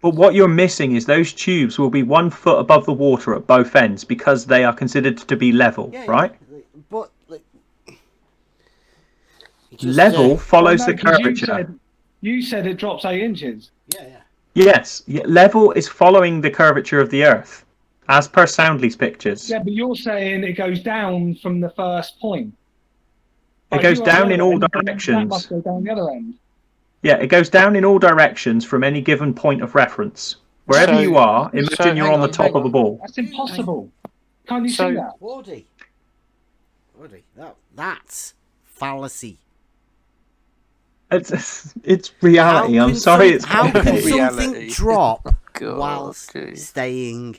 But what you're missing is those tubes will be 1 foot above the water at both ends because they are considered to be level, Yeah, right? yeah, but just, Level follows Well, no, the 'cause curvature. You said it drops 8 inches. yeah. Yes, level is following the curvature of the Earth, as per Soundly's pictures. Yeah, but you're saying it goes down from the first point. It Like, goes you're at down the in other all end, then That directions. must go down the other end. Yeah, it goes down in all directions from any given point of reference. Wherever So- you are, imagine so you're hang on the on, top hang of the on. ball. That's impossible. Can't you So- see that? Wardy. That's fallacy. It's reality. I'm sorry, it's How can complicated. something Reality. drop God, whilst okay. staying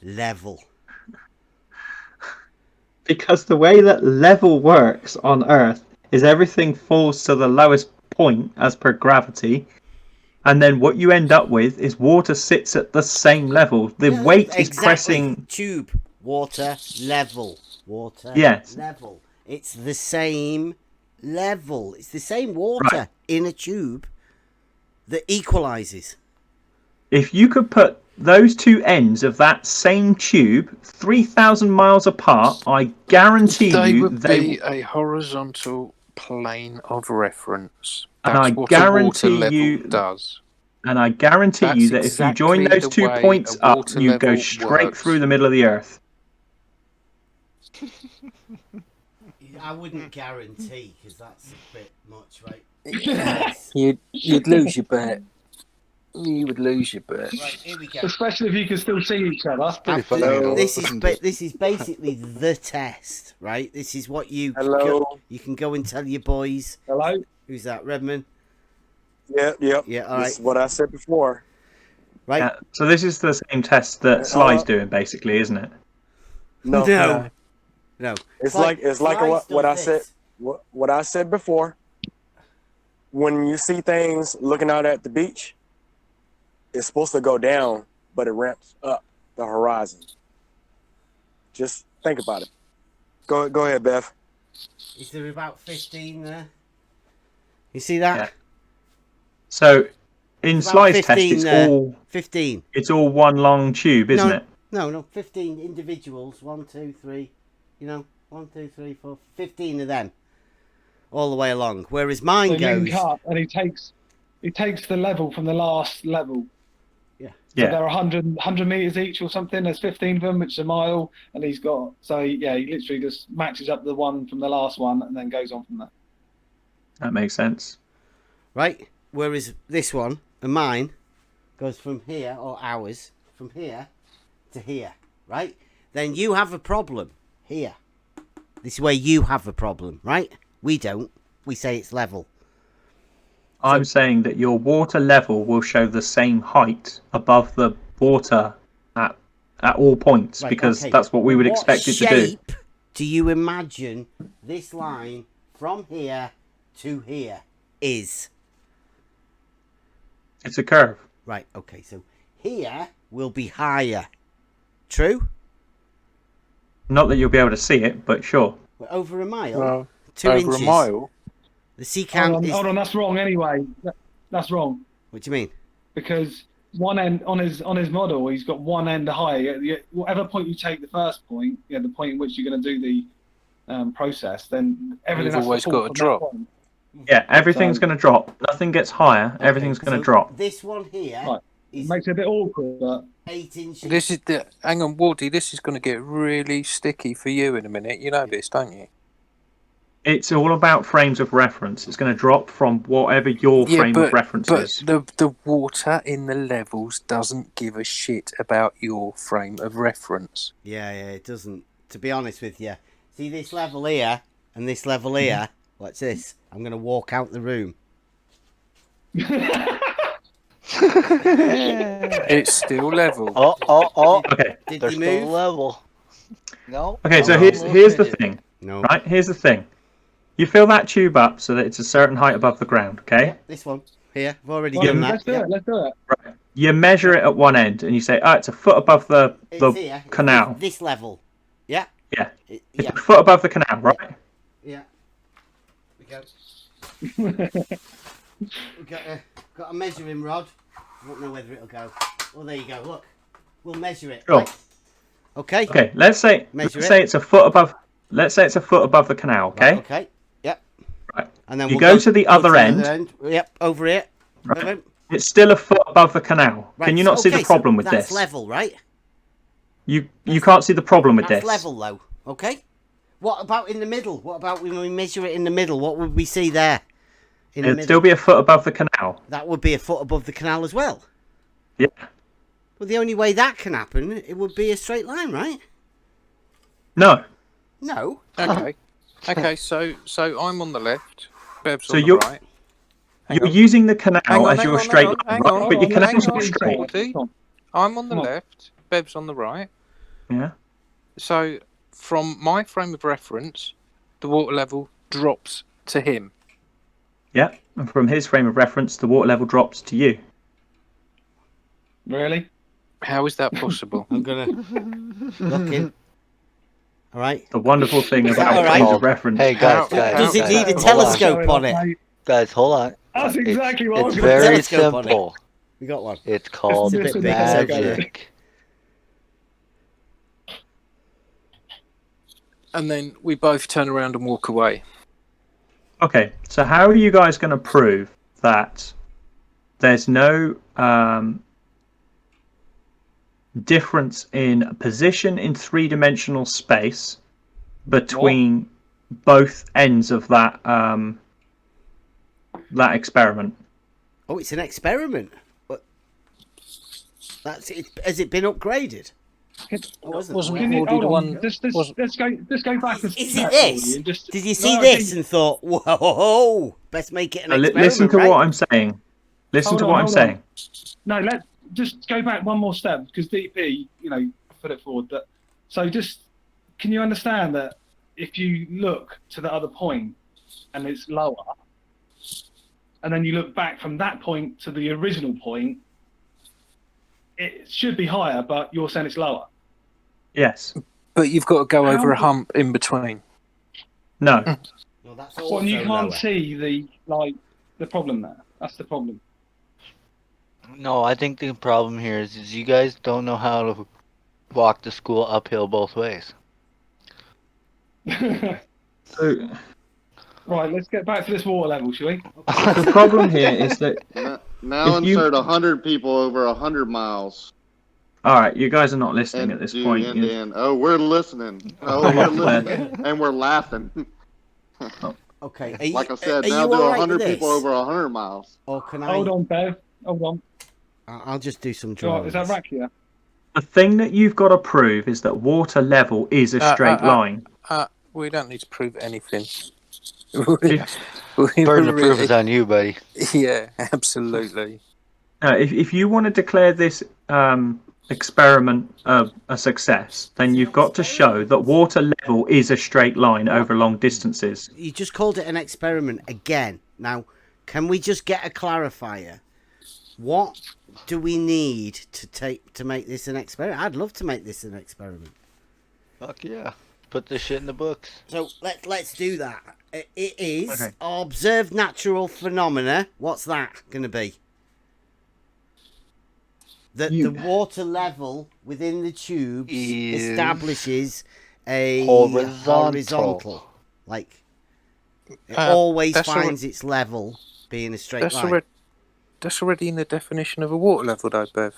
level? Because the way that level works on Earth is everything falls to the lowest point as per gravity, and then what you end up with is water sits at the same level. The Yeah, weight is exactly. pressing. Tube, water, level, water, Yes. level. It's the same level. It's the same water Right. in a tube that equalizes. If you could put those two ends of that same tube 3,000 miles apart, I guarantee They you would be a horizontal plane of reference. And That's I what a water guarantee level you- does. and I guarantee That's you that if you join exactly those the two way points a up, water you go level straight works. through the middle of the Earth. I wouldn't guarantee because that's a bit much, right? You'd lose your bet. You would lose your bet. Right, here we go. Especially if you can still see each other. Pretty funny. This is basically the test, right? This is what you you can go and tell your boys. Hello. Who's that, Redman? Yep. Yeah, all This right. is what I said before. Right. So this is the same test that Sly's doing, basically, isn't it? No. No. It's like what I said. What I said before. When you see things looking out at the beach, it's supposed to go down, but it ramps up the horizon. Just think about it. Go ahead, Beth. Is there about 15 there? You see that? Yeah. So in Sly's test, it's all 15. It's all one long tube, isn't it? No, 15 individuals. 1, 2, 3. 1, 2, 3, 4. 15 of them, all the way along. Whereas mine goes. Link up and he takes the level from the last level. Yeah. So they're 100 meters each or something. There's 15 of them, which is a mile, and he literally just matches up the one from the last one and then goes on from that. That makes sense. Right? Whereas this one and mine goes from here, or ours, from here to here, right? Then you have a problem here. This is where you have a problem, right? We don't. We say it's level. I'm saying that your water level will show the same height above the water at all points, Right, because okay. that's what we would expect it to do. What shape do you imagine this line from here to here is? It's a curve. Right, okay, so here will be higher. True? Not that you'll be able to see it, but sure. We're over a mile. Well, 2 over inches. a mile. The sea count is... Hold on, that's wrong anyway. That's wrong. What do you mean? Because one end on his model, he's got one end high. Whatever point you take the first point, the point in which you're going to do the process, then everything You've always got to drop. Yeah, everything's going to drop. Nothing gets higher. Okay, Everything's going to so drop. This one here Right. is It makes it a bit awkward, but 8 inches. This is hang on, Wardy. This is going to get really sticky for you in a minute. You know this, don't you? It's all about frames of reference. It's going to drop from whatever your frame of reference is. But the water in the levels doesn't give a shit about your frame of reference. Yeah, it doesn't. To be honest with you. See this level here and this level here? What's this? I'm going to walk out the room. It's still level. Oh. Okay. Did They're he still move? level. No. Okay, so No, here's the thing. No. Right, here's the thing. You fill that tube up so that it's a certain height above the ground, okay? This one. Here. I've already Well, done that. let's do it. Let's do it. Right. You measure it at one end and you say, it's a foot above the It's here. canal. It's this level. Yeah? Yeah. It's It's a foot above the canal, right? Yeah. We go. We've got a measuring rod. I don't know whether it'll go. Well, there you go. Look. We'll measure it. Sure. Right? Okay. Okay, let's say it's a foot above. Let's say it's a foot above the canal, okay? Right, okay. Yep. Right. And then You we'll go to the other end. Yep, over here. Right. It's still a foot above the canal. Right, Can you not see the problem with that's this? level, right? You can't see the problem with That's this. level, though. Okay. What about in the middle? What about when we measure it in the middle? What would we see there? In the It'd middle? still be a foot above the canal. That would be a foot above the canal as well. Yeah. Well, the only way that can happen, it would be a straight line, right? No. No. Okay. So I'm on the left. Bev's So on the you're right. You're using the canal as your straight line, hang right? on, But your canal's hang not on, straight. Wardy, I'm on the left. Bev's on the right. Yeah. So from my frame of reference, the water level drops to him. Yeah. And from his frame of reference, the water level drops to you. Really? How is that possible? I'm gonna look in. All right. The wonderful thing that about all right? frames of reference. Hey guys, Does it need a hold telescope on it? Guys, hold on. That's exactly what I was It's gonna very telescope on it. simple. We got one. It's called It's a bit big, isn't it? magic. And then we both turn around and walk away. Okay, so how are you guys going to prove that there's no difference in position in three-dimensional space between both ends of that that experiment. Oh, it's an experiment. But that's it. Has it been upgraded? Wasn't Hold the on. one? Let's go back. Is it this? Did you see this and thought, whoa, best make it an experiment? Listen to right? what I'm saying. Listen to what I'm saying. No, let's just go back one more step because DP, put it forward. So can you understand that if you look to the other point and it's lower, and then you look back from that point to the original point, it should be higher, but you're saying it's lower. Yes. But you've got to go over a hump in between. No. Well, that's Well, you can't lower. see the problem there. That's the problem. No, I think the problem here is you guys don't know how to walk to school uphill both ways. Right, let's get back to this water level, shall we? The problem here is that now if you- insert 100 people over 100 miles. all right, you guys are not listening at this point. Oh, we're listening. Oh, we're listening, and we're laughing. Okay. Like I said, are now you do all right 100 with people this? over 100 miles. Or can I? Hold on, Bev. Hold on. I'll just do some Right, drawings. is that Rakia? The thing that you've got to prove is that water level is a straight line. We don't need to prove anything. Burden of proof is on you, buddy. Yeah, absolutely. If you want to declare this experiment a success, then you've got to show that water level is a straight line over long distances. You just called it an experiment again. Now, can we just get a clarifier? What do we need to make this an experiment? I'd love to make this an experiment. Fuck yeah. Put this shit in the books. So let's do that. It is observed natural phenomena. What's that going to be? The water level within the tubes establishes a horizontal. Like, it always finds its level being a straight line. That's already in the definition of a water level, though, Bev.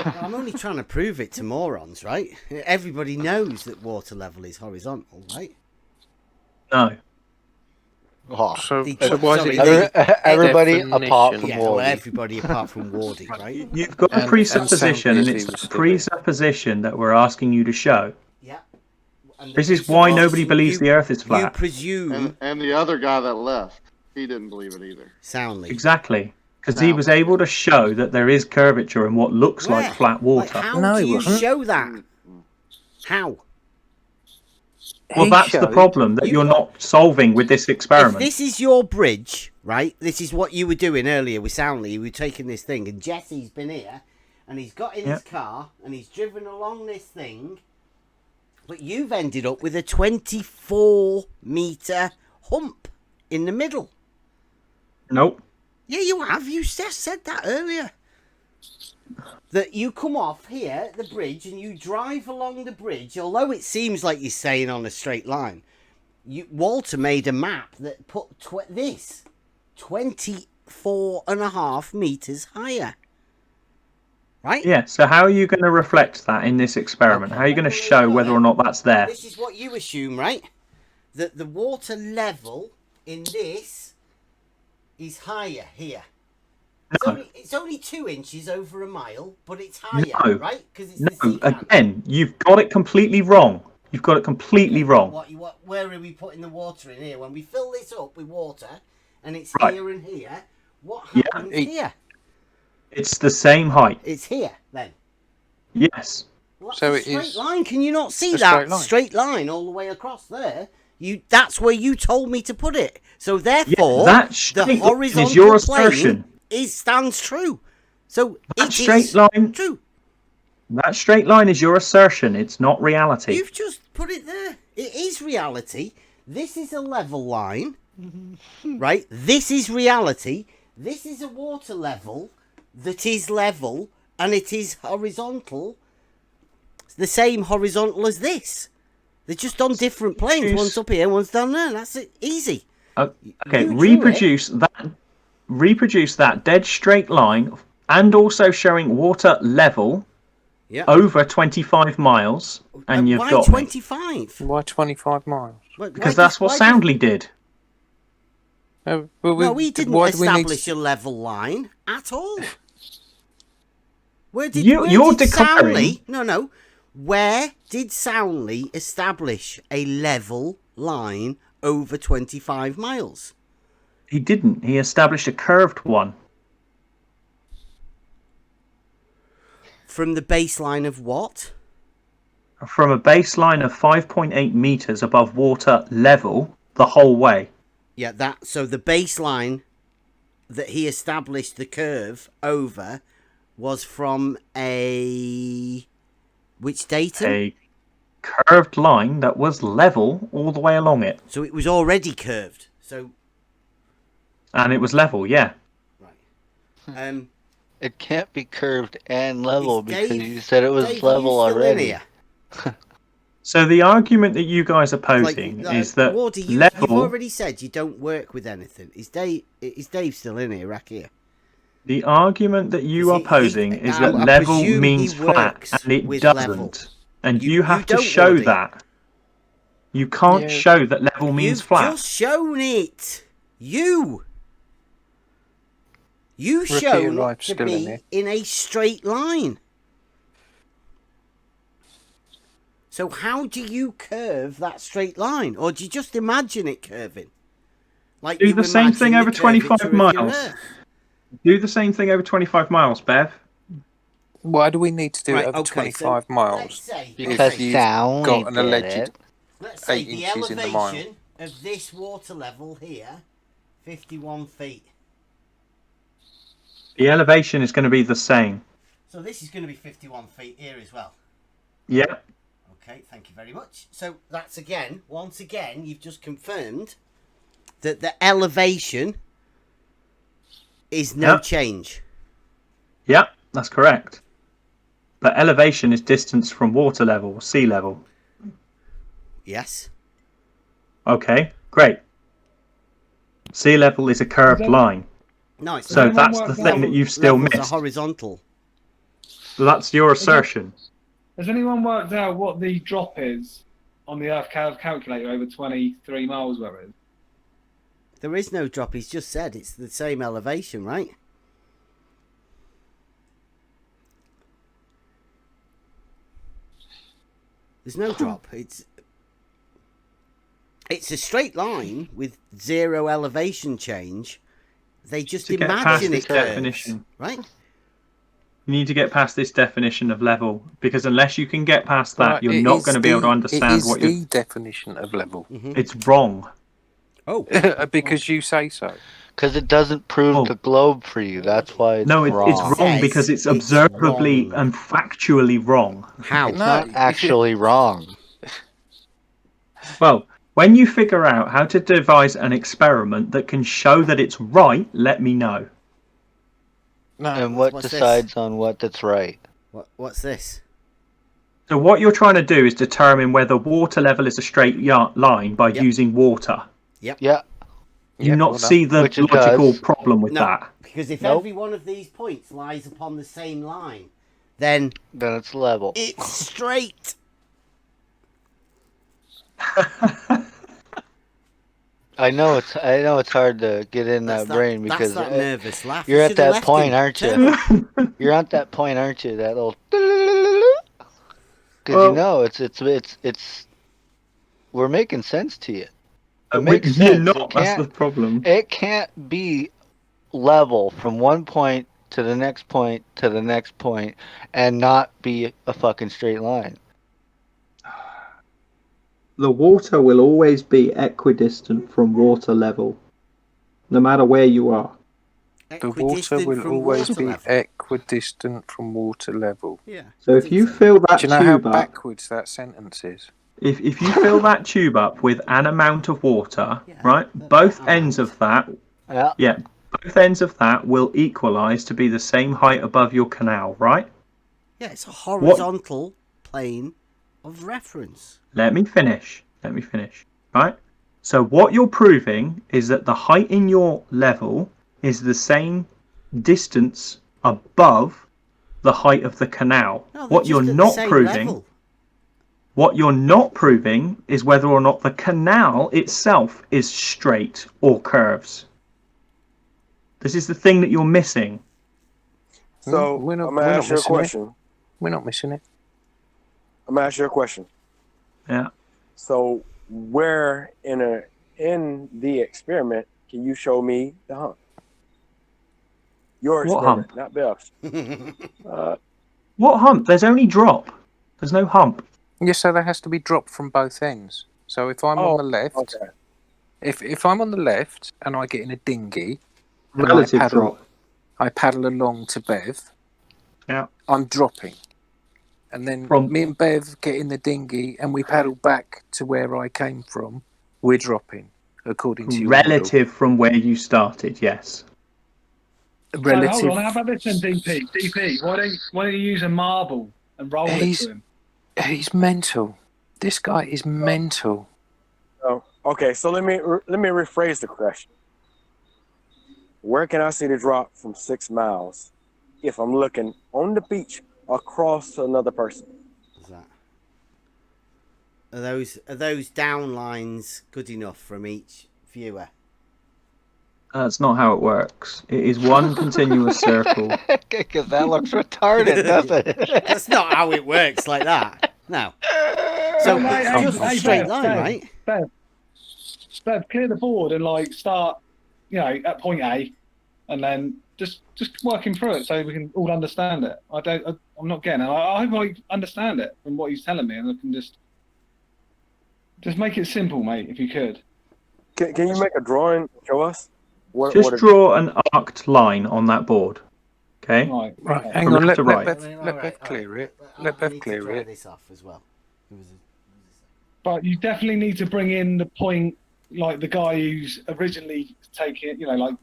I'm only trying to prove it to morons, right? Everybody knows that water level is horizontal, right? No. Oh, so why is it everybody apart from Wardy? Well, everybody apart from Wardy, right? You've got a presupposition, and it's the presupposition that we're asking you to show. Yeah. This is why nobody believes the Earth is flat. You presume... And the other guy that left, he didn't believe it either. Soundly. Exactly. Because he was able to show that there is curvature in what looks like flat water. Like, how do you show that? How? Well, that's the problem that you're not solving with this experiment. If this is your bridge, right? This is what you were doing earlier with Soundly. You were taking this thing, and Jesse's been here, and he's got in his car, and he's driven along this thing, but you've ended up with a 24-meter hump in the middle. Nope. Yeah, you have. You just said that earlier. That you come off here, the bridge, and you drive along the bridge, although it seems like you're staying on a straight line. Walter made a map that put this 24.5 meters higher. Right? Yeah, so how are you going to reflect that in this experiment? How are you going to show whether or not that's there? This is what you assume, right? That the water level in this is higher here. It's only 2 inches over a mile, but it's higher, right? Because it's the sea canal. Again, you've got it completely wrong. You've got it completely wrong. Where are we putting the water in here? When we fill this up with water, and it's here and here, what happens here? It's the same height. It's here, then? Yes. Well, that's a straight line. Can you not see that straight line all the way across there? That's where you told me to put it. So therefore, the horizontal is your assertion. Plane stands true. So that straight line, true. That straight line is your assertion. It's not reality. You've just put it there. It is reality. This is a level line, right? This is reality. This is a water level that is level, and it is horizontal. It's the same horizontal as this. They're just on different planes. One's up here, one's down there. That's it. Easy. Okay, reproduce that dead straight line, and also showing water level Yeah. over 25 miles, and you've why got me. 25? Why 25 miles? Because that's what Soundly did. Well, No, we didn't why do we need establish a level line at all. Where did You're Soundly? declaring. No. Where did Soundly establish a level line over 25 miles? He didn't. He established a curved one. From the baseline of what? From a baseline of 5.8 meters above water level the whole way. Yeah, so the baseline that he established the curve over was from which datum? A curved line that was level all the way along it. So it was already curved. And it was level, yeah. Right. It can't be curved and level because Dave, you said it was Dave, level are you still in already. here? So the argument that you guys are posing is that Wardy, you've level. already said you don't work with anything. Is Dave still in here, Rack here? The argument that you are posing is that I level presume means he flat, works and it with doesn't. level. And You- you have you to don't, show Wardy. that. You can't show that level means You've flat. just shown it. You Rookie shown alive it to still in be here. in a straight line. So how do you curve that straight line? Or do you just imagine it curving? Like Do you the same imagine thing the over 25 curvature of your miles. Earth? Do the same thing over 25 miles, Bev. Why do we need to do Right, it over okay, so 25 miles? let's say- Because if you've Soundly got an did alleged it. Let's say 8 the inches in the mile. elevation of this water level here, 51 feet. The elevation is going to be the same. So this is going to be 51 feet here as well. Yeah. Okay, thank you very much. So that's once again, you've just confirmed that the elevation is no Yep. change. Yeah, that's correct. But elevation is distance from water level, sea level. Yes. Okay, great. Sea level is a curved line. No, it's So not. that's the thing that you've still Levels missed. are horizontal. That's your assertion. Has anyone worked out what the drop is on the Earth calculator over 23 miles where it is? There is no drop. He's just said it's the same elevation, right? There's no drop. It's a straight line with zero elevation change. They just To get past imagine this it curves, definition. right? You need to get past this definition of level, because unless you can get past that, Right, you're it not is going to be able to It understand is what you're. the definition of level. It's wrong. Oh, Because you say so. Because it doesn't prove Oh. the globe for you. That's why it's No, wrong. it's wrong Says because it's it's observably wrong. and factually wrong. How? It's not actually wrong. Well, when you figure out how to devise an experiment that can show that it's right, let me know. No. And what What's this? decides on what that's right? What's this? So what you're trying to do is determine whether water level is a straight line by using water. Yep. Yeah. Do you Yeah, not well done. see the Which it logical does. problem with No, that? because if Nope. every one of these points lies upon the same line, then Then it's level. it's straight. I know it's hard to get in That's that brain because that's that nervous laugh. you're You at should have that left point, him. aren't you? Turtle. You're at that point, aren't you? That little. Because Well- you know it's. We're making sense to you. It You're makes sense. not. That's the problem. It can't be level from one point to the next point to the next point and not be a fucking straight line. The water will always be equidistant from water level, no matter where you are. The water Equidistant will from always water be level. equidistant from water level. Yeah. So if you fill that Do you know how tube up, backwards that sentence is? If you fill that tube up with an amount of water, Yeah, right, that both amount. ends of that, Yeah. both ends of that will equalize to be the same height above your canal, right? Yeah, it's a horizontal plane of reference. Let me finish. Right? So what you're proving is that the height in your level is the same distance above the height of the canal. No, they're What just you're at the not same proving, level. what you're not proving is whether or not the canal itself is straight or curves. This is the thing that you're missing. So we're not, I'm gonna we're ask not you a missing it. question. We're not missing it. I'm gonna ask you a question. Yeah. So where in the experiment can you show me the hump? Your What experiment, hump? not Bill's. What hump? There's only drop. There's no hump. Yes, so there has to be drop from both ends. So if I'm on the left, okay. if I'm on the left and I get in a dinghy and Relative drop. I paddle along to Bev, Yeah. I'm dropping. And then From- me and Bev get in the dinghy and we paddle back to where I came from, we're dropping, according to your Relative from where you started, yes. model. So Relative. hold on, how about this then, DP? DP, why don't you use a marble and roll it to him? He's mental. This guy is mental. Oh, okay. So let me rephrase the question. Where can I see the drop from 6 miles if I'm looking on the beach across to another person? What's that? Are those down lines good enough from each viewer? That's not how it works. It is one continuous circle. Because that looks retarded, doesn't it? That's not how it works like that. No. So it's just a straight line, right? Bev, clear the board and like start, at point A, and then just working through it so we can all understand it. I'm not getting it. I hope I understand it from what he's telling me, and I can just make it simple, mate, if you could. Can you make a drawing and show us? Just draw an arced line on that board. Okay? Right. Hang From on. left Let to right. Bev clear it. Let Bev clear it. This off as well. But you definitely need to bring in the point, like the guy who's originally taking it, like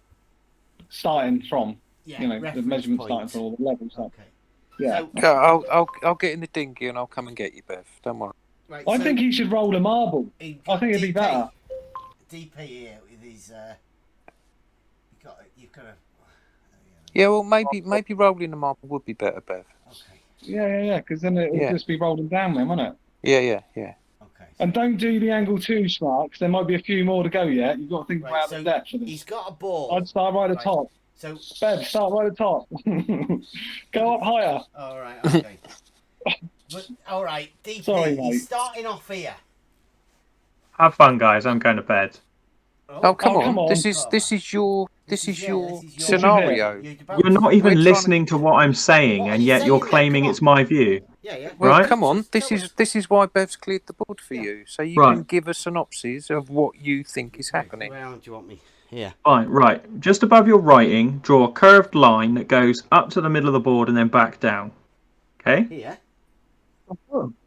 starting from, the measurement point. starting from all the levels. Okay. Yeah. I'll get in the dinghy and I'll come and get you, Bev. Don't worry. Right, I think he should roll a marble. I think it'd be better. DP here with his. You've got to. Yeah, well, maybe rolling the marble would be better, Bev. Okay. Yeah, because then it would just be rolling down then, wouldn't it? Yeah. Okay. And don't do the angle too smart, because there might be a few more to go yet. You've got to think about the depth of this. He's got a ball. I'd start right at the top. So Bev, start right at the top. Go up higher. All right. Okay. All right. DP. Sorry, mate. He's starting off here. Have fun, guys. I'm going to bed. Oh, come on. This is your scenario. You're not even listening to what I'm saying, and yet you're claiming it's my view. Yeah. Well, right? come on. This is why Bev's cleared the board for you, so you can give a synopsis of what you think is happening. Where do you want me? Yeah. Fine, right. Just above your writing, draw a curved line that goes up to the middle of the board and then back down. Okay? Here.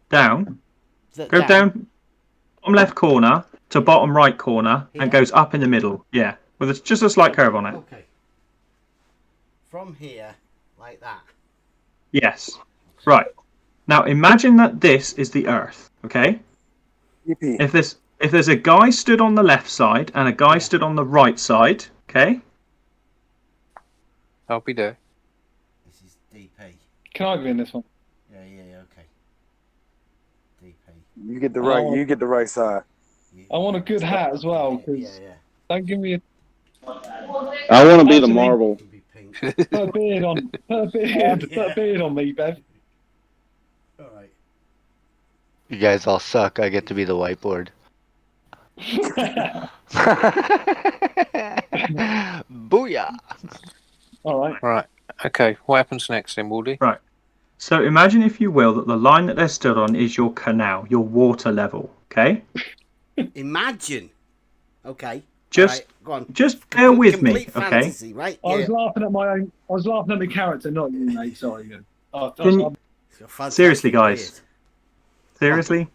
Down. Go down bottom left corner to bottom right corner and goes up in the middle. Yeah. With just a slight curve on it. Okay. From here, like that. Yes. Right. Now imagine that this is the Earth. Okay? If there's a guy stood on the left side and a guy stood on the right side, okay? I'll be there. This is DP. Can I be in this one? Yeah, okay. DP. You get the right side. I want a good hat as well, because don't give me a... I want to be the marble. Put a beard on. Put a beard on me, Bev. All right. You guys all suck. I get to be the whiteboard. Booyah! All right. Okay. What happens next then, Waldy? Right. So imagine, if you will, that the line that they're stood on is your canal, your water level. Okay. Imagine. Okay. Just, go on. Just bear with me, Complete okay? fantasy, right? I was laughing at my own. I was laughing at my character, not you, mate. Sorry. Seriously, guys. Seriously.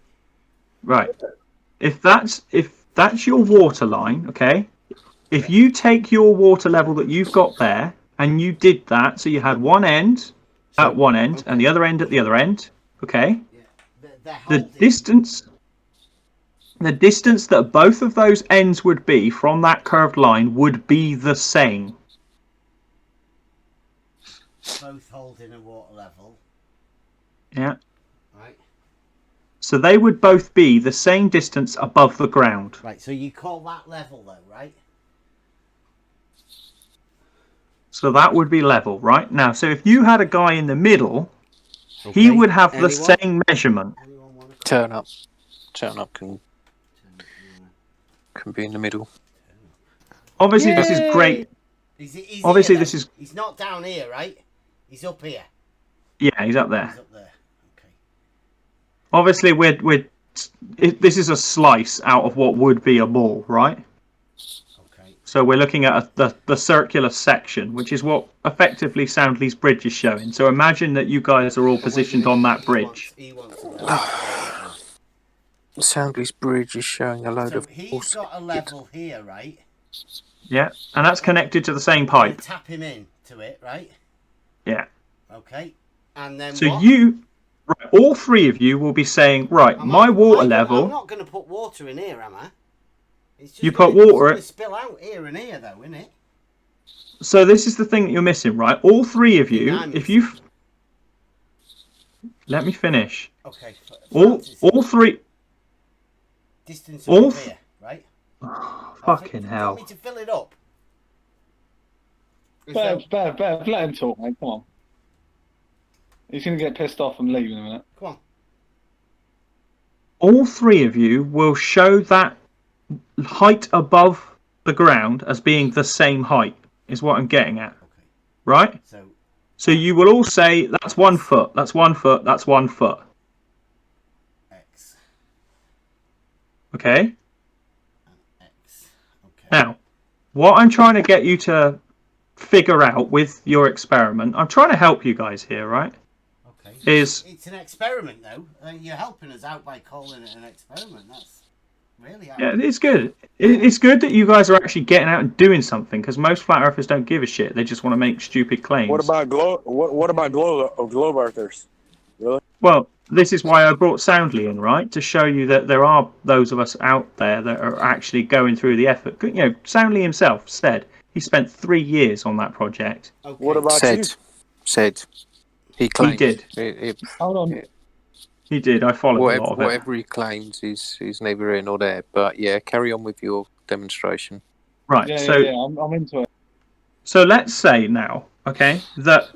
Right. If that's your water line, okay? If you take your water level that you've got there and you did that, so you had one end at one end and the other end at the other end, okay? The distance that both of those ends would be from that curved line would be the same. both holding a water level. Yeah. Right. So they would both be the same distance above the ground. Right, so you call that level though, right? So that would be level, right? Now, so if you had a guy in the middle, Okay. he would have the Anyone? same measurement. Anyone want to Turn up. Turn up can be in the middle. Obviously, this is great. He's Obviously, here, this is... He's not down here, right? He's up here. Yeah, he's up there. He's up there. Okay. Obviously, this is a slice out of what would be a ball, right? Okay. So we're looking at the circular section, which is what effectively Soundly's bridge is showing. So imagine that you guys are all positioned on that bridge. He wants a level. Soundly's bridge is showing a load So of... he's got a level here, right? Yeah, and that's connected to the same I'm gonna pipe. tap him in to it, right? Yeah. Okay. And then So what? right, all three of you will be saying, right, my water level... I'm not going to put water in here, am I? It's just you put water... It's spill out here and here, though, isn't it? So this is the thing that you're missing, right? All three of you, if you... Let me finish. Okay. All three... Distance all up here, right? Oh, fucking hell. You want me to fill it up? Bev, let him talk, mate. Come on. He's going to get pissed off and leave in a minute. Come on. All three of you will show that height above the ground as being the same height, is what I'm getting at. Okay. Right? So you will all say, that's 1 foot, that's 1 foot, that's 1 foot. X. Okay? X. Okay. Now, what I'm trying to get you to figure out with your experiment, I'm trying to help you guys here, right? Okay. Is it's an experiment, though. You're helping us out by calling it an experiment. That's really yeah, it's good. It's good that you guys are actually getting out and doing something, because most flat earthers don't give a shit. They just want to make stupid claims. What about globe earthers? Really? Well, this is why I brought Soundly in, right? To show you that there are those of us out there that are actually going through the effort. You know, Soundly himself said he spent 3 years on that project. Okay. What about you? Said. He claimed. He did. Hold on. He did. I followed a lot of it. Whatever he claims is neither here nor there. But yeah, carry on with your demonstration. Right. Yeah, I'm into it. So let's say now, okay, that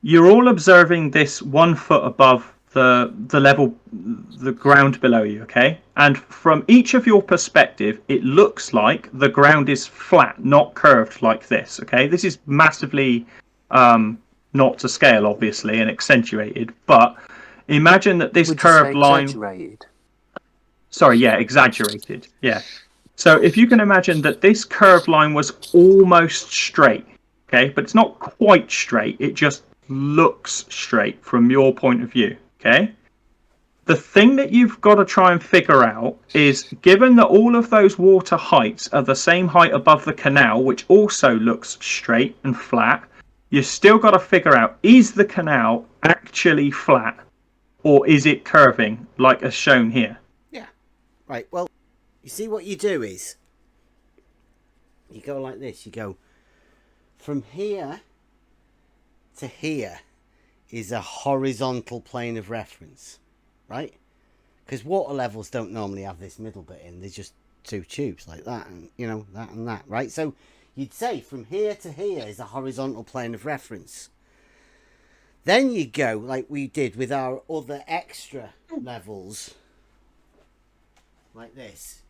you're all observing this 1 foot above the level, the ground below you, okay? And from each of your perspective, it looks like the ground is flat, not curved like this, okay? This is massively not to scale, obviously, and accentuated, but imagine that this curved line... Exaggerated? Sorry, yeah, exaggerated, yeah. So if you can imagine that this curved line was almost straight, okay? But it's not quite straight, it just looks straight from your point of view, okay? The thing that you've got to try and figure out is, given that all of those water heights are the same height above the canal, which also looks straight and flat, you've still got to figure out, is the canal actually flat, or is it curving, like as shown here? Yeah. Right, well, you see what you do is, you go like this, you go, from here to here is a horizontal plane of reference, right? Because water levels don't normally have this middle bit in, there's just two tubes like that, and you know, that and that, right? So you'd say from here to here is a horizontal plane of reference. Then you go like we did with our other extra levels, like this.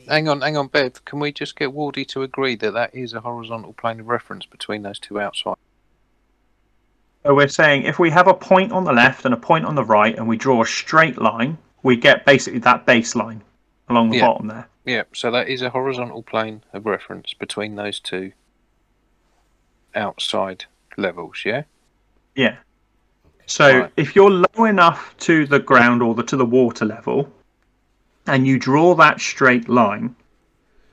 Hang on, Bev. Can we just get Wardy to agree that is a horizontal plane of reference between those two outside? So we're saying if we have a point on the left and a point on the right, and we draw a straight line, we get basically that baseline along the bottom there. Yeah, so that is a horizontal plane of reference between those two outside levels, yeah? Yeah. So Right. if you're low enough to the ground or to the water level, and you draw that straight line,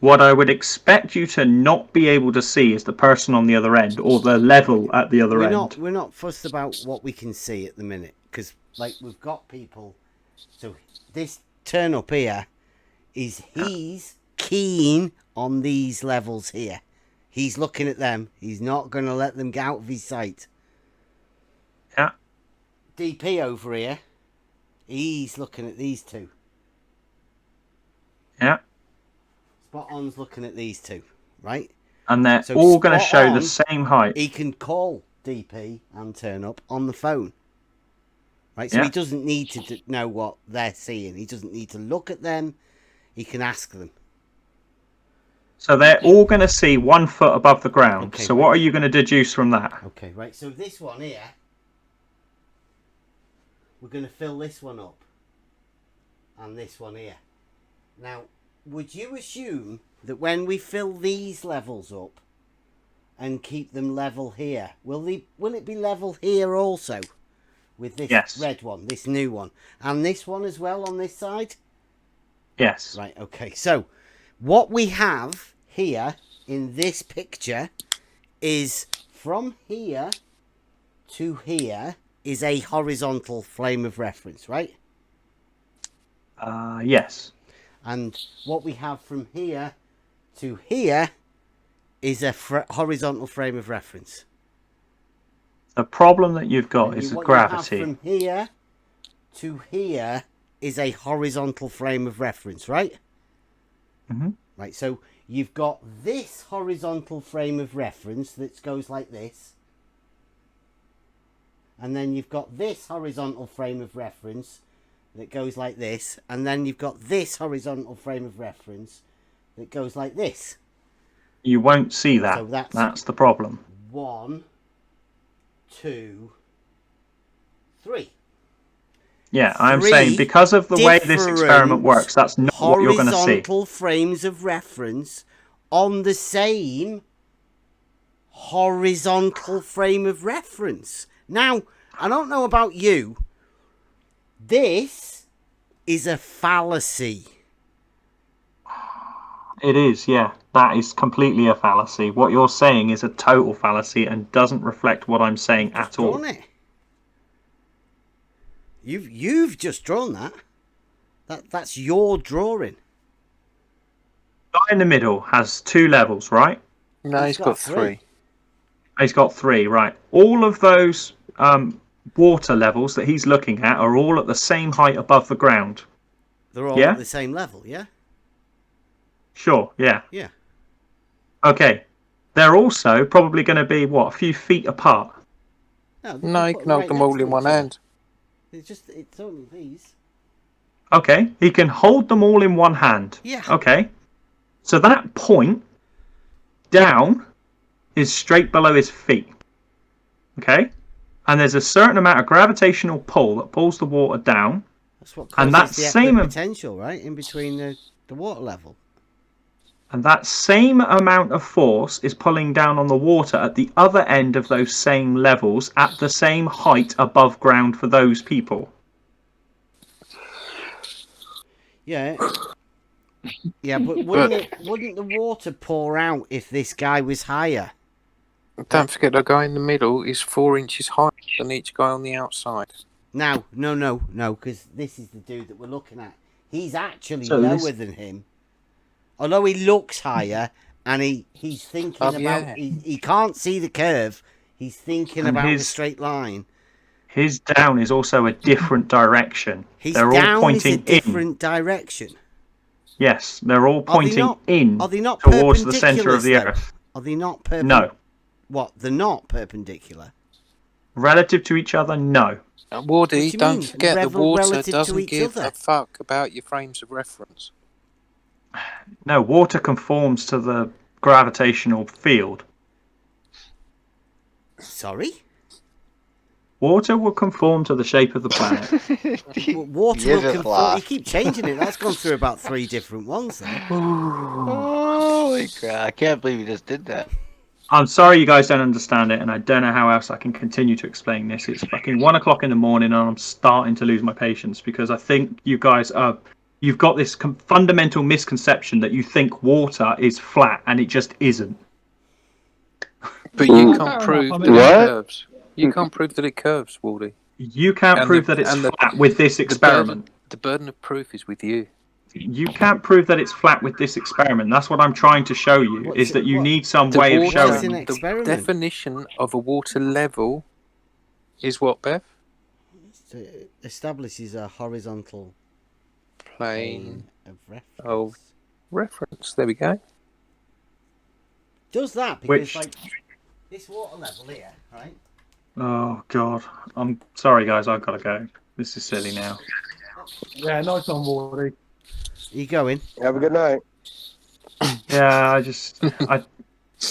what I would expect you to not be able to see is the person on the other end, or the level at the other end. We're not fussed about what we can see at the minute, because like we've got people. So this turn up here is he's keen on these levels here. He's looking at them. He's not going to let them get out of his sight. DP over here. He's looking at these two. Yeah. Spot on's looking at these two, right? And they're So all going to Spot show the On, same height. He can call DP and turn up on the phone. Right? So Yeah. he doesn't need to know what they're seeing. He doesn't need to look at them. He can ask them. So they're all going to see 1 foot above the ground. Okay, So right. what are you going to deduce from that? Okay, right. So this one here, we're going to fill this one up. And this one here. Now, would you assume that when we fill these levels up and keep them level here, will it be level here also? With this red one, this new one. And this one as well on this side? Yes. Right, okay. So, what we have here in this picture is from here to here is a horizontal frame of reference, right? Yes. And what we have from here to here is a horizontal frame of reference. The problem that you've got is what gravity. You have from here to here is a horizontal frame of reference, right? Mm-hmm. Right, so you've got this horizontal frame of reference that goes like this. And then you've got this horizontal frame of reference that goes like this. And then you've got this horizontal frame of reference that goes like this. You won't see that. So that's the problem. 1, 2, 3. Yeah, I'm saying because of the way this experiment works, that's not what you're going to see. Horizontal frames of reference on the same horizontal frame of reference. Now, I don't know about you. This is a fallacy. It is, yeah. That is completely a fallacy. What you're saying is a total fallacy and doesn't reflect what I'm saying at all. Drawn it. You've just drawn that. That's your drawing. The guy in the middle has 2 levels, right? No, he's got 3. He's got 3, right. All of those water levels that he's looking at are all at the same height above the ground. They're all at the same level, yeah? Sure, yeah. Yeah. Okay. They're also probably going to be, what, a few feet apart? No, you can hold them all in one hand. It's only these. Okay, he can hold them all in one hand. Yeah. Okay. So that point down is straight below his feet. Okay? And there's a certain amount of gravitational pull that pulls the water down. That's what causes the potential, right? In between the water level. And that same amount of force is pulling down on the water at the other end of those same levels at the same height above ground for those people. Yeah. Yeah, but wouldn't the water pour out if this guy was higher? Don't forget the guy in the middle is 4 inches higher than each guy on the outside. Now, no, because this is the dude that we're looking at. He's actually lower than him. Although he looks higher, and he's thinking about... He can't see the curve. He's thinking about the straight line. His down is also a different direction. They're all pointing is a different direction. Yes, they're all pointing in are they not towards the centre of the Earth. Are they not perpendicular? No. What? They're not perpendicular? Relative to each other, no. Wardy, don't forget the water doesn't give a fuck about your frames of reference. No, water conforms to the gravitational field. Sorry? Water will conform to the shape of the planet. Water will conform. You keep changing it. That's gone through about 3 different ones then. Holy crap. I can't believe you just did that. I'm sorry you guys don't understand it, and I don't know how else I can continue to explain this. It's fucking 1 o'clock in the morning, and I'm starting to lose my patience because I think you guys are... You've got this fundamental misconception that you think water is flat, and it just isn't. But you can't prove that it curves. You can't prove that it curves, Wardy. You can't prove that it's flat with this experiment. The burden of proof is with you. You can't prove that it's flat with this experiment. That's what I'm trying to show you, is that you need some way of showing. The definition of a water level is what, Bev? So it establishes a horizontal Plane of reference. of reference. There we go. Does that because Which- like this water level here, right? Oh God, I'm sorry, guys. I've got to go. This is silly now. Yeah, nice on, Wardy. You going? Have a good night. Yeah,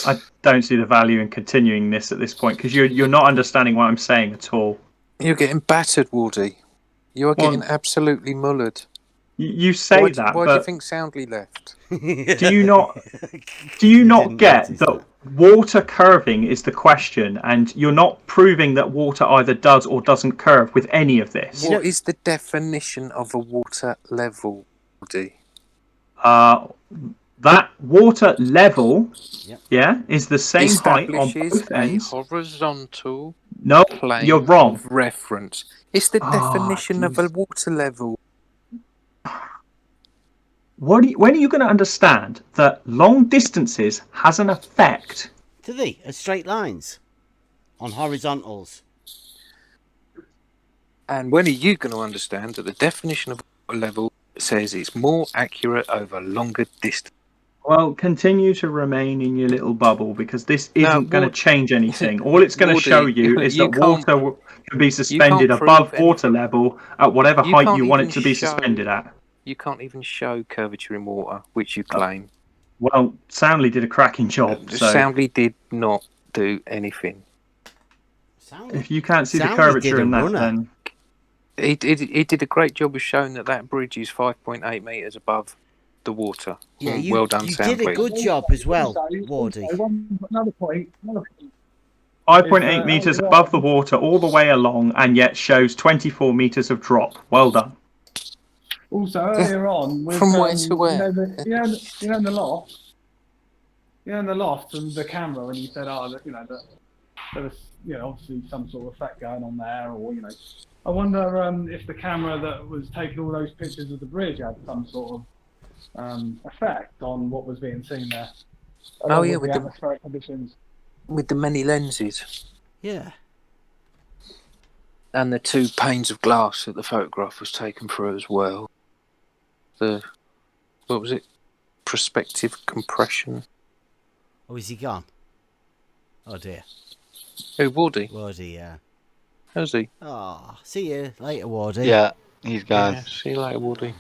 I don't see the value in continuing this at this point because you're not understanding what I'm saying at all. You're getting battered, Wardy. You are Well, getting absolutely mullered. You say Why that, do you but think Soundly left? do you not You not didn't get notice that water curving is the question, and you're not proving that water either does or doesn't curve with any of this? What is the definition of a water level, Wardy? That water level, Yep. yeah, is the same height on Establishes both a ends. horizontal No, plane you're wrong. of reference. It's the definition of a water level. When are you going to understand that long distances has an effect? Do they? As straight lines on horizontals. And when are you going to understand that the definition of a level says it's more accurate over longer distance? Well, continue to remain in your little bubble because this No, isn't going to change anything. All it's going to Wardy, show you is you that can't- water can be you suspended can't above prove water level at whatever You height can't you want it even to be show- suspended at. You can't even show curvature in water, which you claim. Well, Soundly did a cracking job. So Soundly did not do anything. if you can't see the Soundly curvature did a in that, runner. then He did a great job of showing that bridge is 5.8 metres above the water. Yeah, Well done, you did a Soundly. good job as well, Wardy. Another point. 5.8 meters above the water all the way along, and yet shows 24 meters of drop. Well done. Also, earlier on, with, From where to where? You know, in the loft. You know, in the loft, and the camera, when you said, that there was, obviously some sort of effect going on there, or I wonder if the camera that was taking all those pictures of the bridge had some sort of effect on what was being seen there. Oh yeah, with the atmospheric conditions. With the many lenses Yeah. and the 2 panes of glass that the photograph was taken through as well. What was it? Perspective compression. Oh, is he gone? Oh dear. Who, Wardy? Wardy, yeah. How's he? Oh, see you later, Wardy. Yeah, he's gone. Yeah, see you later, Wardy.